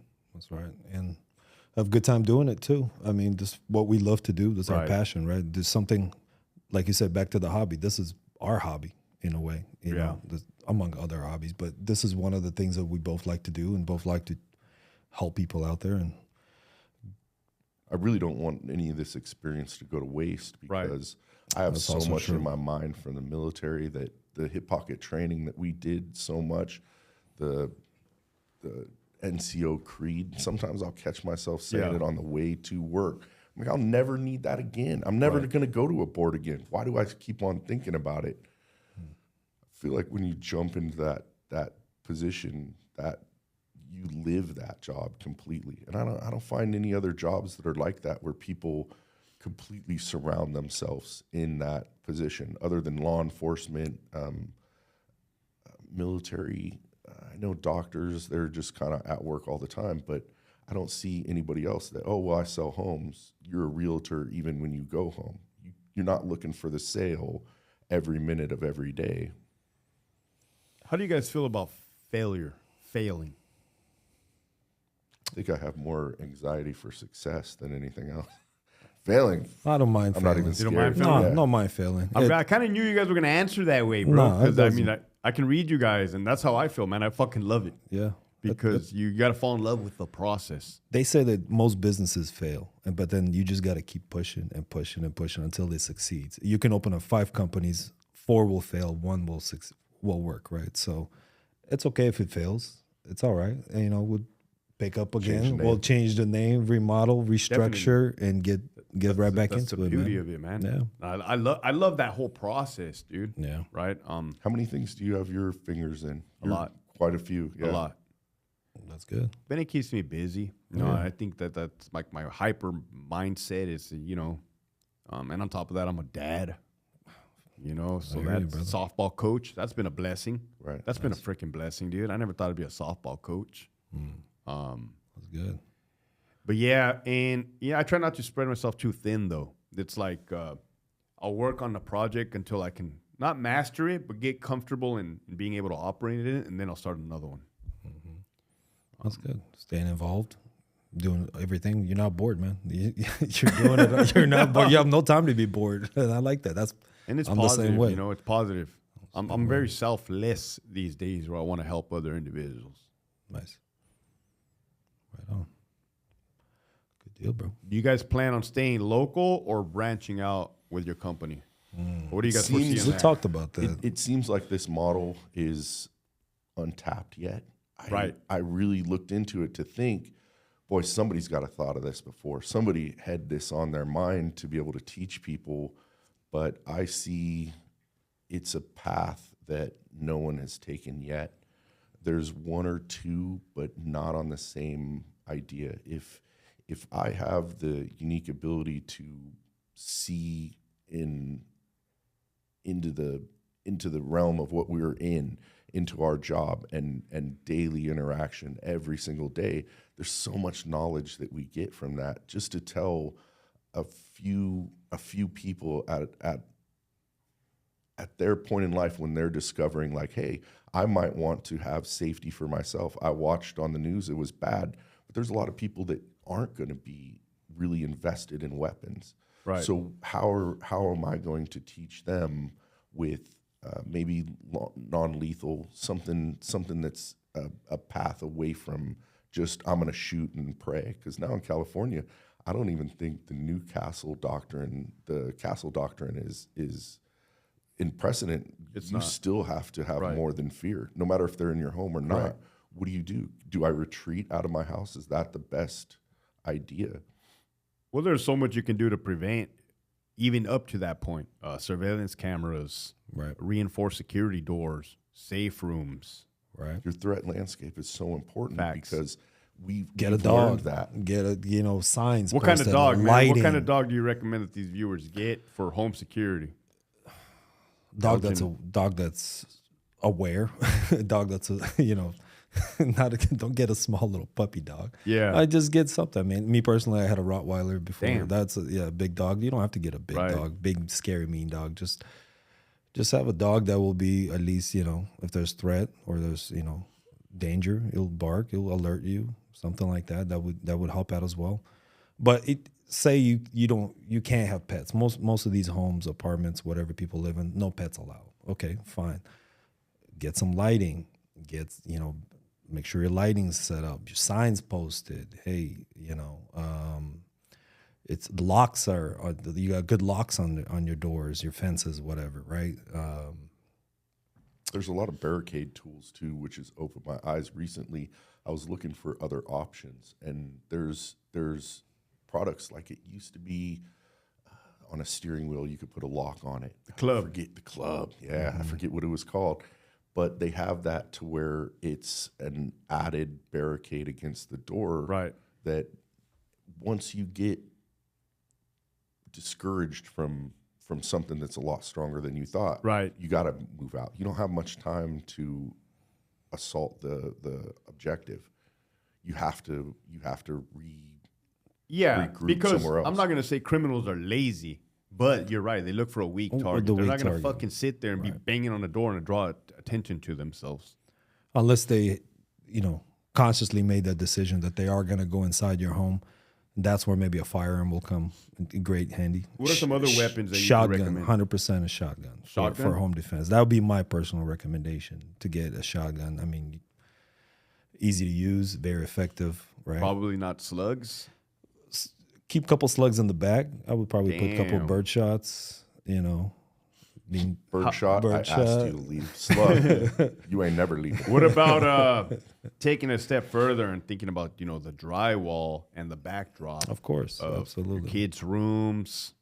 Speaker 3: And have a good time doing it too. I mean, this is what we love to do. This is our passion, right? There's something, like you said, back to the hobby. This is our hobby in a way, you know, among other hobbies. But this is one of the things that we both like to do and both like to help people out there. And
Speaker 4: I really don't want any of this experience to go to waste because I have so much in my mind from the military, that the hip pocket training that we did so much, the NCO creed. Sometimes I'll catch myself saying it on the way to work. I'm like, I'll never need that again. I'm never going to go to a board again. Why do I keep on thinking about it? I feel like when you jump into that position, that you live that job completely. And I don't find any other jobs that are like that, where people completely surround themselves in that position, other than law enforcement, military. I know doctors, they're just kind of at work all the time, but I don't see anybody else that, oh, well, I sell homes. You're a realtor even when you go home. You're not looking for the sale every minute of every day.
Speaker 2: How do you guys feel about failing?
Speaker 4: I think I have more anxiety for success than anything else. Failing.
Speaker 3: I don't mind
Speaker 4: I'm
Speaker 3: failing.
Speaker 4: not even
Speaker 2: You
Speaker 4: scared.
Speaker 2: don't mind
Speaker 3: No,
Speaker 2: failing?
Speaker 4: Yeah.
Speaker 3: no mind failing.
Speaker 2: I kind of knew you guys were going to answer that way, bro.
Speaker 3: No, it
Speaker 2: Because, I mean,
Speaker 3: doesn't.
Speaker 2: I can read you guys, and that's how I feel, man. I fucking love it.
Speaker 3: Yeah.
Speaker 2: Because you got to fall in love with the process.
Speaker 3: They say that most businesses fail, but then you just got to keep pushing and pushing and pushing until it succeeds. You can open up 5 companies, 4 will fail, 1 will work, right? So it's okay if it fails. It's all right. And, you know, we'll pick up again. We'll change the name, remodel, restructure, and get right back
Speaker 2: That's
Speaker 3: into
Speaker 2: the
Speaker 3: it.
Speaker 2: beauty
Speaker 3: Man.
Speaker 2: of it, man.
Speaker 3: Yeah.
Speaker 2: I love that whole process, dude.
Speaker 3: Yeah.
Speaker 2: Right?
Speaker 4: How many things do you have your fingers in?
Speaker 2: A lot.
Speaker 4: Quite a few. Yeah.
Speaker 2: A lot.
Speaker 3: That's good.
Speaker 2: Then it keeps me busy. You know, I think that's like my hyper mindset is, you know, and on top of that, I'm a dad. You know, so
Speaker 3: hear you,
Speaker 2: that's
Speaker 3: brother.
Speaker 2: softball coach. That's been a blessing.
Speaker 4: Right.
Speaker 2: That's been a freaking blessing, dude. I never thought I'd be a softball coach.
Speaker 3: That's good.
Speaker 2: But yeah, I try not to spread myself too thin though. It's like I'll work on the project until I can not master it, but get comfortable in being able to operate in it, and then I'll start another one.
Speaker 3: That's good. Staying involved, doing everything. You're not bored, man. You're doing it. You're not bored. You have no time to be bored. And I like that.
Speaker 2: And it's
Speaker 3: I'm the same
Speaker 2: positive,
Speaker 3: way.
Speaker 2: you know, it's positive. I'm very selfless these days where I want to help other individuals.
Speaker 3: Nice. Right on. Good deal, bro.
Speaker 2: Do you guys plan on staying local or branching out with your company? What do you guys foresee in
Speaker 3: We
Speaker 2: that?
Speaker 3: talked about that.
Speaker 4: It seems like this model is untapped yet.
Speaker 2: Right.
Speaker 4: I really looked into it to think, boy, somebody's got a thought of this before. Somebody had this on their mind to be able to teach people, but I see it's a path that no one has taken yet. There's 1 or 2, but not on the same idea. If I have the unique ability to see into the realm of what we're into our job and daily interaction every single day, there's so much knowledge that we get from that. Just to tell a few people at their point in life when they're discovering, like, hey, I might want to have safety for myself. I watched on the news, it was bad, but there's a lot of people that aren't going to be really invested in weapons.
Speaker 2: Right.
Speaker 4: So how am I going to teach them with maybe non-lethal, something that's a path away from just I'm going to shoot and pray? Because now in California, I don't even think the Castle Doctrine is in precedent.
Speaker 2: It's
Speaker 4: you
Speaker 2: not.
Speaker 4: still have to have
Speaker 2: Right.
Speaker 4: more than fear, no matter if they're in your home or not.
Speaker 2: Right.
Speaker 4: What do you do? Do I retreat out of my house? Is that the best idea?
Speaker 2: Well, there's so much you can do to prevent, even up to that point. Surveillance cameras,
Speaker 3: Right.
Speaker 2: reinforced security doors, safe rooms.
Speaker 3: Right.
Speaker 4: Your threat landscape is so important
Speaker 2: Facts.
Speaker 4: because we've
Speaker 3: Get a
Speaker 4: we've
Speaker 3: dog.
Speaker 4: learned that.
Speaker 3: Get a signs.
Speaker 2: What kind of
Speaker 3: posted,
Speaker 2: dog, man?
Speaker 3: lighting.
Speaker 2: What kind of dog do you recommend that these viewers get for home security?
Speaker 3: dog
Speaker 2: Belgian.
Speaker 3: that's aware. A dog that's don't get a small little puppy dog.
Speaker 2: Yeah.
Speaker 3: I just get something. I mean, me personally, I had a Rottweiler before.
Speaker 2: Damn.
Speaker 3: That's a big dog. You don't have to get a big
Speaker 2: Right.
Speaker 3: dog, big scary mean dog. Just have a dog that will be at least, if there's threat or there's, danger, it'll bark, it'll alert you, something like that. That would help out as well. But say you can't have pets. Most of these homes, apartments, whatever people live in, no pets allowed. Okay, fine. Get some lighting. Make sure your lighting's set up, your signs posted. Hey, it's the locks are you got good locks on your doors, your fences, whatever, right?
Speaker 4: There's a lot of barricade tools too, which has opened my eyes recently. I was looking for other options, and there's products like it used to be on a steering wheel. You could put a lock on it. The
Speaker 2: club.
Speaker 4: I forget the club. Yeah, I forget what it was called, but they have that to where it's an added barricade against the door.
Speaker 2: Right.
Speaker 4: That once you get discouraged from something that's a lot stronger than you thought,
Speaker 2: Right.
Speaker 4: you got to move out. You don't have much time to assault the objective. You have to
Speaker 2: Yeah,
Speaker 4: regroup
Speaker 2: because
Speaker 4: somewhere else.
Speaker 2: I'm not going to say criminals are lazy, But you're right. They look for a weak target.
Speaker 3: the
Speaker 2: They're
Speaker 3: weak
Speaker 2: not going to
Speaker 3: target.
Speaker 2: fucking sit there and be banging on the door and draw attention to themselves.
Speaker 3: Unless they, consciously made that decision that they are going to go inside your home. That's where maybe a firearm will come in great handy.
Speaker 2: What are some other weapons that you
Speaker 3: shotgun,
Speaker 2: recommend?
Speaker 3: 100% a shotgun,
Speaker 2: Shotgun?
Speaker 3: For home defense. That would be my personal recommendation, to get a shotgun. I mean, easy to use, very effective, right?
Speaker 2: Probably not slugs.
Speaker 3: Keep a couple slugs in the back. I would probably put a couple
Speaker 2: Damn.
Speaker 3: bird shots,
Speaker 4: Bird shot. I
Speaker 3: bird
Speaker 4: asked you
Speaker 3: shot.
Speaker 4: to leave. Slug. You ain't never leaving.
Speaker 2: What about taking a step further and thinking about, the drywall and the backdrop
Speaker 3: Of course,
Speaker 2: of
Speaker 3: absolutely.
Speaker 2: your kids' rooms,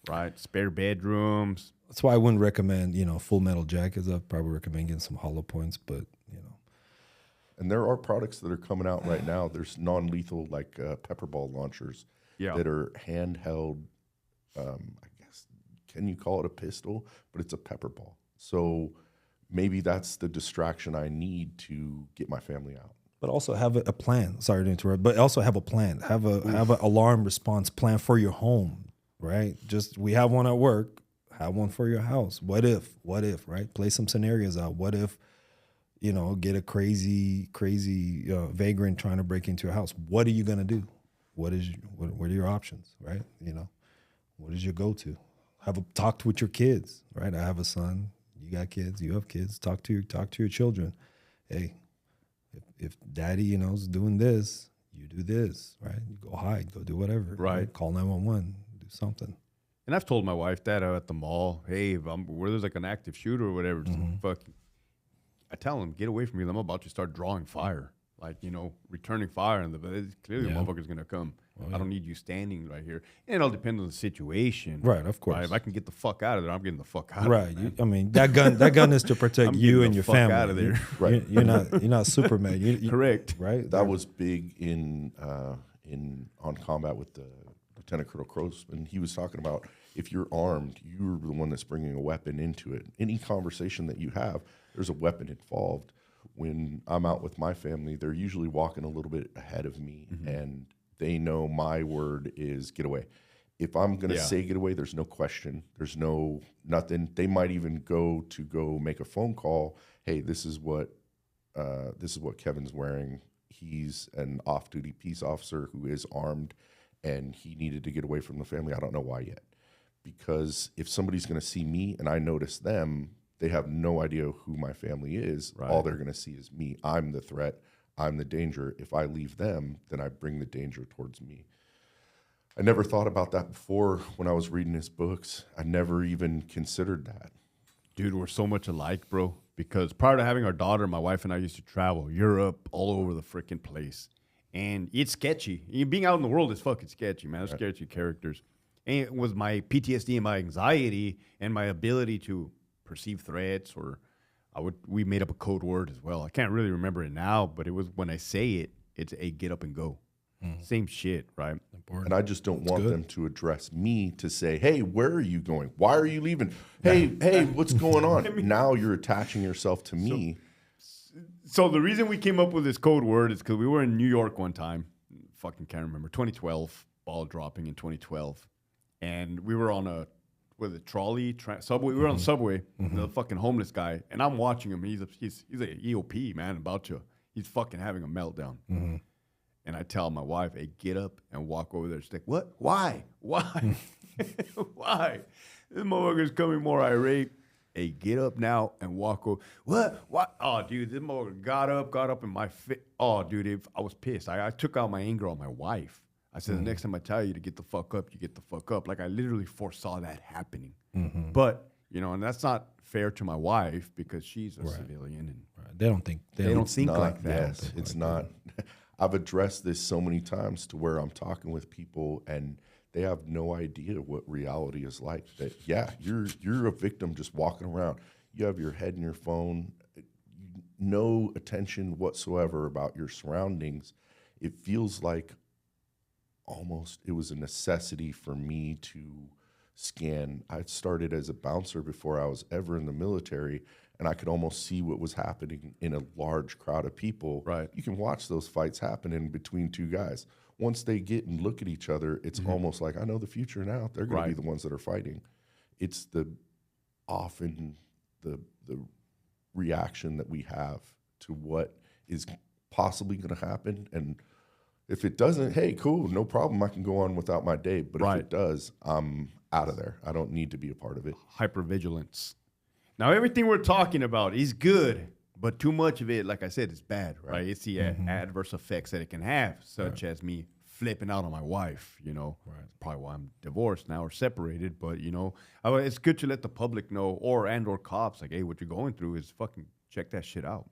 Speaker 2: right? Spare bedrooms.
Speaker 3: That's why I wouldn't recommend, full metal jackets. I'd probably recommend getting some hollow points, but,
Speaker 4: And there are products that are coming out right now. There's non-lethal, like pepper ball launchers that are handheld. I guess, can you call it a pistol? But it's a pepper ball. So maybe that's the distraction I need to get my family out.
Speaker 3: But also have a plan. Sorry to interrupt, but also have a plan. Have an alarm response plan for your home, right? Just, we have one at work. Have one for your house. What if? Right? Play some scenarios out. What if? Get a crazy vagrant trying to break into your house. What are you gonna do? What are your options, right? What is your go-to? Talk with your kids, right? I have a son. You got kids. You have kids. Talk to your children. Hey, if daddy, is doing this, you do this, right? You go hide. Go do whatever.
Speaker 2: Right.
Speaker 3: Call 911. Do something.
Speaker 2: And I've told my wife that at the mall, hey, where there's like an active shooter or whatever, just fucking. I tell him, get away from me. I'm about to start drawing fire, like, returning fire. And clearly the motherfucker's going to come. I don't need you standing right here. And it all depends on the situation.
Speaker 3: Right, of course.
Speaker 2: Right? If I can get the fuck out of there, I'm getting the fuck out
Speaker 3: Right.
Speaker 2: of there.
Speaker 3: That on is to protect
Speaker 2: I'm
Speaker 3: you
Speaker 2: getting
Speaker 3: and
Speaker 2: the
Speaker 3: your
Speaker 2: fuck
Speaker 3: family.
Speaker 2: out of there.
Speaker 4: Right.
Speaker 3: You're not Superman.
Speaker 2: Correct.
Speaker 3: Right.
Speaker 4: That was big on combat with the Lieutenant Colonel Grossman. He was talking about, if you're armed, you're the one that's bringing a weapon into it. Any conversation that you have, there's a weapon involved. When I'm out with my family, they're usually walking a little bit ahead of me, and they know my word is get away. If I'm going to say get away, there's no question. There's nothing. They might even go make a phone call. Hey, this is what Kevin's wearing. He's an off-duty peace officer who is armed, and he needed to get away from the family. I don't know why yet. Because if somebody's going to see me and I notice them, they have no idea who my family is.
Speaker 2: Right.
Speaker 4: All they're going to see is me. I'm the threat. I'm the danger. If I leave them, then I bring the danger towards me. I never thought about that before when I was reading his books. I never even considered that.
Speaker 2: Dude, we're so much alike, bro. Because prior to having our daughter, my wife and I used to travel Europe, all over the freaking place. And it's sketchy. Being out in the world is fucking sketchy, man. There's sketchy characters. And it was my PTSD and my anxiety and my ability to perceive threats, or we made up a code word as well. I can't really remember it now, but it was, when I say it, it's a get up and go. Same shit, right?
Speaker 4: And I just don't want them to address me to say, hey, where are you going? Why are you leaving? Hey, what's going on? Now you're attaching yourself to me.
Speaker 2: So the reason we came up with this code word is because we were in New York one time. Fucking can't remember. 2012, ball dropping in 2012. And we were on a trolley, subway. We were on the subway. The fucking homeless guy, and I'm watching him. He's a EOP, man, he's fucking having a meltdown. And I tell my wife, "Hey, get up and walk over there." She's like, "What? Why? Why? Why? This motherfucker's coming more irate." Hey, get up now and walk over. What? Oh, dude, this motherfucker got up in my fit. Oh, dude, I was pissed. I took out my anger on my wife. I said, the next time I tell you to get the fuck up, you get the fuck up. Like, I literally foresaw that happening. But, and that's not fair to my wife because she's a civilian. And
Speaker 3: They don't think
Speaker 2: like that.
Speaker 4: Yes, it's not. I've addressed this so many times to where I'm talking with people and they have no idea what reality is like. That, you're a victim just walking around. You have your head in your phone, no attention whatsoever about your surroundings. It feels like almost it was a necessity for me to scan. I started as a bouncer before I was ever in the military, and I could almost see what was happening in a large crowd of people.
Speaker 2: Right.
Speaker 4: You can watch those fights happen in between two guys. once they get and look at each other, it's almost like, I know the future now. They're going to be the ones that are fighting. It's often the reaction that we have to what is possibly going to happen. And if it doesn't, hey, cool, no problem. I can go on without my day. But if it does, I'm out of there. I don't need to be a part of it. Hypervigilance.
Speaker 2: Now, everything we're talking about is good, but too much of it, like I said, is bad, right? It's the adverse effects that it can have, such as me flipping out on my wife, you know. That's probably why I'm divorced now or separated, but, you know, it's good to let the public know or cops, like, hey, what you're going through is fucking check that shit out.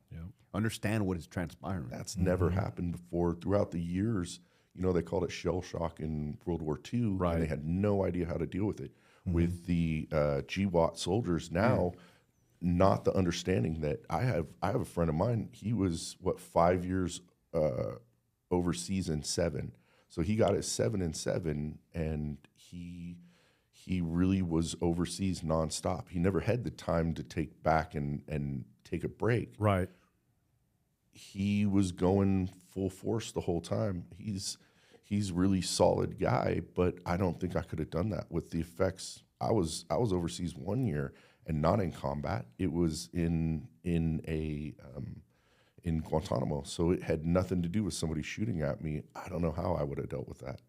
Speaker 2: Understand what is transpiring.
Speaker 4: That's never happened before. Throughout the years, you know, they called it shell shock in World War II, and they had no idea how to deal with it. With the GWAT soldiers now, not the understanding that I have a friend of mine, he was, 5 years overseas in 7. So he got his 7 and 7, and he really was overseas nonstop. He never had the time to take back and take a break.
Speaker 2: Right.
Speaker 4: He was going full force the whole time. He's really solid guy, but I don't think I could have done that with the effects. I was overseas 1 year and not in combat. It was in Guantanamo, so it had nothing to do with somebody shooting at me. I don't know how I would have dealt with that.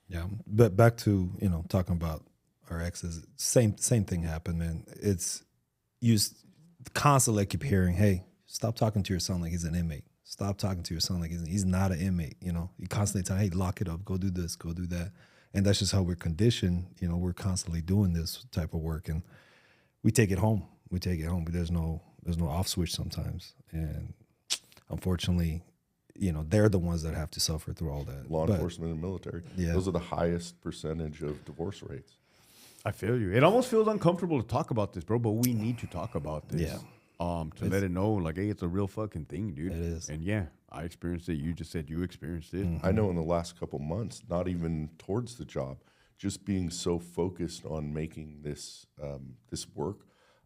Speaker 3: Yeah, but back to, you know, talking about our exes, same thing happened, man. It's you constantly keep hearing, hey, stop talking to your son like he's an inmate. Stop talking to your son like he's not an inmate. You know, you constantly tell, hey, lock it up, go do this, go do that, and that's just how we're conditioned. You know, we're constantly doing this type of work, and we take it home. We take it home, but there's no off switch sometimes, and unfortunately, you know, they're the ones that have to suffer through all that.
Speaker 4: Law enforcement and military, those are the highest percentage of divorce rates.
Speaker 2: I feel you. It almost feels uncomfortable to talk about this, bro, but we need to talk about this.
Speaker 3: Yeah.
Speaker 2: To let it know, like, hey, it's a real fucking thing, dude.
Speaker 3: It is.
Speaker 2: And yeah, I experienced it. You just said you experienced it.
Speaker 4: I know in the last couple months, not even towards the job, just being so focused on making this this work,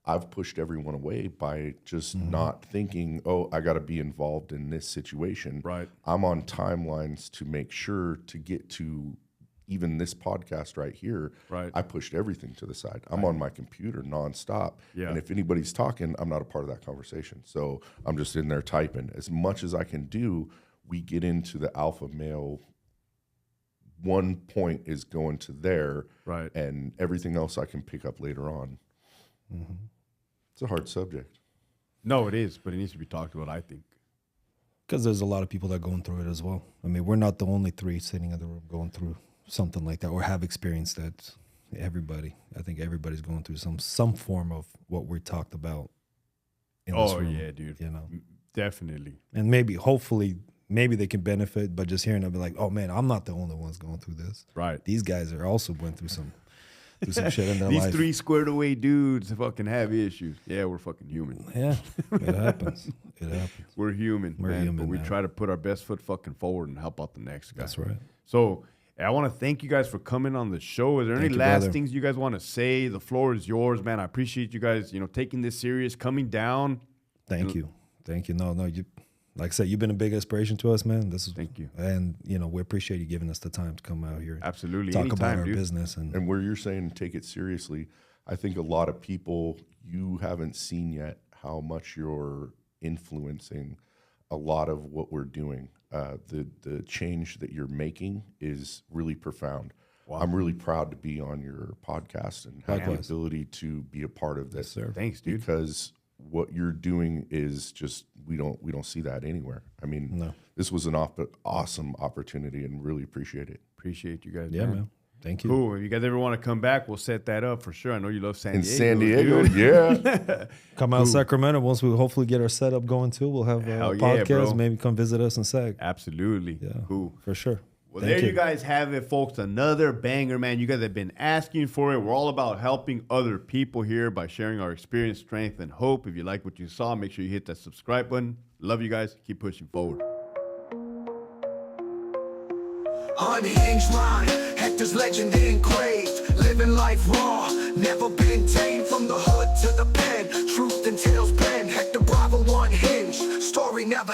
Speaker 4: I've pushed everyone away by just not thinking, oh, I got to be involved in this situation.
Speaker 2: Right.
Speaker 4: I'm on timelines to make sure to get to even this podcast right here.
Speaker 2: Right.
Speaker 4: I pushed everything to the side. I'm on my computer nonstop.
Speaker 2: Yeah.
Speaker 4: And if anybody's talking, I'm not a part of that conversation. So I'm just in there typing. As much as I can do, we get into the alpha male. One point is going to there.
Speaker 2: Right.
Speaker 4: And everything else I can pick up later on. It's a hard subject.
Speaker 2: No, it is, but it needs to be talked about, I think.
Speaker 3: Because there's a lot of people that are going through it as well. I mean, we're not the only 3 sitting in the room going through something like that or have experienced that. I think everybody's going through some form of what we talked about in this room.
Speaker 2: Yeah, dude.
Speaker 3: You know,
Speaker 2: Definitely.
Speaker 3: and hopefully they can benefit, but just hearing them be like, oh man, I'm not the only ones going through this.
Speaker 2: Right.
Speaker 3: These guys are also went through some shit in their
Speaker 2: These
Speaker 3: life.
Speaker 2: 3 squared away dudes fucking have issues. Yeah, we're fucking human.
Speaker 3: Yeah, it happens. It happens.
Speaker 2: We're human,
Speaker 3: We're
Speaker 2: man.
Speaker 3: human,
Speaker 2: But we
Speaker 3: man.
Speaker 2: try to put our best foot fucking forward and help out the next guy.
Speaker 3: That's right.
Speaker 2: So I want to thank you guys for coming on the show. Is there any
Speaker 3: Thank you,
Speaker 2: last
Speaker 3: brother.
Speaker 2: things you guys want to say? The floor is yours, man. I appreciate you guys, you know, taking this serious, coming down.
Speaker 3: Thank you. No, you, like I said, you've been a big inspiration to us, man.
Speaker 2: Thank you.
Speaker 3: And you know, we appreciate you giving us the time to come out here.
Speaker 2: Absolutely.
Speaker 3: Talk
Speaker 2: Anytime,
Speaker 3: about our
Speaker 2: dude.
Speaker 3: business
Speaker 4: And where you're saying take it seriously, I think a lot of people, you haven't seen yet how much you're influencing a lot of what we're doing. The change that you're making is really profound. Wow. I'm really proud to be on your podcast and have
Speaker 3: Likewise.
Speaker 4: the ability to be a part of this.
Speaker 3: Yes, sir.
Speaker 2: Thanks, dude.
Speaker 4: Because what you're doing is just we don't see that anywhere. I mean, this was an awesome opportunity, and really appreciate it.
Speaker 2: Appreciate you guys.
Speaker 3: Yeah, man. Thank you.
Speaker 2: Cool. If you guys ever want to come back, we'll set that up for sure. I know you love San
Speaker 4: In
Speaker 2: Diego.
Speaker 4: San Diego,
Speaker 2: dude.
Speaker 4: yeah.
Speaker 3: Come out to Sacramento. Once we hopefully get our setup going too, we'll have a
Speaker 2: Hell yeah,
Speaker 3: podcast.
Speaker 2: bro.
Speaker 3: Maybe come visit us in Sac.
Speaker 2: Absolutely.
Speaker 3: Yeah,
Speaker 2: Cool.
Speaker 3: for sure.
Speaker 2: Well,
Speaker 3: Thank
Speaker 2: there you guys have it, folks. Another banger, man. You guys have been asking for it. We're all about helping other people here by sharing our experience, strength, and hope. If you like what you saw, make sure you hit that subscribe button. Love you guys. Keep pushing forward.
Speaker 5: Unhinged mind, Hector's legend engraved. Living life raw, never been tamed. From the hood to the pen, truth and tales pen. Hector Bravo unhinged, story never